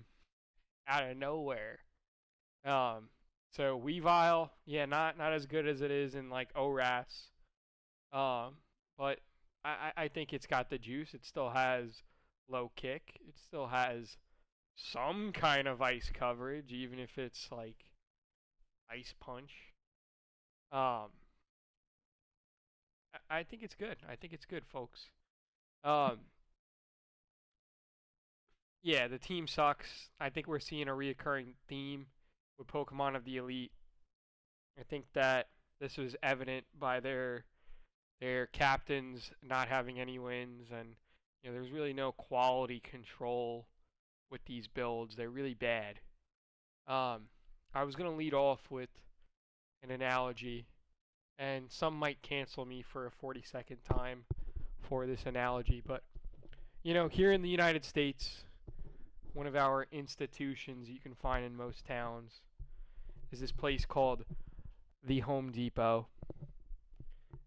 out of nowhere. So Weavile, yeah, not as good as it is in like ORAS. But I think it's got the juice. It still has low kick. It still has some kind of ice coverage, even if it's like ice punch. I think it's good. I think it's good, folks. Yeah, the team sucks. I think we're seeing a reoccurring theme with Pokemon of the Elite. I think that this was evident by their captains not having any wins, and you know there's really no quality control with these builds. They're really bad. I was gonna lead off with an analogy, and some might cancel me for a 40-second time for this analogy, but you know, here in the United States, one of our institutions you can find in most towns is this place called the Home Depot.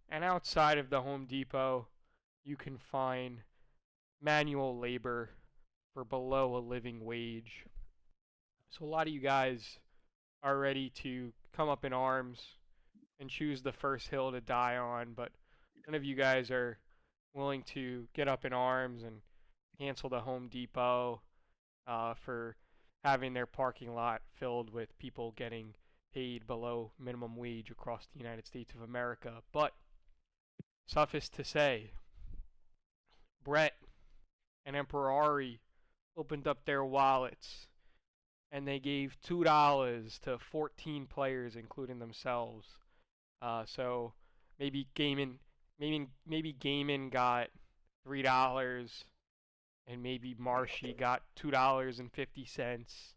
And outside of the Home Depot, you can find manual labor for below a living wage. So a lot of you guys are ready to come up in arms and choose the first hill to die on, but none of you guys are willing to get up in arms and cancel the Home Depot for having their parking lot filled with people getting paid below minimum wage across the United States of America. But suffice to say, Brett and Emperor Ari opened up their wallets and they gave $2 to 14 players, including themselves. So maybe Gaiman got $3, and maybe Marshy got $2.50,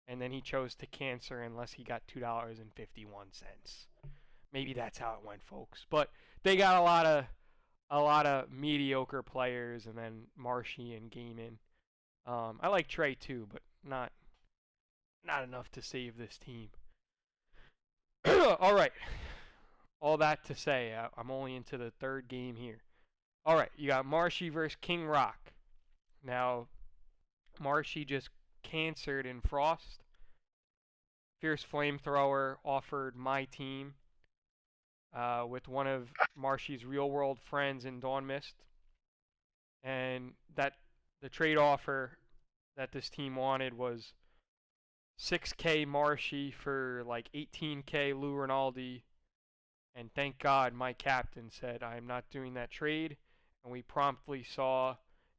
and then he chose to cancel unless he got $2.51. Maybe that's how it went, folks. But they got a lot of mediocre players, and then Marshy and Gaiman. I like Trey too, but not enough to save this team. All right. All that to say, I'm only into the third game here. All right, you got Marshy versus King Rock. Now, Marshy just cancered in Frost. Fierce Flamethrower offered my team with one of Marshy's real-world friends in Dawn Mist. And that the trade offer that this team wanted was 6K Marshy for like 18K LouRinaldi. And thank God my captain said, I am not doing that trade. And we promptly saw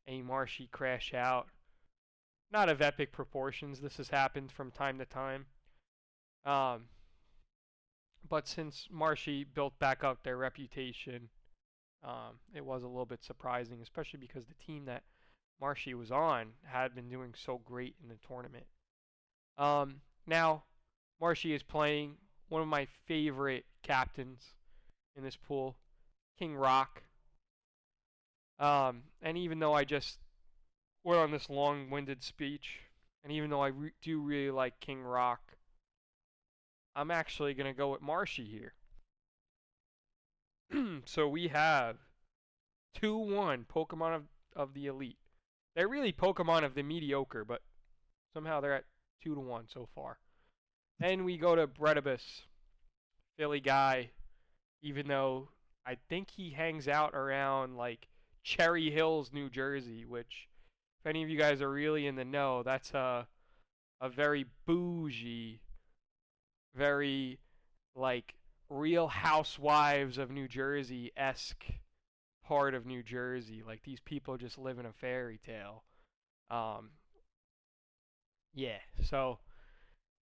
a Marshy crash out. Not of epic proportions. This has happened from time to time. But since Marshy built back up their reputation, it was a little bit surprising, especially because the team that Marshy was on had been doing so great in the tournament. Now, Marshy is playing one of my favorite captains in this pool, King Rock. And even though I just went on this long-winded speech, and even though I do really like King Rock, I'm actually going to go with Marshy here. So we have 2-1 Pokemon of the Elite. They're really Pokemon of the mediocre, but somehow they're at 2-1 so far. Then we go to Bredibus, Philly guy, even though I think he hangs out around like Cherry Hills, New Jersey, which, if any of you guys are really in the know, that's a very bougie, very like Real Housewives of New Jersey-esque part of New Jersey. Like, these people just live in a fairy tale. Yeah, so,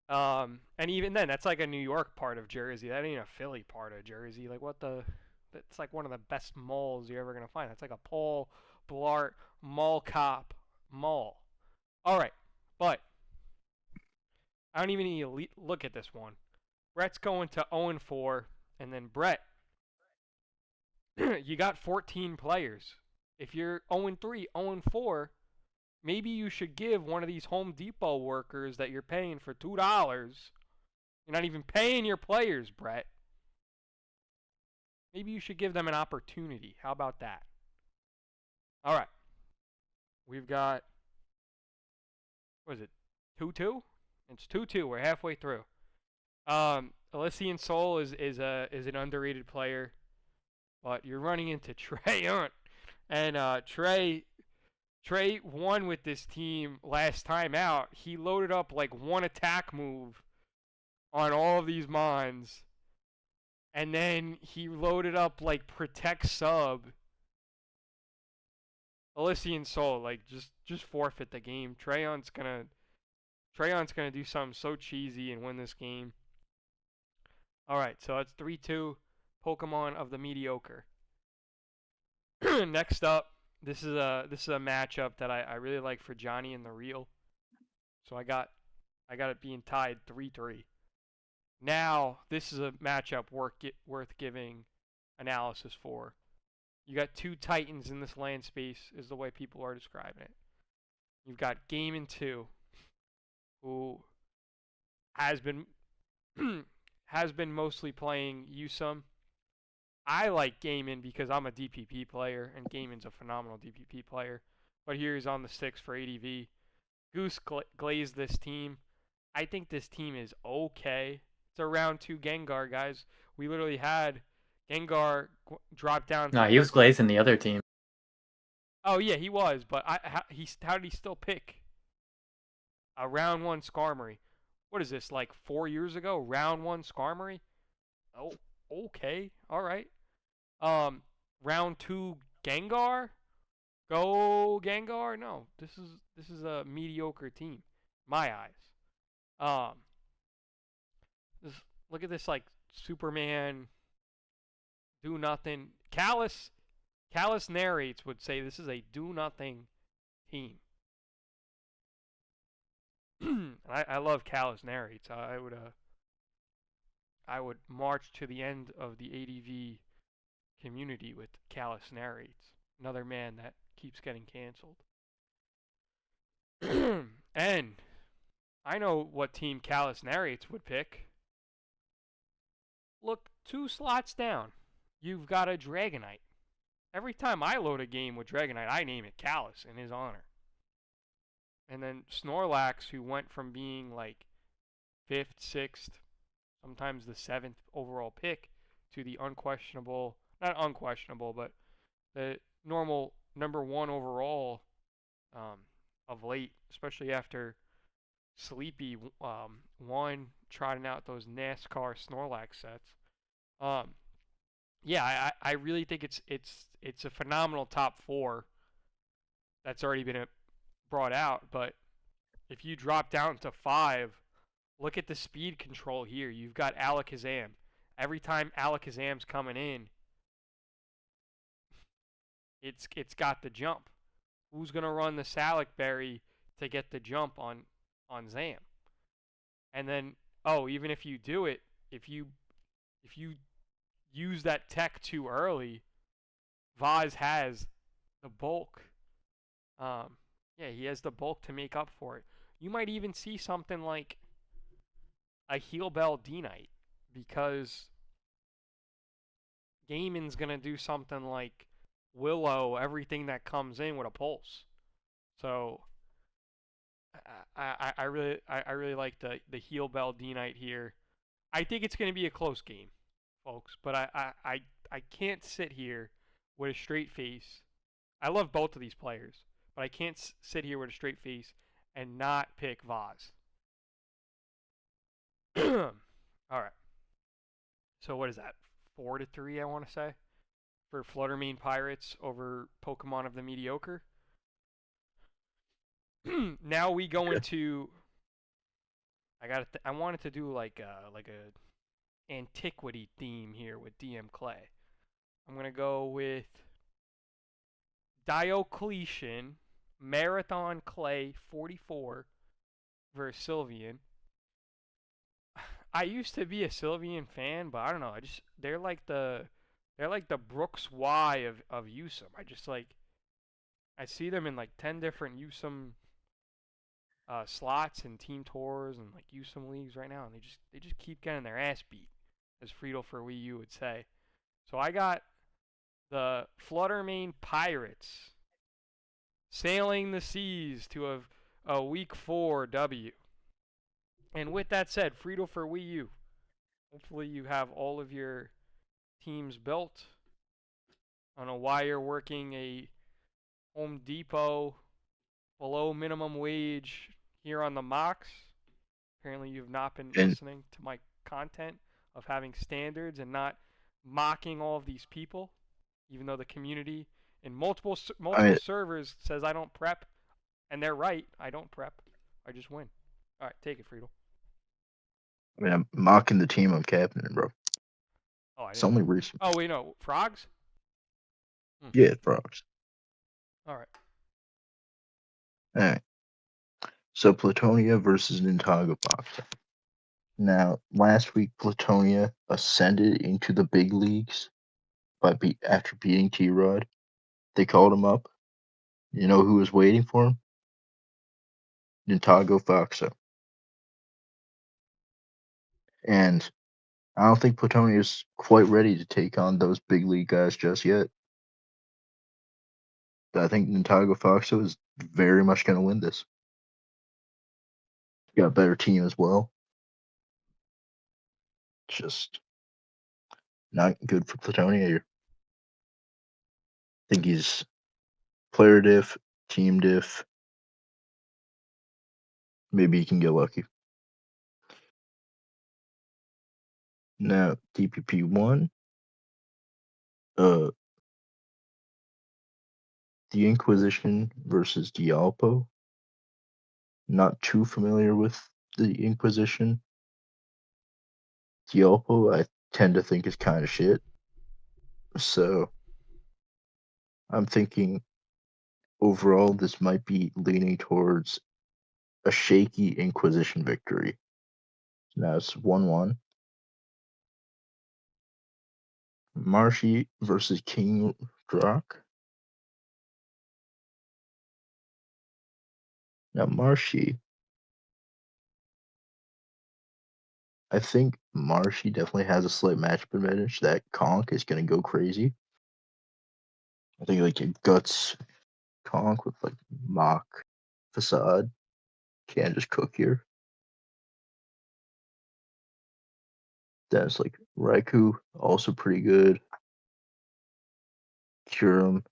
and even then, that's like a New York part of Jersey. That ain't a Philly part of Jersey. Like, that's like one of the best malls you're ever going to find. That's like a Paul Blart Mall Cop mall. All right, but I don't even need to look at this one. Brett's going to 0-4, and then Brett, you got 14 players. If you're 0-3, 0-4, maybe you should give one of these Home Depot workers that you're paying for $2. You're not even paying your players, Brett. Maybe you should give them an opportunity. How about that? All right. We've got, what is it, 2-2? It's 2-2. We're halfway through. Elysian Soul is an underrated player, but you're running into Trey Hunt, and Trey won with this team last time out. He loaded up like one attack move on all of these mons, and then he loaded up like Protect Sub. Elysian Soul, like, just forfeit the game. Trey Hunt's gonna do something so cheesy and win this game. All right, so that's 3-2, Pokemon of the mediocre. Next up, this is a matchup that I really like for Johnny and the Real. So I got it being tied 3-3. Now, this is a matchup worth giving analysis for. You got two Titans in this land space, is the way people are describing it. You've got Game 2, who has been mostly playing Usum. I like Gaiman because I'm a DPP player, and Gaiman's a phenomenal DPP player. But here he's on the 6 for ADV. Goose glazed this team. I think this team is okay. It's a round 2 Gengar, guys. We literally had Gengar drop down. No, he was glazing the other team. Oh, yeah, he was. But how did he still pick a round 1 Skarmory? What is this, like 4 years ago? Round 1 Skarmory? Oh, okay. All right. Round 2 Gengar? Go Gengar? No, this is a mediocre team, my eyes. Look at this, like, Superman, do nothing. Callus narrates would say this is a do nothing team. I love Callus narrates. I would march to the end of the ADV community with Callus narrates. Another man that keeps getting canceled. And I know what team Callus narrates would pick. Look 2 slots down. You've got a Dragonite. Every time I load a game with Dragonite, I name it Callus in his honor. And then Snorlax, who went from being like 5th, 6th, sometimes the 7th overall pick to the unquestionable, not unquestionable, but the normal number 1 overall of late, especially after Sleepy won trotting out those NASCAR Snorlax sets. Yeah, I really think it's a phenomenal top 4 that's already been brought out, but if you drop down to 5, look at the speed control here. You've got Alakazam. Every time Alakazam's coming in, it's got the jump. Who's gonna run the Salic Berry to get the jump on Zam? And then, even if you do it, if you use that tech too early, Vaz has the bulk. He has the bulk to make up for it. You might even see something like a Heal Bell D-Knight, because Gaiman's going to do something like Willow everything that comes in with a pulse. So I really like the Heal Bell D-Knight here. I think it's going to be a close game, folks, but I can't sit here with a straight face. I love both of these players, but I can't sit here with a straight face and not pick Vaz. All right. So what is that? 4-3, I want to say, for Flutter Main Pirates over Pokemon of the Mediocre. Now we go into. I wanted to do like a antiquity theme here with DM Clay. I'm gonna go with Diocletian Marathon Clay 44 versus Sylveon. I used to be a Sylveon fan, but I don't know. They're like the Brooks Y of Usum. I see them in like 10 different Usum slots and team tours and like Usum leagues right now, and they just keep getting their ass beat, as Freetle for Wii U would say. So I got the Flutter Main Pirates sailing the seas to a Week 4 W. And with that said, Freetle for Wii U, hopefully you have all of your teams built. I don't know why you're working a Home Depot below minimum wage here on the mocks. Apparently you've not been listening to my content of having standards and not mocking all of these people, even though the community in multiple servers says I don't prep, and they're right. I don't prep. I just win. All right, take it, Freetle. I mean, I'm mocking the team I'm captaining, bro. It's only recent. Oh, wait, no. Frogs? Yeah, frogs. All right. All right. So, Platonia versus Nintago Boxer. Now, last week, Platonia ascended into the big leagues after beating T-Rod. They called him up. You know who was waiting for him? Nintago Foxo. And I don't think Platonia is quite ready to take on those big league guys just yet. But I think Nintago Foxo is very much going to win this. Got a better team as well. Just not good for Platonia here. I think he's player diff, team diff. Maybe he can get lucky. Now, DPP1. The Inquisition versus Dialpo. Not too familiar with the Inquisition. Dialpo, I tend to think is kind of shit. So, I'm thinking overall this might be leaning towards a shaky Inquisition victory. Now it's 1-1. Marshy versus King Drock. Now Marshy, I think Marshy definitely has a slight matchup advantage. That Conk is going to go crazy. I think like a Guts Conk with like Mach Facade can just cook here. Then it's like Raikou, also pretty good. Kyurem,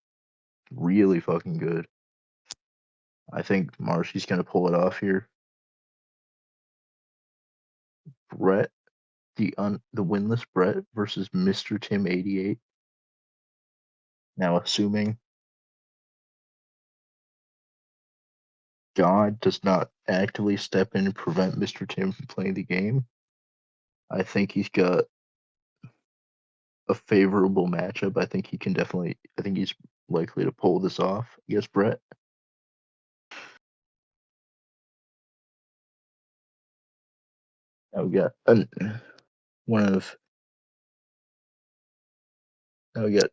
really fucking good. I think Marshy's going to pull it off here. Brett, the winless Brett versus Mr. Tim 88. Now, assuming God does not actively step in and prevent Mr. Tim from playing the game, I think he's got a favorable matchup. I think he's likely to pull this off against Brett. Now we got now we got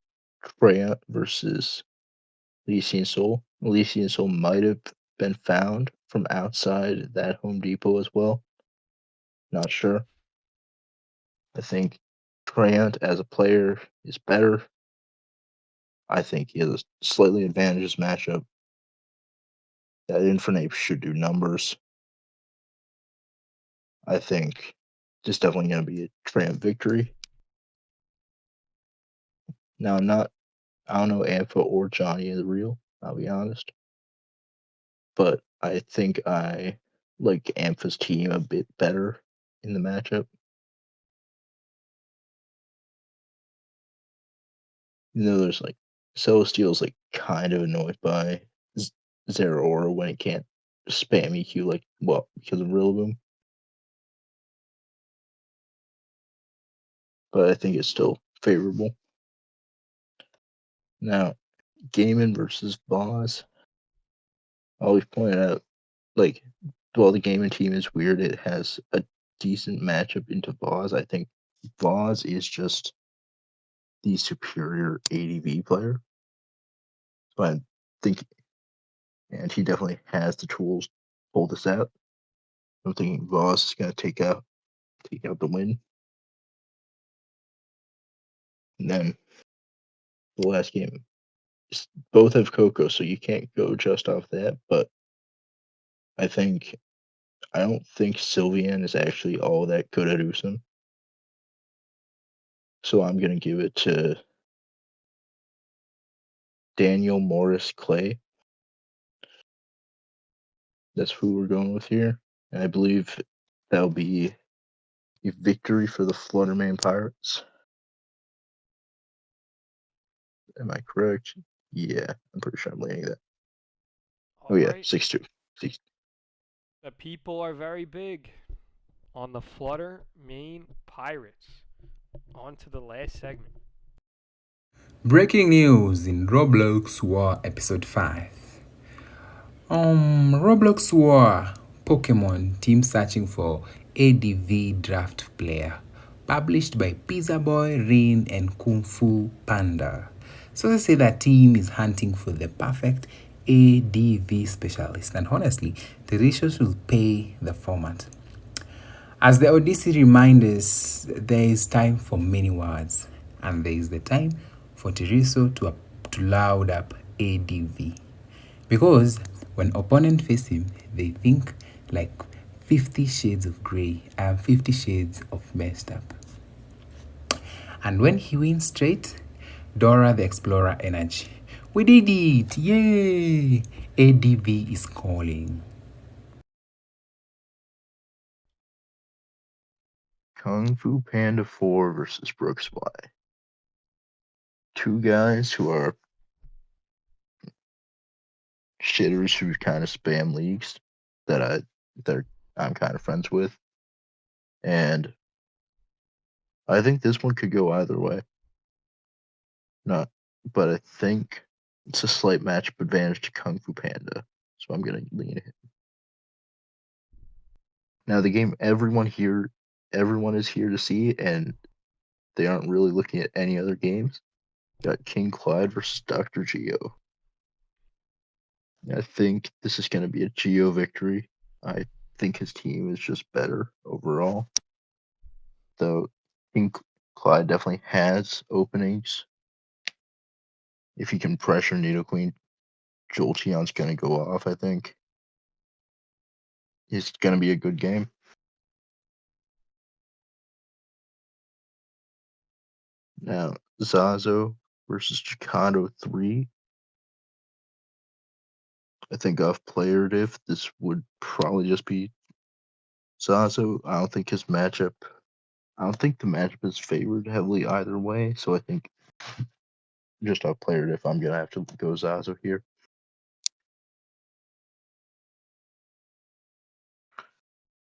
Freya versus Elysian Soul. Elysian Soul might have been found from outside that Home Depot as well. Not sure. I think Trant as a player is better. I think he has a slightly advantageous matchup. That Infernape should do numbers. I think this is definitely going to be a Trant victory. Now, I don't know Ampha or Johnny is real, I'll be honest. But I think I like Ampha's team a bit better in the matchup. You know, there's like Celestial's like kind of annoyed by Zeraora when he can't spam EQ because of Rillaboom. But I think it's still favorable. Now, Gaiman versus Boz. I always pointed out, like, while the Gaiman team is weird, it has a decent matchup into Boz. I think Boz is just the superior ADV player. So I think, and he definitely has the tools to pull this out. I'm thinking Boz is going to take out the win. And then the last game, both have Coco, so you can't go just off that. But I don't think Sylveon is actually all that good at Usum. So I'm going to give it to Daniel Morris Clay. That's who we're going with here. And I believe that'll be a victory for the Flutterman Pirates. Am I correct? Yeah, I'm pretty sure I'm leaning that. Oh yeah, 6-2. The people are very big on the Flutter main Pirates. On to the last segment. Breaking news in Roblox War Episode 5. Roblox War Pokemon Team Searching for ADV Draft Player. Published by Pizza Boy, Rain, and Kung Fu Panda. Sources say that team is hunting for the perfect ADV specialist, and honestly, the ratios will pay the format. As the Odyssey reminds us, there is time for many words, and there is the time for Teriso to loud up ADV. Because when opponents face him, they think like 50 shades of grey and 50 shades of messed up. And when he wins straight, Dora the Explorer energy. We did it! Yay! ADV is calling. Kung Fu Panda 4 versus Brooks Y. Two guys who are shitters who kind of spam leagues that I'm kind of friends with. And I think this one could go either way. But I think it's a slight matchup advantage to Kung Fu Panda. So I'm gonna lean it. Now the game everyone is here to see, and they aren't really looking at any other games. Got King Clyde versus Dr. Geo. I think this is going to be a Geo victory. I think his team is just better overall. Though King Clyde definitely has openings. If he can pressure Nidoqueen, Jolteon's going to go off, I think. It's going to be a good game. Now, Zazo versus Chikado 3. I think off player diff, this would probably just be Zazo. I don't think the matchup is favored heavily either way, so I think just off player diff, I'm gonna have to go Zazo here.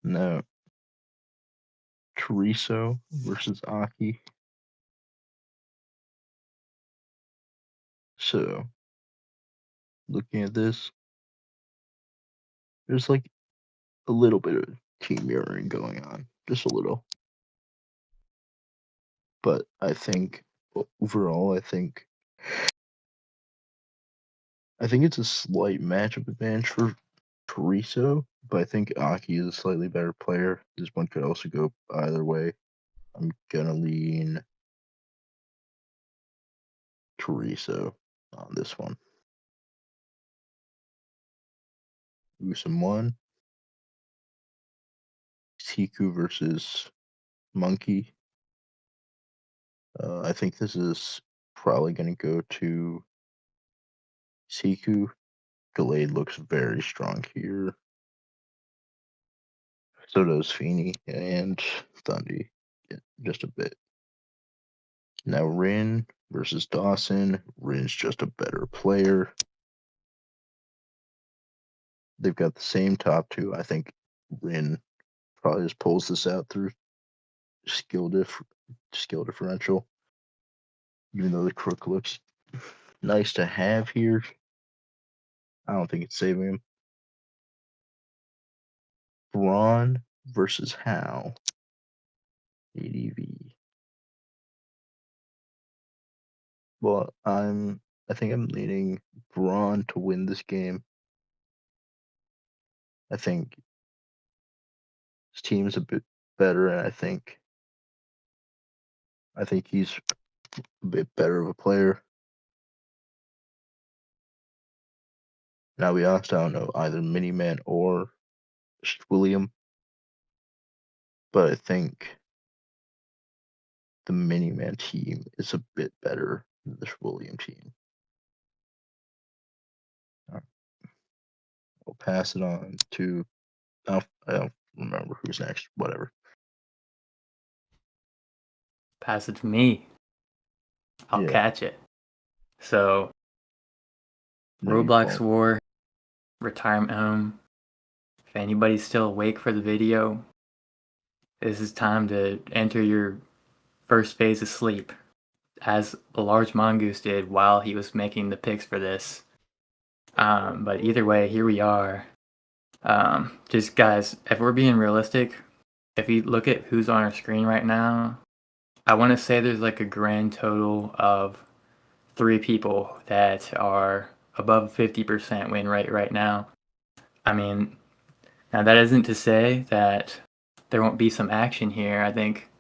Now, Teriso versus Aki. So, looking at this, there's like a little bit of team mirroring going on, just a little. But I think overall, I think it's a slight matchup advantage for Chorizo, but I think Aki is a slightly better player. This one could also go either way. I'm gonna lean Chorizo on this one. Usam 1. Siku versus Monkey. I think this is probably going to go to Siku. Gallade looks very strong here. So does Feeny and Thundy. Yeah, just a bit. Now Rin versus Dawson. Rin's just a better player. They've got the same top two. I think Rin probably just pulls this out through skill differential. Even though the crook looks nice to have here, I don't think it's saving him. Braun versus Hal. ADV. Well, I think I'm leaning Braun to win this game. I think his team's a bit better, and I think he's a bit better of a player. Now we honestly don't know either Miniman or William, but I think the Miniman team is a bit better than the William team. All right. We'll pass it on to I don't remember who's next. Whatever. Pass it to me. I'll catch it. So, Roblox War, retirement home. If anybody's still awake for the video, this is time to enter your first phase of sleep, as alargemongoose did while he was making the picks for this. But either way, here we are. Just guys, if we're being realistic, if you look at who's on our screen right now, I want to say there's like a grand total of 3 people that are above 50% win rate right now. I mean, now that isn't to say that there won't be some action here. I think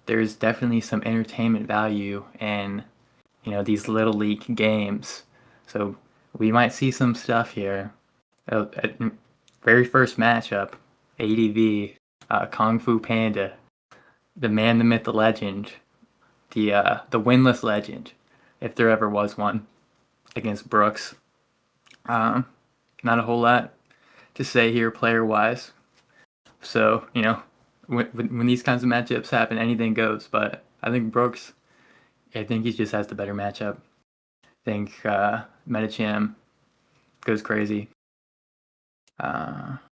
there's definitely some entertainment value in, these little league games. So we might see some stuff here. Very first matchup, ADV, Kung Fu Panda, the man, the myth, the legend, the winless legend, if there ever was one, against Brooks. Not a whole lot to say here player-wise. So, when these kinds of matchups happen, anything goes. But I think Brooks, I think he just has the better matchup. I think Metacham goes crazy.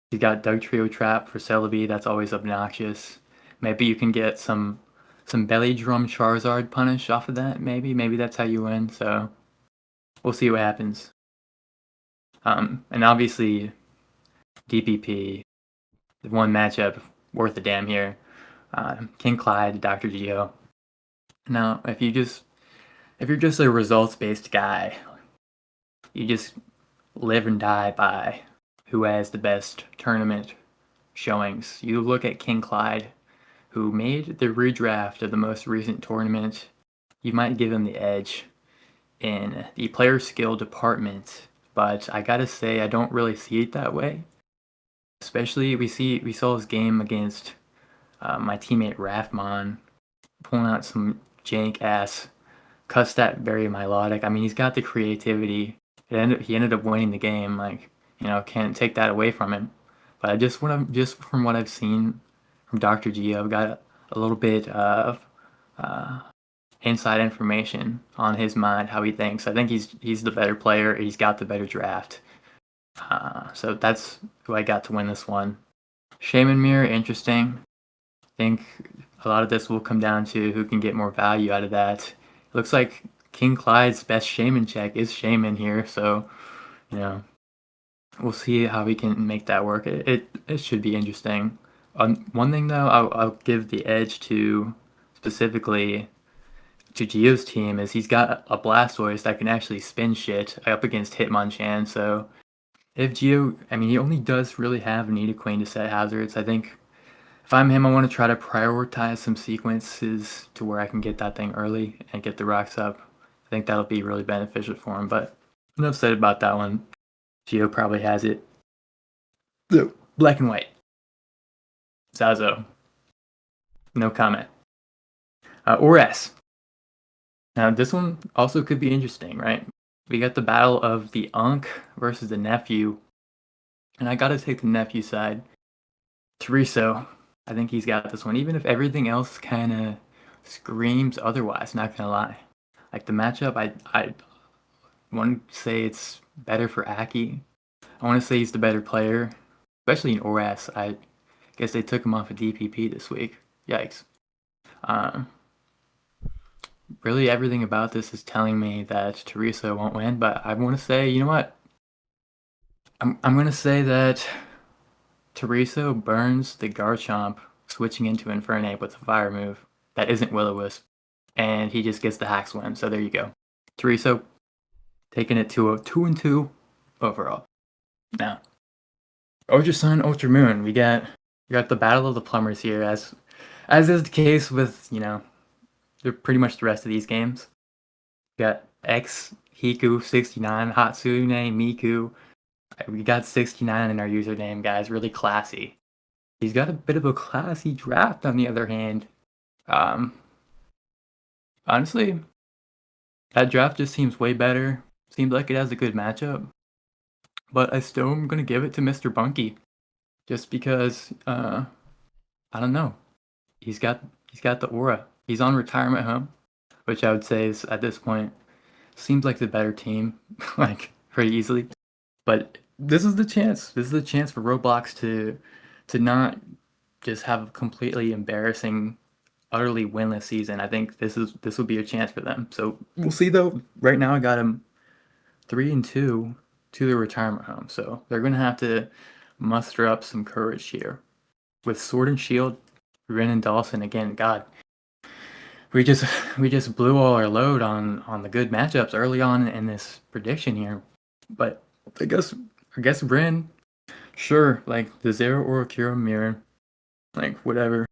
He's got Doug Trio Trap for Celebi. That's always obnoxious. Maybe you can get some belly drum Charizard punish off of that. Maybe that's how you win. So we'll see what happens. And obviously DPP, the one matchup worth a damn here. King Clyde, Dr. Geo. Now, if you're just a results-based guy, you just live and die by who has the best tournament showings. You look at King Clyde, who made the redraft of the most recent tournament. You might give him the edge in the player skill department, but I gotta say I don't really see it that way. Especially we saw his game against my teammate Rafmon, pulling out some jank ass cuss that very melodic. I mean, he's got the creativity. He ended up winning the game. Can't take that away from him. But just from what I've seen from Dr. Geo, I've got a little bit of inside information on his mind, how he thinks. I think he's the better player. He's got the better draft. So that's who I got to win this one. Shaman Mirror, interesting. I think a lot of this will come down to who can get more value out of that. It looks like King Clyde's best shaman check is shaman here, so you know, we'll see how we can make that work. It should be interesting. One thing though, I'll give the edge to specifically to Gio's team is he's got a Blastoise that can actually spin shit up against Hitmonchan. So if Gio, I mean, he only does really have Nidoqueen to set hazards. I think if I'm him, I want to try to prioritize some sequences to where I can get that thing early and get the rocks up. I think that'll be really beneficial for him. But enough said about that one. Gio probably has it. Black and white. Zazo. No comment. Or S. Now, this one also could be interesting, right? We got the battle of the Unk versus the Nephew. And I gotta take the Nephew side. Teriso, I think he's got this one, even if everything else kind of screams otherwise, not gonna lie. Like the matchup, I want to say it's better for Aki. I want to say he's the better player, especially in ORAS. I guess they took him off of DPP this week. Yikes. Really, everything about this is telling me that Teriso won't win, but I want to say, you know what? I'm going to say that Teriso burns the Garchomp, switching into Infernape with a fire move that isn't Will-O-Wisp, and he just gets the Hacks win. So there you go. Teriso taking it to a 2-2 overall. Now, Ultra Sun, Ultra Moon. We got the battle of the plumbers here, as is the case with, you know, they're pretty much the rest of these games. We got X, Hiku, 69, Hatsune, Miku. We got 69 in our username, guys. Really classy. He's got a bit of a classy draft, on the other hand. Honestly, that draft just seems way better. Seems like it has a good matchup. But I still am going to give it to Mr. Bunky. Just because, I don't know. He's got the aura. He's on retirement home, which I would say is, at this point, seems like the better team, like, pretty easily. But this is the chance. This is the chance for Roblox to not just have a completely embarrassing, utterly winless season. I think this will be a chance for them. So we'll see though. Right now I got him 3-2 to the retirement home. So they're gonna have to muster up some courage here. With Sword and Shield, Rin and Dawson again. God, we just blew all our load on the good matchups early on in this prediction here. But I guess Rin, sure, like the Zero Orikura mirror, like whatever.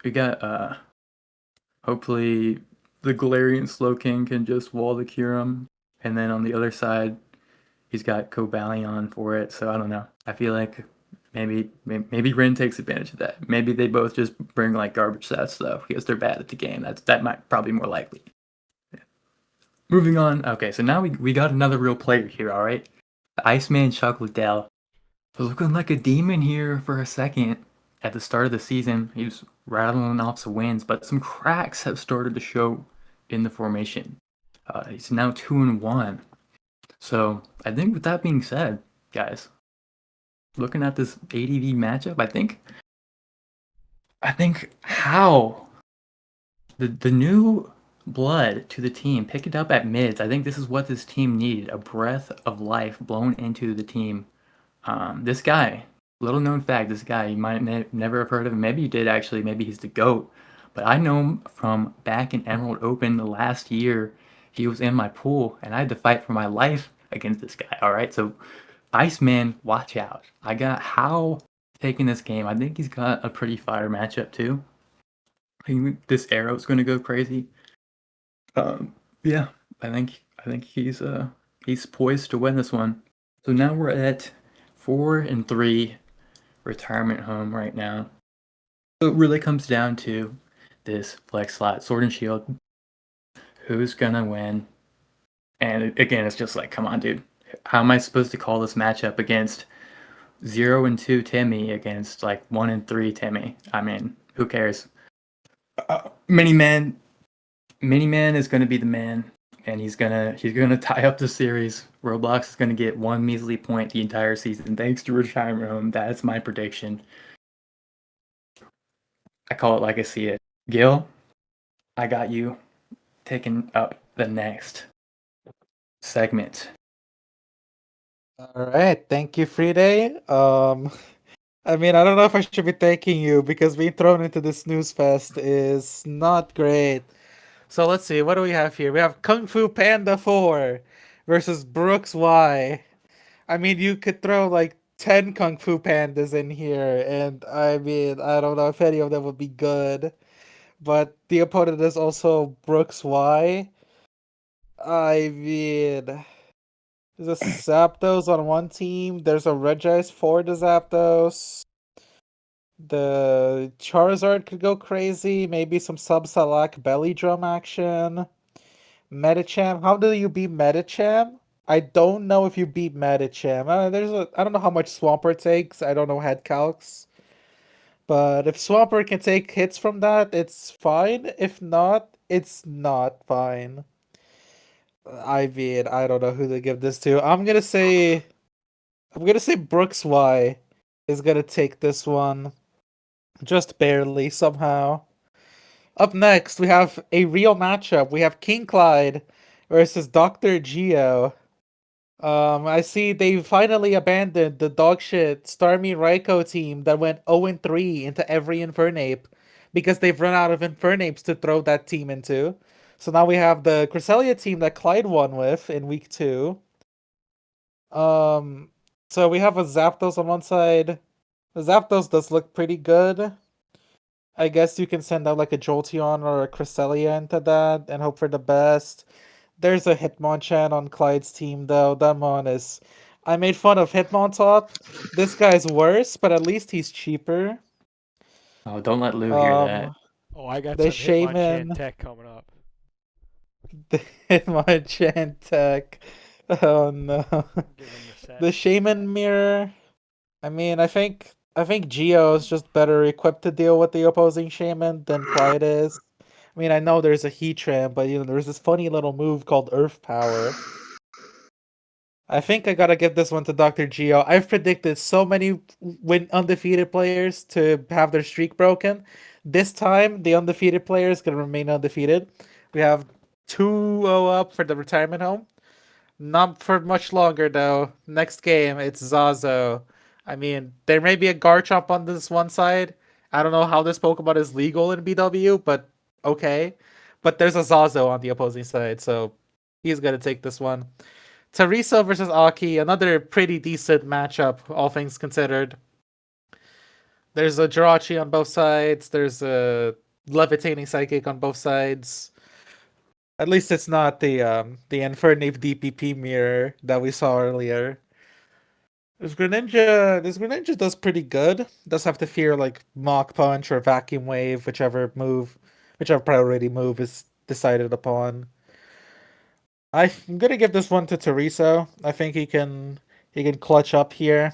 We got hopefully the Galarian Slowking can just wall the Kyurem, and then on the other side he's got Cobalion for it. So I don't know. I feel like maybe Rin takes advantage of that. Maybe they both just bring like garbage stats stuff because they're bad at the game. That might probably more likely. Yeah. Moving on. Okay, so now we got another real player here. All right, the Iceman Chuckledale was looking like a demon here for a second at the start of the season. He was rattling off some wins, but some cracks have started to show in the formation. He's now 2-1. So I think with that being said, guys, looking at this ADV matchup, I think how the new blood to the team, pick it up at mids. I think this is what this team needed, a breath of life blown into the team. This guy, little known fact, this guy, you might never have heard of him. Maybe you did actually, maybe he's the GOAT. But I know him from back in Emerald Open the last year. He was in my pool, and I had to fight for my life against this guy, all right? So, Iceman, watch out. I got How taking this game. I think he's got a pretty fire matchup, too. I think this arrow's going to go crazy. Yeah, I think he's poised to win this one. So now we're at 4-3 retirement home right now. So it really comes down to this flex slot, Sword and Shield. Who's gonna win? And again, it's just like, come on, dude. How am I supposed to call this matchup against 0-2 Timmy against like 1-3 Timmy? I mean, who cares? Miniman is gonna be the man, and he's gonna tie up the series. Roblox is gonna get one measly point the entire season thanks to retirement home. That's my prediction. I call it like I see it. Guil, I got you. taking up the next segment. All right, thank you, Freeday. I mean, I don't know if I should be thanking you because being thrown into this snooze fest is not great. So let's see, what do we have here? We have Kung Fu Panda 4 versus Brooks Y. I mean, you could throw like 10 Kung Fu Pandas in here, and I mean, I don't know if any of them would be good. But the opponent is also Brooks Y. I mean, there's a Zapdos on one team. There's a Regice for the Zapdos. The Charizard could go crazy. Maybe some Sub-Salak Belly Drum action. Medicham. How do you beat Medicham? I don't know if you beat Medicham. I don't know how much Swampert takes. I don't know head calcs. But if Swampert can take hits from that, it's fine. If not, it's not fine. I mean, I don't know who to give this to. I'm gonna say Brooks Y is gonna take this one. Just barely, somehow. Up next, we have a real matchup. We have King Clyde versus Dr. Geo. I see they finally abandoned the dogshit Starmie Raikou team that went 0-3 into every Infernape because they've run out of Infernapes to throw that team into. So now we have the Cresselia team that Clyde won with in week 2. So we have a Zapdos on one side. The Zapdos does look pretty good. I guess you can send out like a Jolteon or a Cresselia into that and hope for the best. There's a Hitmonchan on Clyde's team though. That mon is... I made fun of Hitmontop. This guy's worse, but at least he's cheaper. Oh, don't let Lou hear that. Oh, I got The some Hitmonchan Shaman... tech coming up. The Hitmonchan tech. Oh no. The Shaman Mirror. I mean, I think Geo is just better equipped to deal with the opposing Shaman than Clyde is. I mean, I know there's a Heatran, but there's this funny little move called Earth Power. I think I gotta give this one to Dr. Geo. I've predicted so many undefeated players to have their streak broken. This time, the undefeated player is gonna remain undefeated. We have 2-0 up for the retirement home. Not for much longer, though. Next game, it's Zazo. I mean, there may be a Garchomp on this one side. I don't know how this Pokemon is legal in BW, but okay. But there's a Zazo on the opposing side, so he's gonna take this one. Teresa versus Aki, another pretty decent matchup, all things considered. There's a Jirachi on both sides. There's a Levitating Psychic on both sides. At least it's not the Infernape DPP mirror that we saw earlier. This Greninja does pretty good. Does have to fear like Mach Punch or Vacuum Wave, whichever priority move is decided upon. I'm gonna give this one to Teresa. I think he can clutch up here.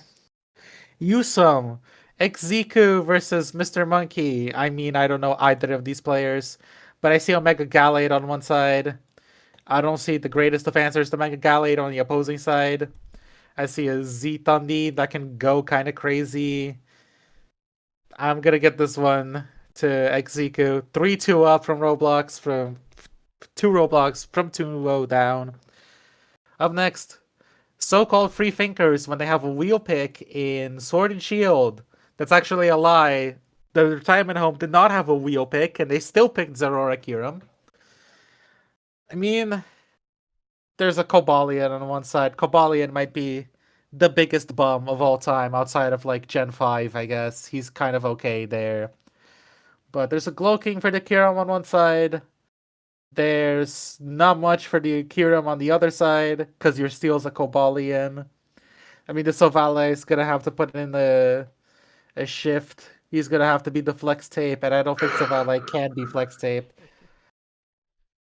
Yusum, Exeku versus Mr. Monkey. I mean, I don't know either of these players, but I see Omega Gallade on one side. I don't see the greatest of answers to Mega Gallade on the opposing side. I see a Z-Thundi that can go kind of crazy. I'm gonna get this one to Exeku. 3-2 up from Roblox, from 2-0 down. Up next, so-called free thinkers when they have a wheel pick in Sword and Shield. That's actually a lie. The retirement home did not have a wheel pick, and they still picked Zeraora Kyurem. I mean, there's a Cobalion on one side. Cobalion might be the biggest bum of all time outside of like Gen 5, I guess. He's kind of okay there. But there's a Glowking for the Kyurem on one side. There's not much for the Kyurem on the other side, because your Steel's a Cobalion. I mean, the Sovale is going to have to put in a shift. He's going to have to be the Flex Tape, and I don't think Sovale can be Flex Tape.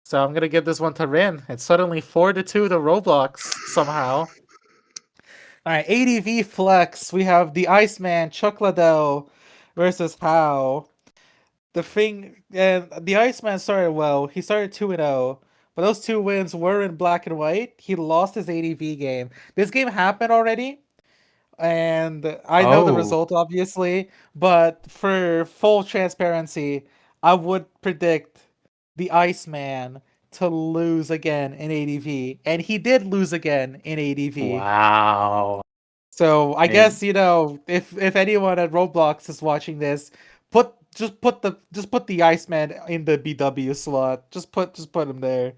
So I'm going to give this one to Rin. It's suddenly 4-2 to Roblox, somehow. Alright, ADV Flex. We have the Iceman, Chuckladell versus How. The Iceman started well. He started 2-0, but those 2 wins were in black and white. He lost his ADV game. This game happened already, and I know the result, obviously, but for full transparency, I would predict the Iceman to lose again in ADV, and he did lose again in ADV. Wow. So I Man. guess if anyone at Roblox is watching this, just put the Iceman in the BW slot. Just put him there.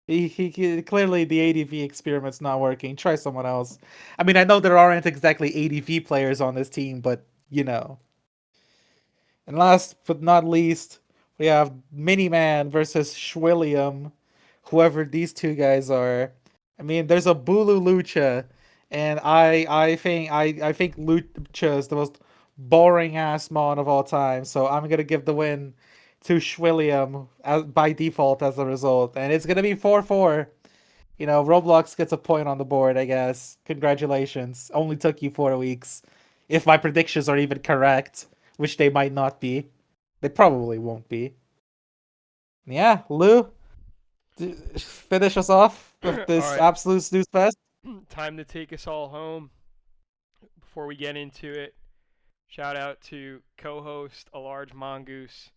He clearly the ADV experiment's not working. Try someone else. I mean, I know there aren't exactly ADV players on this team, but And last but not least, we have Miniman versus Schwilliam, whoever these two guys are. I mean, there's a Bulu Lucha, and I think Lucha is the most boring ass mon of all time. So I'm gonna give the win to Schwilliam by default as a result, and it's gonna be 4-4. Roblox gets a point on the board, I guess. Congratulations. Only took you 4 weeks. If my predictions are even correct, which they might not be. They probably won't be. Yeah, Lou, finish us off with this All right. absolute snooze fest. Time to take us all home. Before we get into it, shout out to co-host alargemongoose,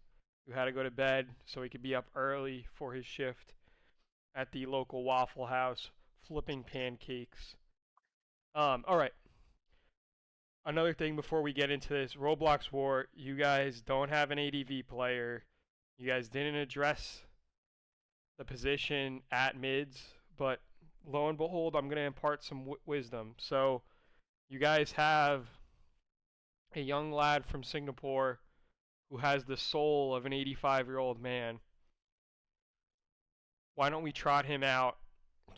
who had to go to bed so he could be up early for his shift at the local Waffle House flipping pancakes. All right. Another thing before we get into this, Roblox War, you guys don't have an ADV player. You guys didn't address the position at mids, but lo and behold, I'm going to impart some wisdom. So you guys have a young lad from Singapore who has the soul of an 85-year-old man. Why don't we trot him out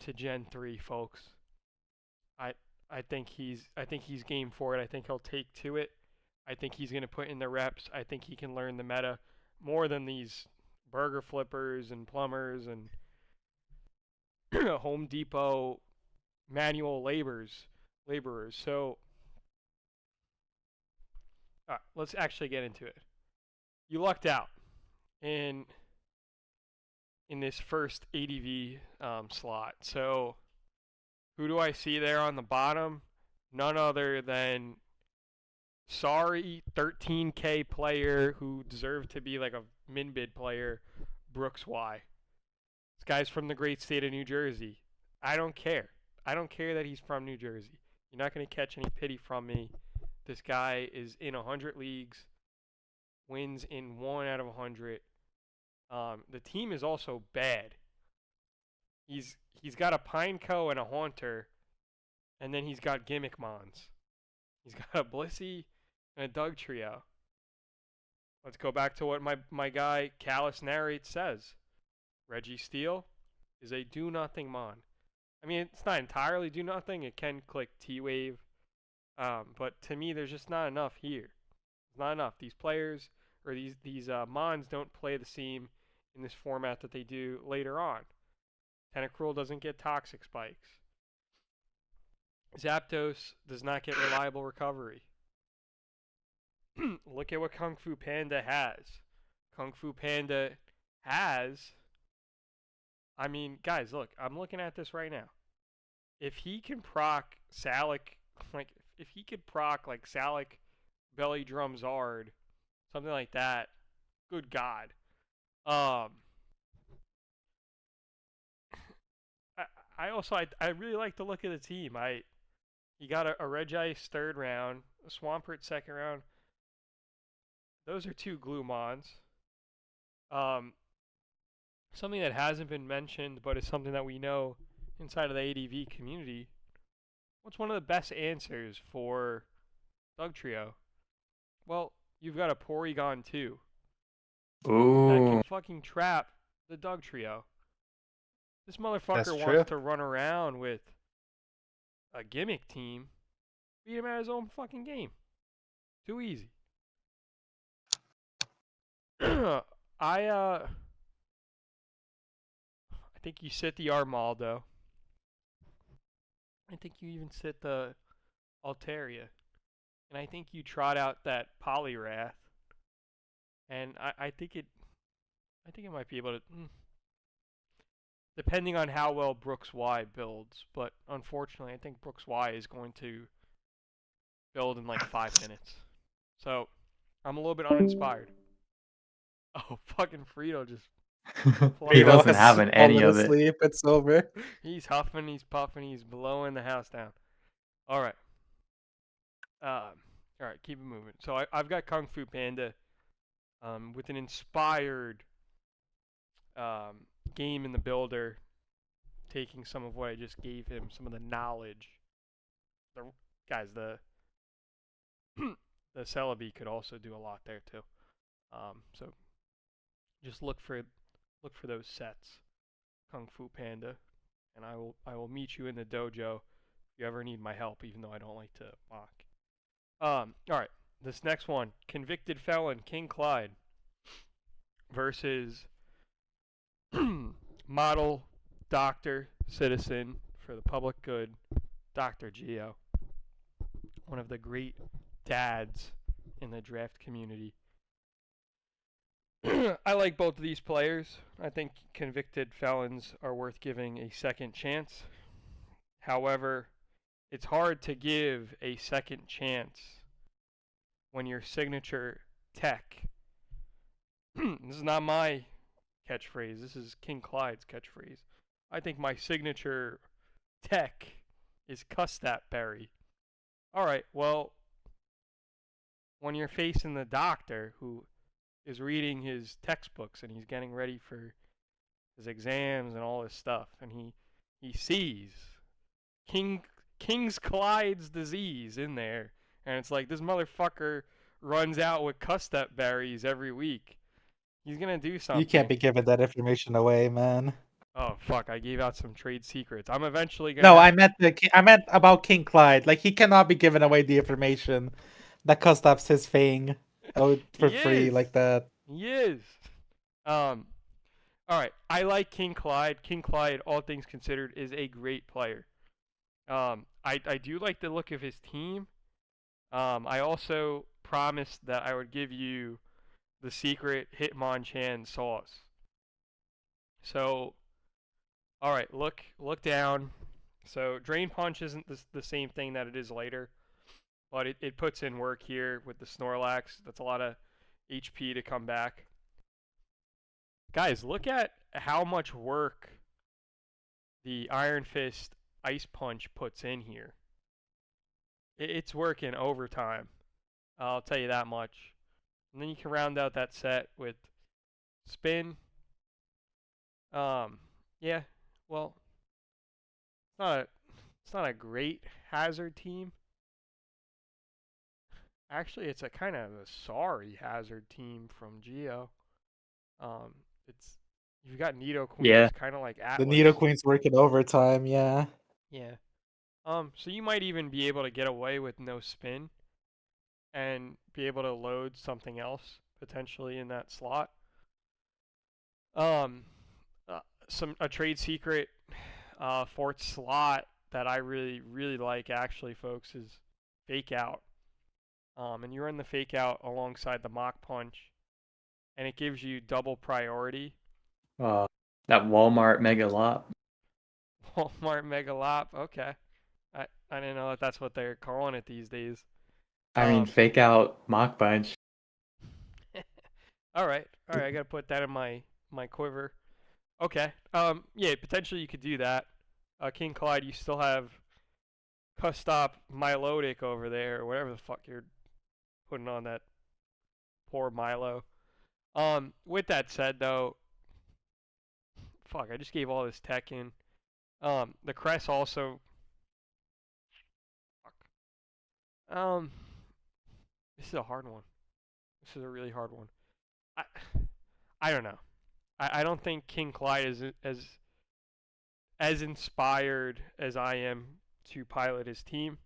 to Gen 3, folks? I think he's game for it. I think he'll take to it. I think he's going to put in the reps. I think he can learn the meta more than these burger flippers and plumbers and Home Depot manual laborers. So let's actually get into it. You lucked out in this first ADV slot. So who do I see there on the bottom? None other than sorry 13K player who deserved to be like a min-bid player, Brooks Y. This guy's from the great state of New Jersey. I don't care. I don't care that he's from New Jersey. You're not going to catch any pity from me. This guy is in 100 leagues, wins in 1 out of 100. The team is also bad. He's got a Pineco and a Haunter, and then he's got gimmick mons. He's got a Blissey and a Doug trio. Let's go back to what my guy Callus narrates says. Reggie Steele is a do-nothing mon. I mean, it's not entirely do-nothing. It can click T-Wave. But to me, there's just not enough here. There's not enough. These players, or these mons don't play the same in this format that they do later on. Tentacruel doesn't get toxic spikes. Zapdos does not get reliable recovery. Look at what Kung Fu Panda has. Kung Fu Panda has... I mean, guys, look. I'm looking at this right now. If he can proc Salic... if he could proc, Salic, Belly Drum Zard, something like that, good God. I really like the look of the team. You got a Regice third round, a Swampert second round. Those are 2 Glumons. Something that hasn't been mentioned, but is something that we know inside of the ADV community. What's one of the best answers for Doug Trio? Well, you've got a Porygon 2. Ooh. That can fucking trap the Doug Trio. This motherfucker wants to run around with a gimmick team, beat him at his own fucking game. Too easy. I think you sit the Armaldo. I think you even sit the Altaria. And I think you trot out that Poliwrath. And I think it might be able to... depending on how well Brooks Y builds. But unfortunately, I think Brooks Y is going to build in 5 minutes. So, I'm a little bit uninspired. Oh, fucking Freetle just He Freetle wasn't has having any fallen of it. asleep. It's over. He's huffing, he's puffing, he's blowing the house down. All right. All right, keep it moving. So I've got Kung Fu Panda with an inspired game in the builder, taking some of what I just gave him, some of the knowledge. The Celebi could also do a lot there too. So just look for those sets, Kung Fu Panda, and I will meet you in the dojo if you ever need my help, even though I don't like to mock. All right, this next one, convicted felon King Clyde versus model doctor citizen for the public good, Dr. Guil, one of the great dads in the draft community. I like both of these players. I think convicted felons are worth giving a second chance. However, it's hard to give a second chance when your signature tech, this is not my catchphrase, this is King Clyde's catchphrase. I think my signature tech is Custat Berry. Alright, well, when you're facing the doctor who is reading his textbooks and he's getting ready for his exams and all this stuff, and he sees King's Clyde's disease in there, and it's like, this motherfucker runs out with Custat berries every week. He's gonna do something. You can't be giving that information away, man. Oh fuck! I gave out some trade secrets. I'm eventually gonna. No, I meant about King Clyde. Like, he cannot be giving away the information that Custap's his thing for free like that. He is. All right. I like King Clyde. King Clyde, all things considered, is a great player. I do like the look of his team. I also promised that I would give you the secret Hitmonchan sauce. So, all right, look down. So Drain Punch isn't the same thing that it is later, but it puts in work here with the Snorlax. That's a lot of HP to come back. Guys, look at how much work the Iron Fist Ice Punch puts in here. It's working overtime. I'll tell you that much. And then you can round out that set with Spin. Yeah, well, it's not a great hazard team. Actually, it's a kind of a sorry hazard team from Geo. You've got Nidoqueen, kind of like Atlas. The Nidoqueen's working overtime, yeah. Yeah. So you might even be able to get away with no spin and be able to load something else potentially in that slot. A trade secret fourth slot that I really like actually, folks, is Fake Out. And you run the Fake Out alongside the Mach Punch, and it gives you double priority. That Walmart Mega Lop. Walmart Mega Lop, okay. I didn't know that's what they're calling it these days. I mean, Fake Out Mach Punch. All right, I gotta put that in my quiver. Okay, yeah, potentially you could do that. King Clyde, you still have Custop Milotic over there, or whatever the fuck you're putting on that poor Milo. With that said, though, fuck, I just gave all this tech in. The Crest also. Fuck. This is a hard one. This is a really hard one. I don't know. I don't think King Clyde is as inspired as I am to pilot his team.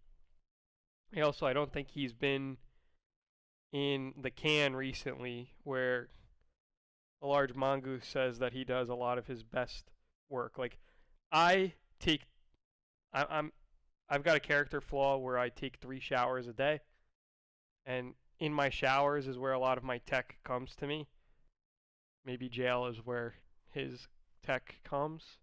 I don't think he's been in the can recently where alargemongoose says that he does a lot of his best work. Like, I've got a character flaw where I take 3 showers a day, and in my showers is where a lot of my tech comes to me. Maybe jail is where his tech comes.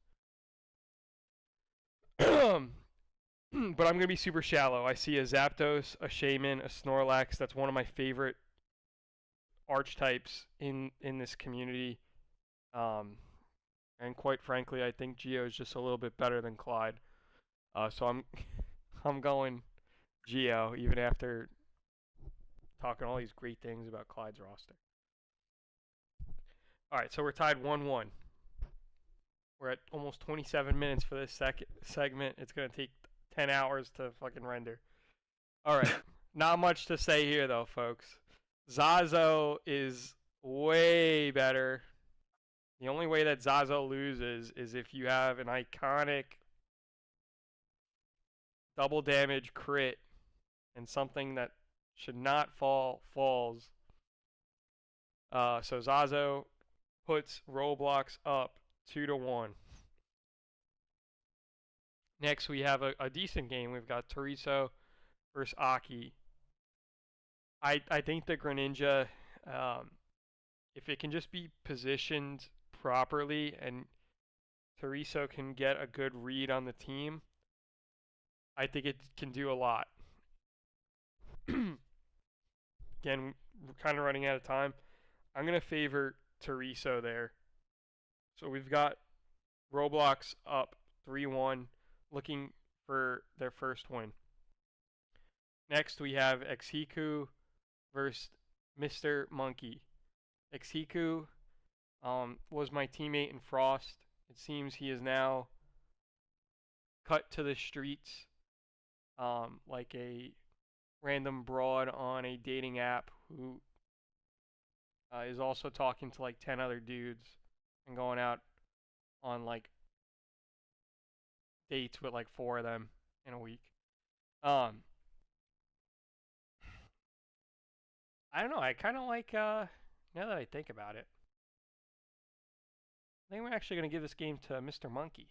But I'm going to be super shallow. I see a Zapdos, a Shaman, a Snorlax. That's one of my favorite archetypes in this community. And quite frankly, I think Gio is just a little bit better than Clyde. So I'm going Gio, even after talking all these great things about Clyde's roster. All right, so we're tied 1-1. We're at almost 27 minutes for this segment. It's going to take 10 hours to fucking render. All right, not much to say here, though, folks. Zazo is way better. The only way that Zazo loses is if you have an iconic double damage crit and something that should not falls. So Zazo puts Roblox up 2-1. Next, we have a decent game. We've got Toriso versus Aki. I think the Greninja, if it can just be positioned properly and Toriso can get a good read on the team, I think it can do a lot. Again, we're kind of running out of time. I'm going to favor Toriso there. So we've got Roblox up 3-1, looking for their first win. Next, we have Exhiku versus Mr. Monkey. Exhiku was my teammate in Frost. It seems he is now cut to the streets like a random broad on a dating app who is also talking to like 10 other dudes and going out on like dates with like 4 of them in a week. I don't know. I kind of like, now that I think about it, I think we're actually going to give this game to Mr. Monkey.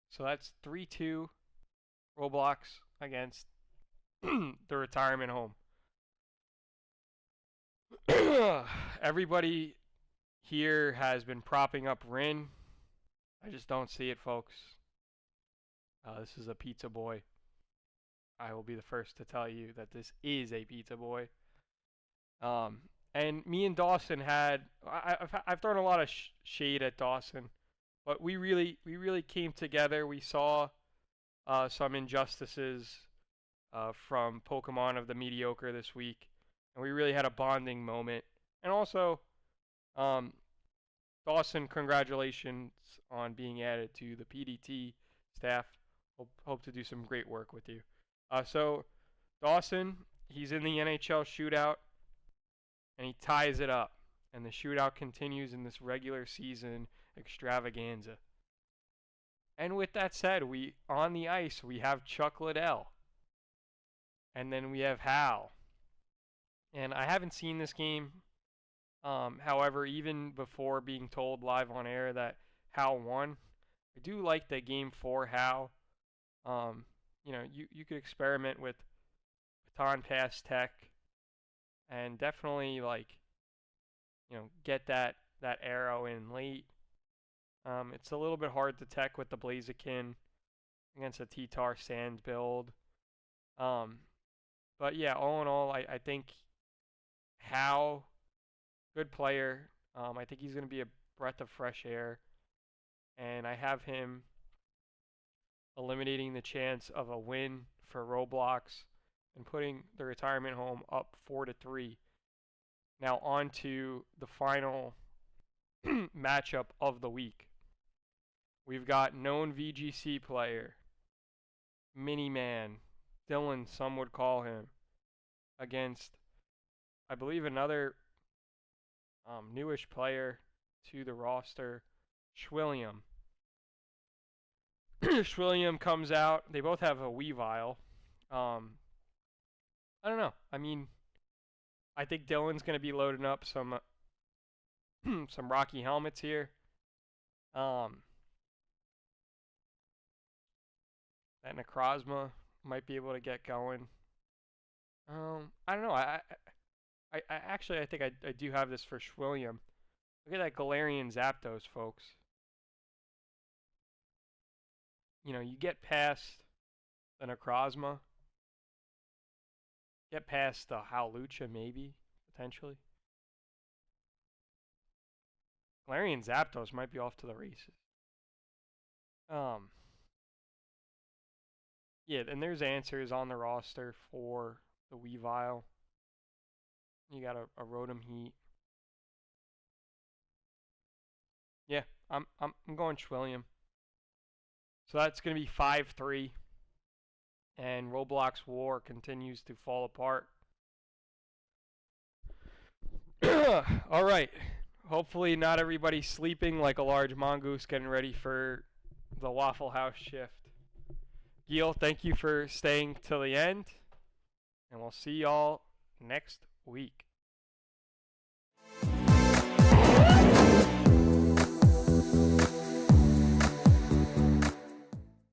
So that's 3-2 Roblox against the retirement home. Everybody here has been propping up Rin. I just don't see it, folks. This is a pizza boy. I will be the first to tell you that this is a pizza boy. And me and Dawson had, I've thrown a lot of shade at Dawson, but we really came together. We saw some injustices from Pokemon of the Mediocre this week, and we really had a bonding moment. And also, Dawson, congratulations on being added to the PDT staff. Hope to do some great work with you. So Dawson, he's in the NHL shootout, and he ties it up. And the shootout continues in this regular season extravaganza. And with that said, on the ice, we have Chuck Liddell. And then we have Hal. And I haven't seen this game. However, even before being told live on air that Hal won, I do like the game for Hal. You could experiment with baton pass tech and definitely get that arrow in late. It's a little bit hard to tech with the Blaziken against a T-Tar Sand build. But yeah, all in all, I think Hal, good player. I think he's going to be a breath of fresh air. And I have him eliminating the chance of a win for Roblox and putting the retirement home up 4-3. Now on to the final matchup of the week. We've got known VGC player, Mini-Man, Dylan, some would call him, against, I believe, another newish player to the roster, Schwilliam. Schwilliam comes out. They both have a Weavile. I don't know. I mean, I think Dylan's going to be loading up some Rocky helmets here. That Necrozma might be able to get going. I don't know. I actually, I think I do have this for Schwilliam. Look at that Galarian Zapdos, folks. You get past the Necrozma. Get past the Howlucha, maybe, potentially. Larry and Zapdos might be off to the races. Yeah, and there's answers on the roster for the Weavile. You got a Rotom Heat. Yeah, I'm going Trillium. So that's gonna be 5-3. And Roblox War continues to fall apart. All right. Hopefully not everybody's sleeping like a large mongoose getting ready for the Waffle House shift. Guil, thank you for staying till the end. And we'll see y'all next week.